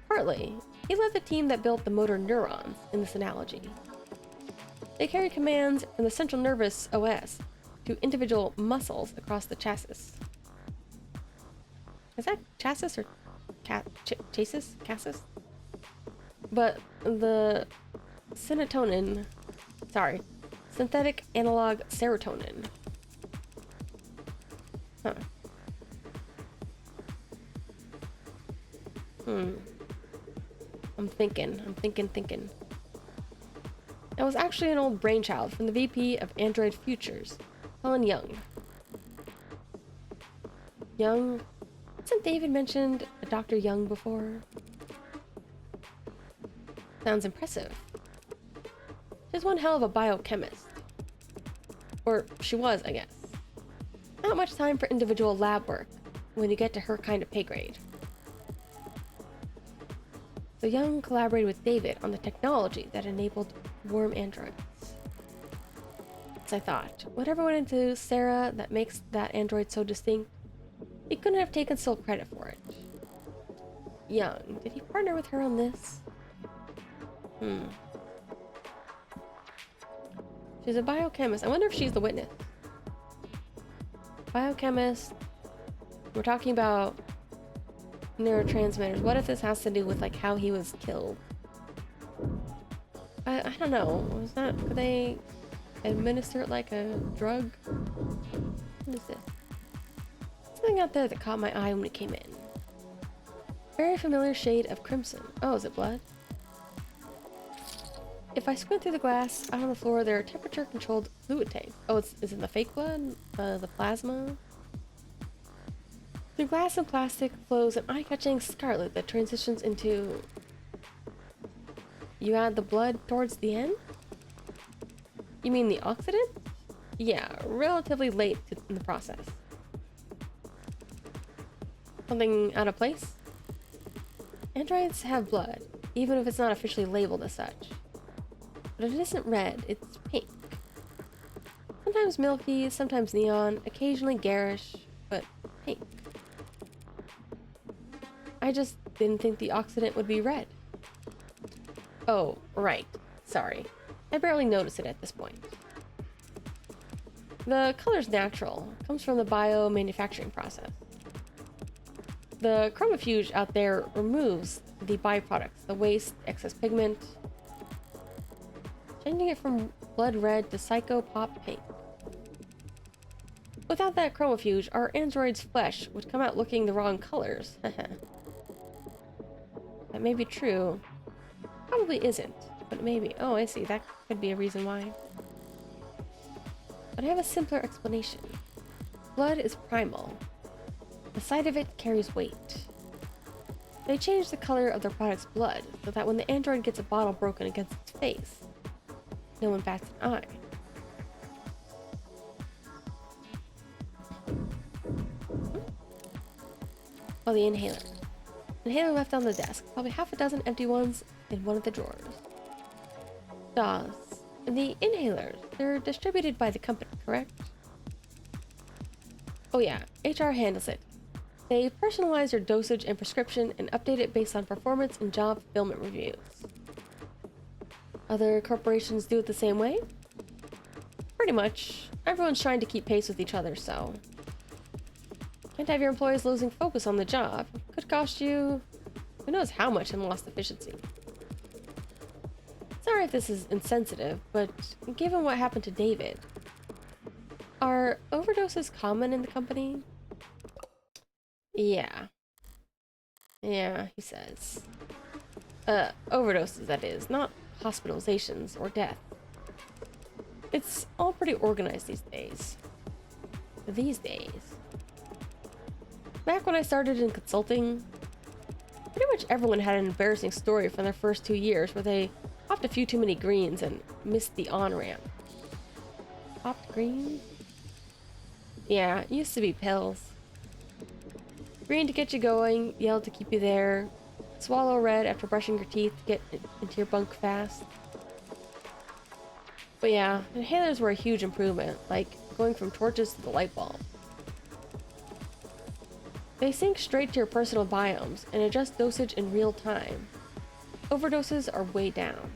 A: Partly. He led the team that built the motor neurons in this analogy. They carry commands from the central nervous OS to individual muscles across the chassis. Is that chassis or chassis? Cassis? But the synthetic analog serotonin. Huh. I'm thinking. That was actually an old brainchild from the VP of Android Futures, Helen Young. Young? Hasn't David mentioned a Dr. Young before? Sounds impressive. She's one hell of a biochemist. Or she was, I guess. Not much time for individual lab work when you get to her kind of pay grade. So Young collaborated with David on the technology that enabled worm androids. As I thought, whatever went into Sarah that makes that android so distinct, he couldn't have taken sole credit for it. Young, did he partner with her on this? She's a biochemist. I wonder if she's the witness. Biochemist. We're talking about neurotransmitters. What if this has to do with like how he was killed? I don't know. Was that, could they administer it like a drug? What is this? Something out there that caught my eye when it came in. Very familiar shade of crimson. Oh, is it blood? If I squint through the glass out on the floor, there are temperature-controlled fluid tanks. Oh, is it the fake blood? The plasma? Through glass and plastic flows an eye-catching scarlet that transitions into... You add the blood towards the end? You mean the oxidant? Yeah, relatively late in the process. Something out of place? Androids have blood, even if it's not officially labeled as such. But it isn't red, it's pink. Sometimes milky, sometimes neon, occasionally garish, but pink. I just didn't think the oxidant would be red. Oh, right. Sorry. I barely noticed it at this point. The color's natural. Comes from the bio-manufacturing process. The chromofuge out there removes the byproducts, the waste, excess pigment, changing it from blood red to psycho pop pink. Without that chromofuge, our android's flesh would come out looking the wrong colors. That may be true. Probably isn't, but maybe. Oh, I see. That could be a reason why. but I have a simpler explanation. Blood is primal. The sight of it carries weight. They change the color of their product's blood so that when the android gets a bottle broken against its face, no one bats an eye. Oh, the inhaler. Inhaler left on the desk. Probably half a dozen empty ones in one of the drawers. DAWs. The inhalers, they're distributed by the company, correct? Oh yeah, HR handles it. They personalize your dosage and prescription and update it based on performance and job fulfillment reviews. Other corporations do it the same way? Pretty much. Everyone's trying to keep pace with each other, so... Can't have your employees losing focus on the job. Could cost you... who knows how much in lost efficiency. Sorry if this is insensitive, but given what happened to David... Are overdoses common in the company? Yeah. Yeah, he says. Overdoses, that is, not hospitalizations or death. It's all pretty organized these days. Back when I started in consulting, pretty much everyone had an embarrassing story from their first 2 years where they popped a few too many greens and missed the on-ramp. Popped greens? Yeah, it used to be pills. Green to get you going, yellow to keep you there, swallow red after brushing your teeth to get into your bunk fast. But yeah, inhalers were a huge improvement, like going from torches to the light bulb. They sync straight to your personal biomes and adjust dosage in real time. Overdoses are way down.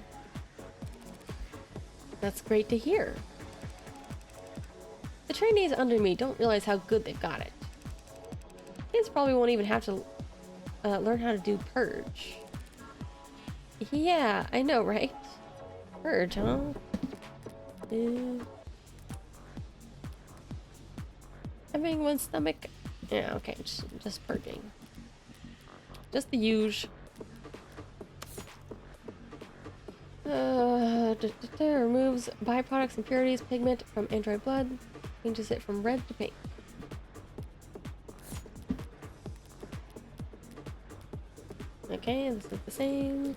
A: That's great to hear. The trainees under me don't realize how good they've got it. Kids probably won't even have to learn how to do purge. Yeah, I know, right? Purge, huh? Having one stomach... Yeah, okay, just purging. Just the usual. Removes byproducts, impurities, pigment from android blood. Changes it from red to pink. Okay, this is the same.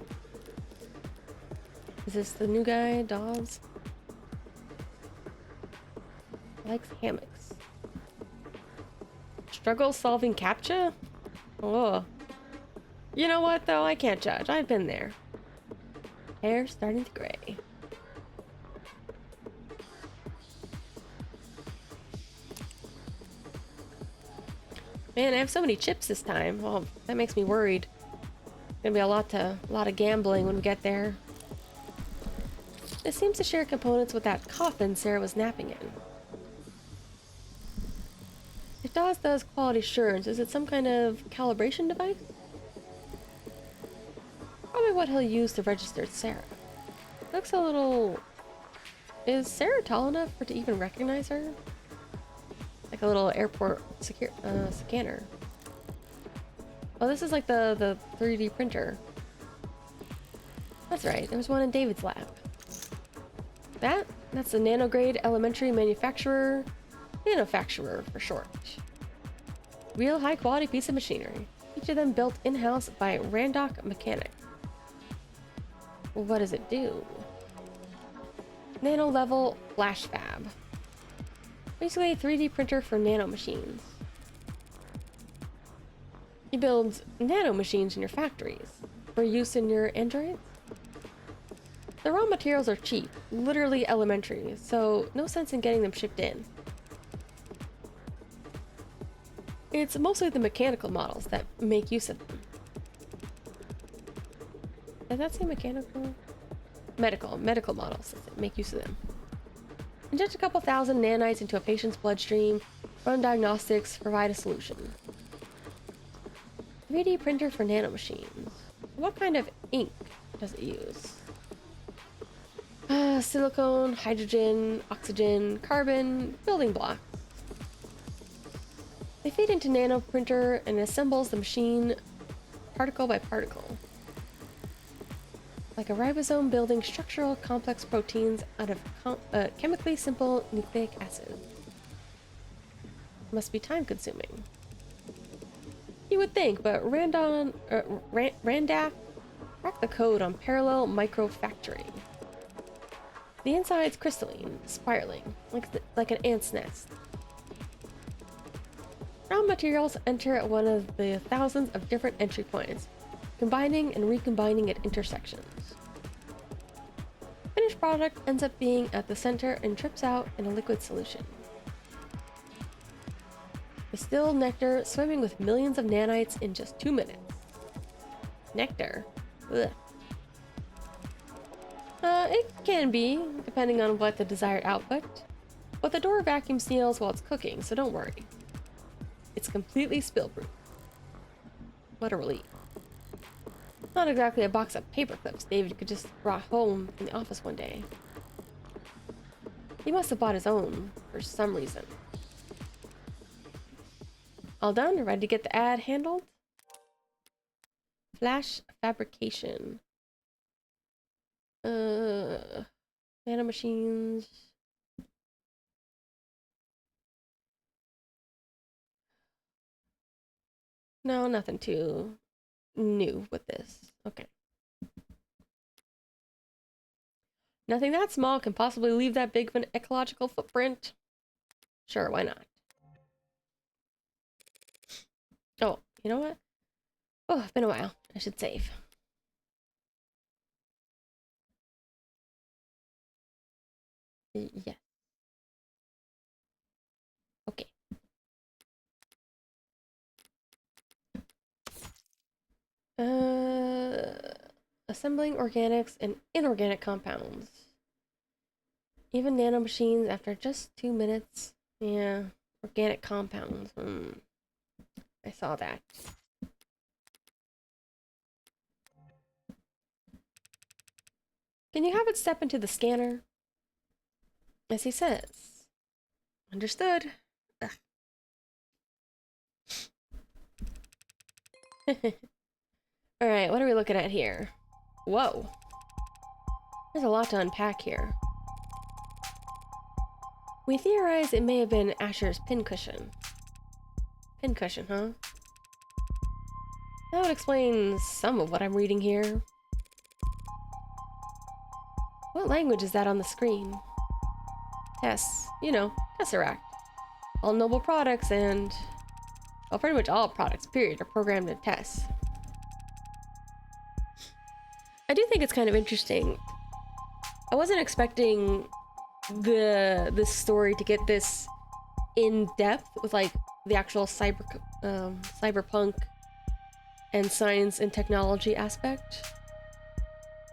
A: Is this the new guy? Dogs? Likes hammocks. Struggle solving CAPTCHA? Oh. You know what though? I can't judge. I've been there. Hair starting to gray. Man, I have so many chips this time. Well, that makes me worried. Gonna be a lot of gambling when we get there. This seems to share components with that coffin Sarah was napping in. If DAWS does quality assurance, is it some kind of calibration device? Probably what he'll use to register Sarah. Looks a little... Is Sarah tall enough for to even recognize her? Like a little airport scanner. Oh, this is like the 3D printer. That's right, there was one in David's lab. That's a nanograde elementary manufacturer. Manufacturer for short. Real high quality piece of machinery. Each of them built in-house by Randock Mechanic. Well, what does it do? Nano level flash fab. Basically a 3D printer for nano machines. He builds nano machines in your factories for use in your androids. The raw materials are cheap, literally elementary, so no sense in getting them shipped in. It's mostly the mechanical models that make use of them. Does that say mechanical? Medical models that make use of them. Inject a couple thousand nanites into a patient's bloodstream, run diagnostics, provide a solution. 3D printer for nanomachines. What kind of ink does it use? Silicone, hydrogen, oxygen, carbon, building blocks. They feed into nano printer and assembles the machine particle by particle. Like a ribosome building structural complex proteins out of chemically simple nucleic acid. Must be time consuming. You would think, but Randaf cracked the code on parallel microfactoring. The inside's crystalline, spiraling, like an ant's nest. Raw materials enter at one of the thousands of different entry points, combining and recombining at intersections. Finished product ends up being at the center and trips out in a liquid solution. Distilled nectar swimming with millions of nanites in just 2 minutes. Nectar? Ugh. It can be, depending on what the desired output, but the door vacuum seals while it's cooking, so don't worry. It's completely spill-proof. What a relief. Not exactly a box of paper clips David could just brought home from the office one day. He must have bought his own for some reason. All done? Ready to get the ad handled? Flash fabrication. Nanomachines. No, nothing too new with this. Okay. Nothing that small can possibly leave that big of an ecological footprint. Sure, why not? Oh, you know what? Oh, it's been a while. I should save. Yeah. Okay. Assembling organics and inorganic compounds. Even nanomachines after just 2 minutes. Yeah, organic compounds. I saw that. Can you have it step into the scanner? As he says. Understood. Alright, what are we looking at here? Whoa. There's a lot to unpack here. We theorize it may have been Asher's pincushion. Pincushion, huh? That would explain some of what I'm reading here. What language is that on the screen? Tess. You know, Tesseract. All noble products and... well, pretty much all products, period, are programmed in Tess. I do think it's kind of interesting. I wasn't expecting this story to get this in depth with like the actual cyberpunk and science and technology aspect.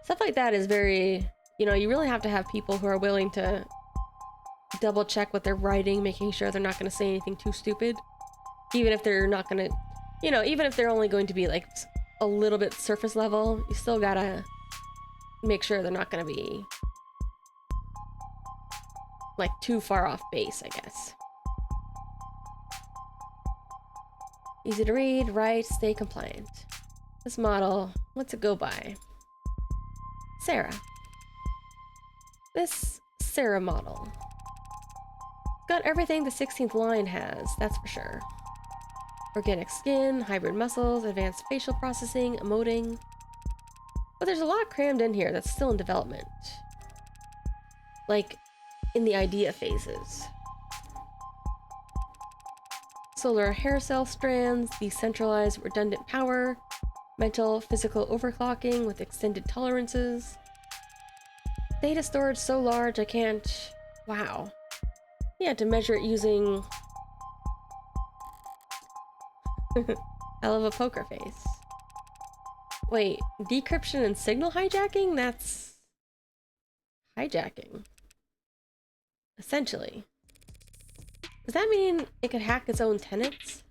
A: Stuff like that is very, you know, you really have to have people who are willing to double check what they're writing, making sure they're not going to say anything too stupid, even if they're not going to, you know, even if they're only going to be like a little bit surface level, you still gotta make sure they're not going to be like too far off base, I guess. Easy to read, write, stay compliant. This model, what's it go by? Sarah. This Sarah model. It's got everything the 16th line has, that's for sure. Organic skin, hybrid muscles, advanced facial processing, emoting. But there's a lot crammed in here that's still in development. Like, in the idea phases. Solar hair cell strands, decentralized redundant power, mental physical overclocking with extended tolerances. Data storage so large I can't... wow. Yeah, to measure it using... hell of a poker face. Wait, decryption and signal hijacking? That's... hijacking. Essentially. Does that mean it could hack its own tenants?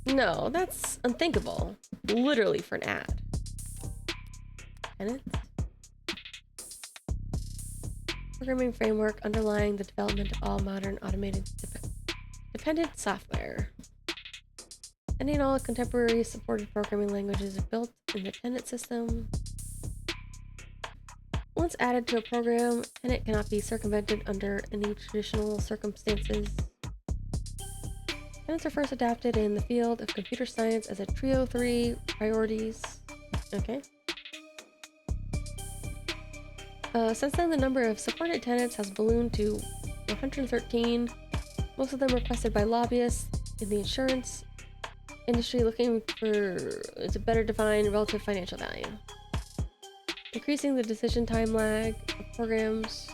A: No, that's unthinkable. Literally for an ad. Tenants? Programming framework underlying the development of all modern automated dependent software. Any and all contemporary supported programming languages are built in the tenant system. Once added to a program, tenant cannot be circumvented under any traditional circumstances. Tenants are first adapted in the field of computer science as a trio 3 priorities. Okay. Since then, the number of supported tenants has ballooned to 113, most of them requested by lobbyists in the insurance industry looking for a better defined relative financial value. Increasing the decision time lag of programs.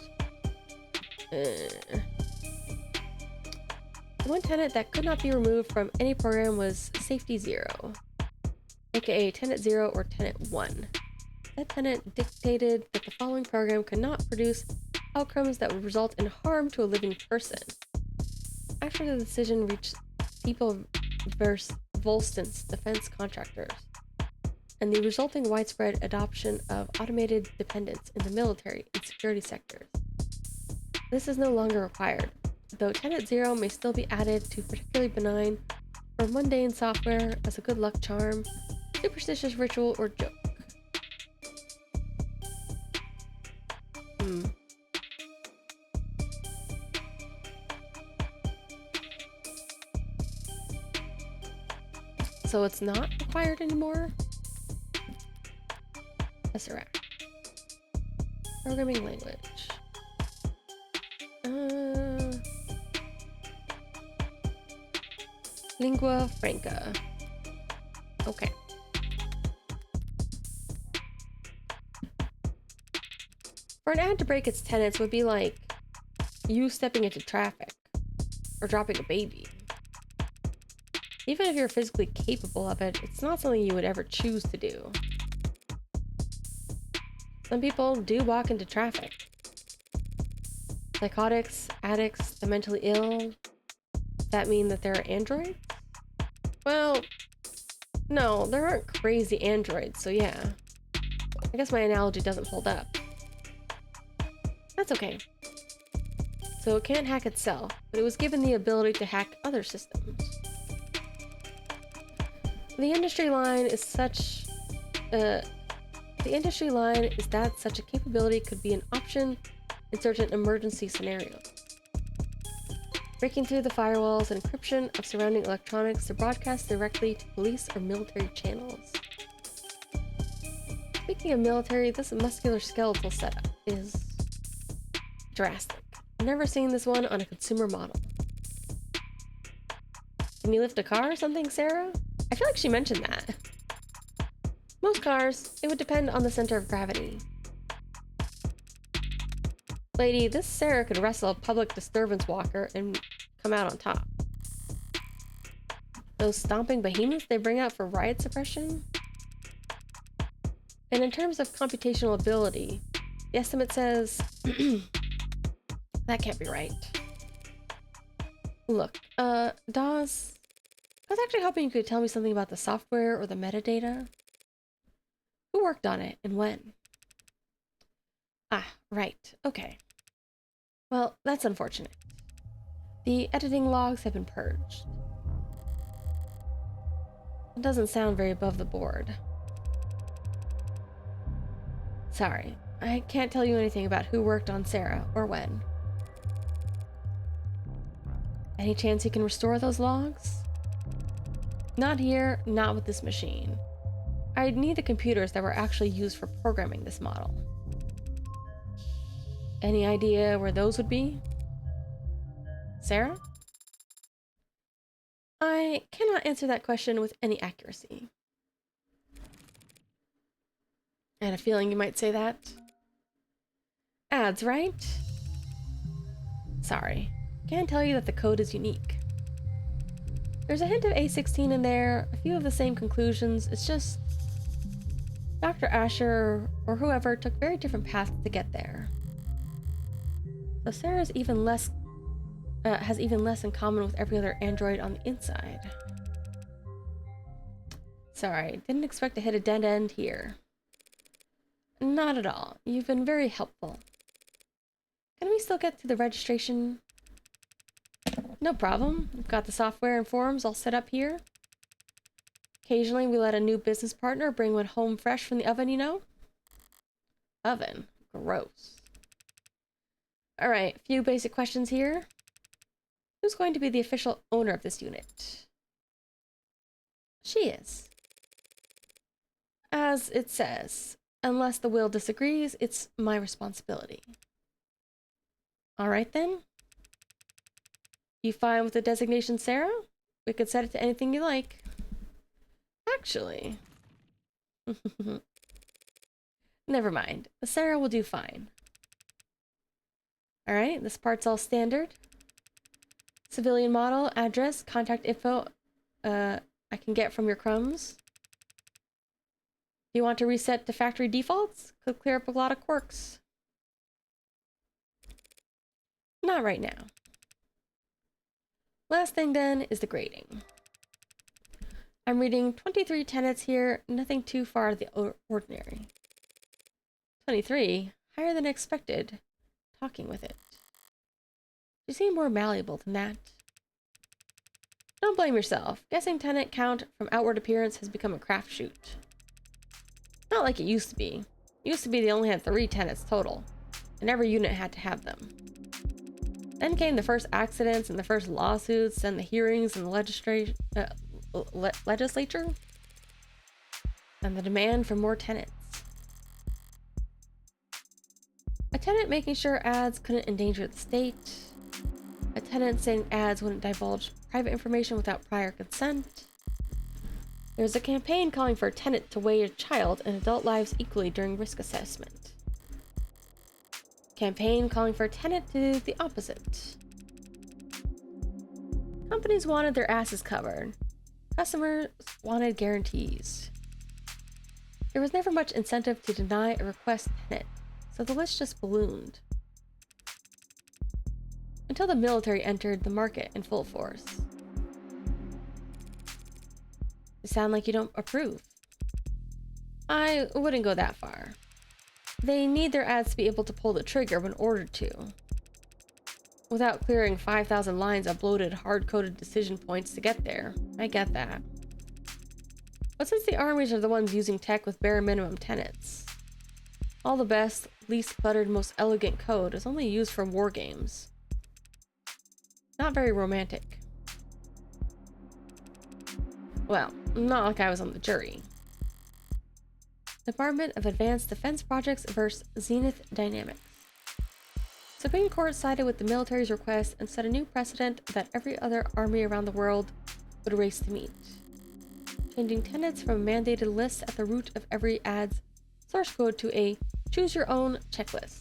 A: One tenant that could not be removed from any program was Safety 0, aka Tenant 0 or Tenant 1. That tenant dictated that the following program could not produce outcomes that would result in harm to a living person. After the decision reached People vs. Volston's defense contractors, and the resulting widespread adoption of automated dependence in the military and security sectors. This is no longer required, though Tenant 0 may still be added to particularly benign or mundane software as a good luck charm, superstitious ritual, or joke. So it's not required anymore? Tesseract. Programming language. Lingua franca. Okay. For an ad to break its tenets would be like you stepping into traffic or dropping a baby. Even if you're physically capable of it, it's not something you would ever choose to do. Some people do walk into traffic. Psychotics, addicts, the mentally ill. Does that mean that they're androids? Well, no, there aren't crazy androids, so yeah. I guess my analogy doesn't hold up. That's okay. So it can't hack itself, but it was given the ability to hack other systems. The industry line is that such a capability could be an option in certain emergency scenarios. Breaking through the firewalls and encryption of surrounding electronics to broadcast directly to police or military channels. Speaking of military, this musculoskeletal setup is drastic. I've never seen this one on a consumer model. Can you lift a car or something, Sarah? I feel like she mentioned that. Most cars, it would depend on the center of gravity. Lady, this Sarah could wrestle a public disturbance walker and come out on top. Those stomping behemoths they bring out for riot suppression? And in terms of computational ability, the estimate says... that can't be right. Look, Dawes... I was actually hoping you could tell me something about the software or the metadata. Who worked on it and when? Ah, right. Okay. Well, that's unfortunate. The editing logs have been purged. It doesn't sound very above the board. Sorry, I can't tell you anything about who worked on Sarah or when. Any chance you can restore those logs? Not here, not with this machine. I'd need the computers that were actually used for programming this model. Any idea where those would be? Sarah? I cannot answer that question with any accuracy. I had a feeling you might say that. Ads, right? Sorry. Can't tell you that the code is unique. There's a hint of A16 in there, a few of the same conclusions, it's just... Dr. Asher, or whoever, took very different paths to get there. So Sarah's even less... has even less in common with every other android on the inside. Sorry, didn't expect to hit a dead end here. Not at all. You've been very helpful. Can we still get to the registration? No problem. We've got the software and forums all set up here. Occasionally we let a new business partner bring one home fresh from the oven, you know? Oven? Gross. Alright, few basic questions here. Who's going to be the official owner of this unit? She is. As it says, unless the will disagrees, it's my responsibility. Alright then. You fine with the designation Sarah? We could set it to anything you like. Actually. Never mind. Sarah will do fine. Alright, this part's all standard. Civilian model, address, contact info, I can get from your crumbs. Do you want to reset to factory defaults? Could clear up a lot of quirks. Not right now. Last thing then is the grading. I'm reading 23 tenets here, nothing too far out of the ordinary. 23? Higher than expected. Talking with it. You seem more malleable than that. Don't blame yourself. Guessing tenant count from outward appearance has become a crapshoot. Not like it used to be. It used to be they only had 3 tenants total, and every unit had to have them. Then came the first accidents and the first lawsuits and the hearings in the legislature, and the demand for more tenants. A tenant making sure ads couldn't endanger the state. A tenant saying ads wouldn't divulge private information without prior consent. There's a campaign calling for a tenant to weigh a child and adult lives equally during risk assessment. Campaign calling for a tenant to do the opposite. Companies wanted their asses covered. Customers wanted guarantees. There was never much incentive to deny a request tenant, so the list just ballooned. Until the military entered the market in full force. You sound like you don't approve. I wouldn't go that far. They need their ads to be able to pull the trigger when ordered to, without clearing 5,000 lines of bloated, hard-coded decision points to get there. I get that. But since the armies are the ones using tech with bare minimum tenets, all the best, least cluttered, most elegant code is only used for war games. Not very romantic. Well, not like I was on the jury. Department of Advanced Defense Projects versus Zenith Dynamics. Supreme Court sided with the military's request and set a new precedent that every other army around the world would race to meet. Changing tenets from a mandated list at the root of every ad's source code to a choose-your-own checklist.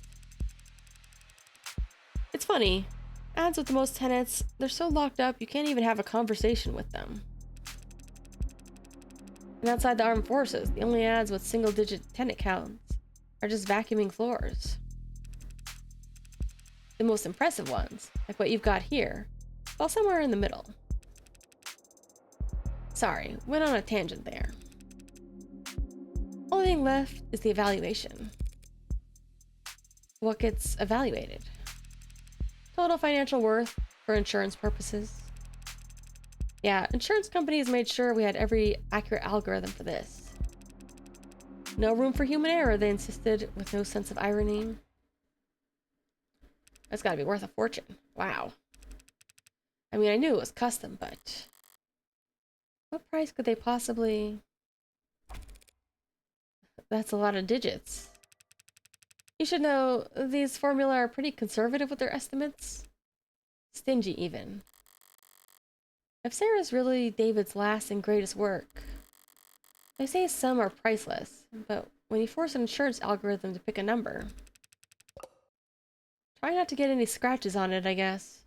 A: It's funny, ads with the most tenets, they're so locked up you can't even have a conversation with them. And outside the armed forces, the only ads with single-digit tenant counts are just vacuuming floors. The most impressive ones, like what you've got here, fall somewhere in the middle. Sorry, went on a tangent there. Only thing left is the evaluation. What gets evaluated? Total financial worth for insurance purposes. Yeah, insurance companies made sure we had every accurate algorithm for this. No room for human error, they insisted, with no sense of irony. That's gotta be worth a fortune. Wow. I mean, I knew it was custom, but what price could they possibly... That's a lot of digits. You should know, these formula are pretty conservative with their estimates. Stingy, even. If Sarah's really David's last and greatest work, they say some are priceless, but when you force an insurance algorithm to pick a number, try not to get any scratches on it, I guess.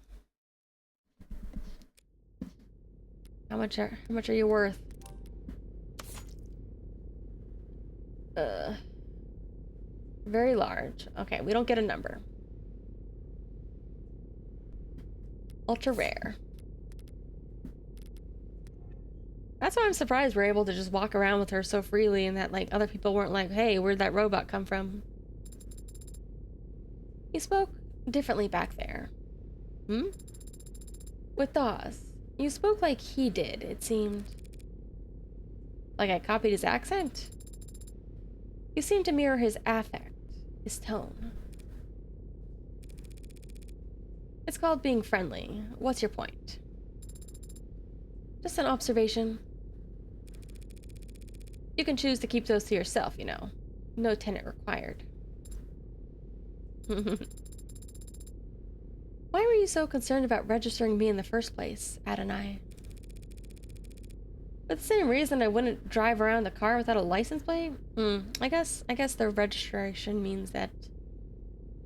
A: How much are you worth? Very large. Okay, we don't get a number. Ultra rare. That's why I'm surprised we're able to just walk around with her so freely and that, like, other people weren't like, hey, where'd that robot come from? He spoke differently back there. Hmm? With Dawes. You spoke like he did, it seemed. Like I copied his accent? You seemed to mirror his affect, his tone. It's called being friendly. What's your point? Just an observation. You can choose to keep those to yourself, you know. No tenant required. Why were you so concerned about registering me in the first place, Adonai? For the same reason I wouldn't drive around the car without a license plate? I guess the registration means that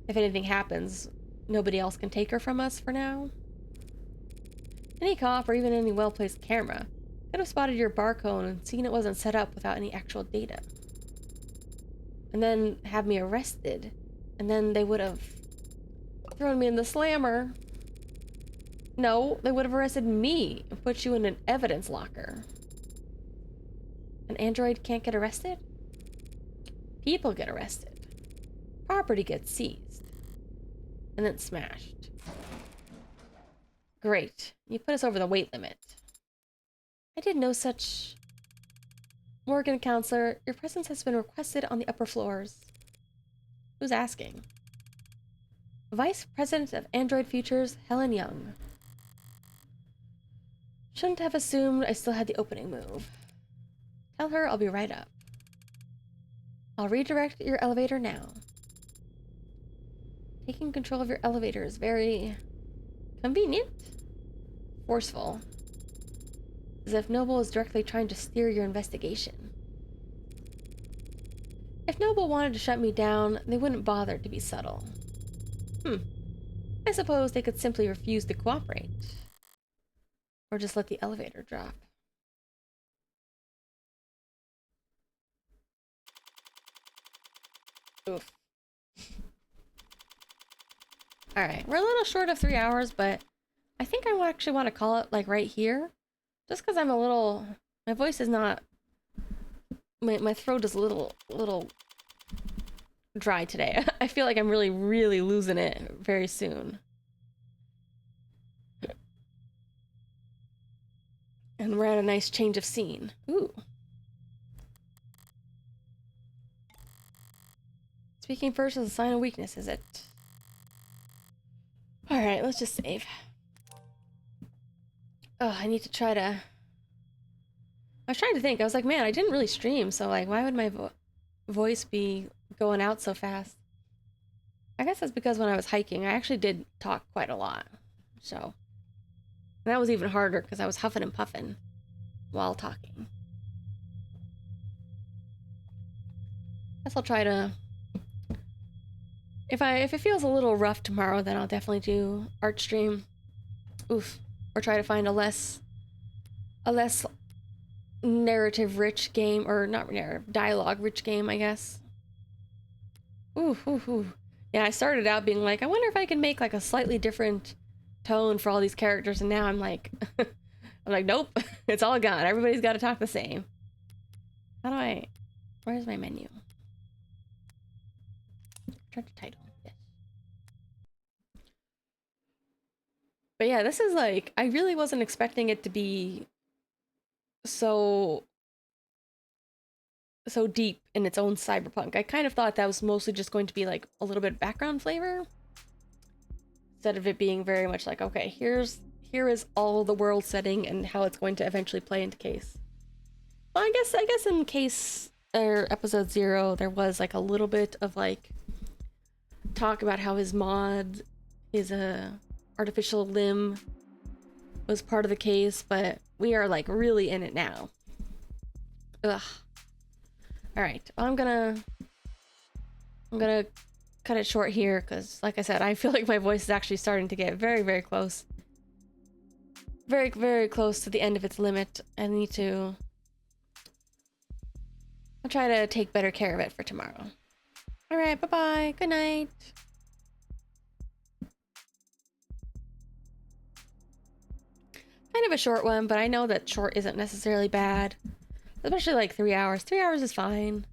A: if anything happens, nobody else can take her from us for now. Any cop or even any well-placed camera could have spotted your barcode and seen it wasn't set up without any actual data. And then have me arrested. And then they would have thrown me in the slammer. No, they would have arrested me and put you in an evidence locker. An android can't get arrested? People get arrested. Property gets seized. And then smashed. Great. You put us over the weight limit. I did no such... Morgan, counselor, your presence has been requested on the upper floors. Who's asking? Vice President of Android Futures, Helen Young. Shouldn't have assumed I still had the opening move. Tell her I'll be right up. I'll redirect your elevator now. Taking control of your elevator is very... convenient? Forceful. As if Noble is directly trying to steer your investigation. If Noble wanted to shut me down, they wouldn't bother to be subtle. I suppose they could simply refuse to cooperate. Or just let the elevator drop. Oof. Alright, we're a little short of 3 hours, but I think I actually want to call it like right here. Just because I'm a little... my voice is not... my throat is a little dry today. I feel like I'm really losing it very soon. And we're at a nice change of scene. Ooh. Speaking first is a sign of weakness, is it? Alright, let's just save. Oh, I need to try to... I was trying to think. I was like, man, I didn't really stream, so like, why would my voice be going out so fast? I guess that's because when I was hiking, I actually did talk quite a lot. So... and that was even harder because I was huffing and puffing while talking. Guess I'll try to... If it feels a little rough tomorrow, then I'll definitely do art stream. Oof. Or try to find a less narrative rich game, or not narrative, dialogue rich game, I guess. Ooh. Yeah, I started out being like, I wonder if I can make like a slightly different tone for all these characters, and now I'm like nope, it's all gone. Everybody's got to talk the same. How do I... where's my menu? Turn to title. Yes. But yeah, this is like... I really wasn't expecting it to be so deep in its own cyberpunk. I kind of thought that was mostly just going to be like a little bit of background flavor, instead of it being very much like, okay, here is all the world setting and how it's going to eventually play into Case. Well, I guess in Case, or episode 0, there was like a little bit of like talk about how his mod, his artificial limb was part of the case, but we are like really in it now. Ugh. Alright, I'm gonna cut it short here, because like I said, I feel like my voice is actually starting to get very close. Very close to the end of its limit. I'll try to take better care of it for tomorrow. Alright, bye-bye. Good night. Kind of a short one, but I know that short isn't necessarily bad. Especially like 3 hours. 3 hours is fine.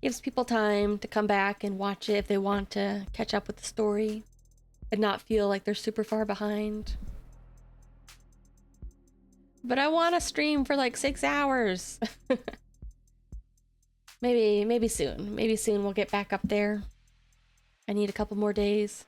A: Gives people time to come back and watch it if they want to catch up with the story and not feel like they're super far behind. But I want to stream for like 6 hours. Maybe soon. Maybe soon we'll get back up there. I need a couple more days.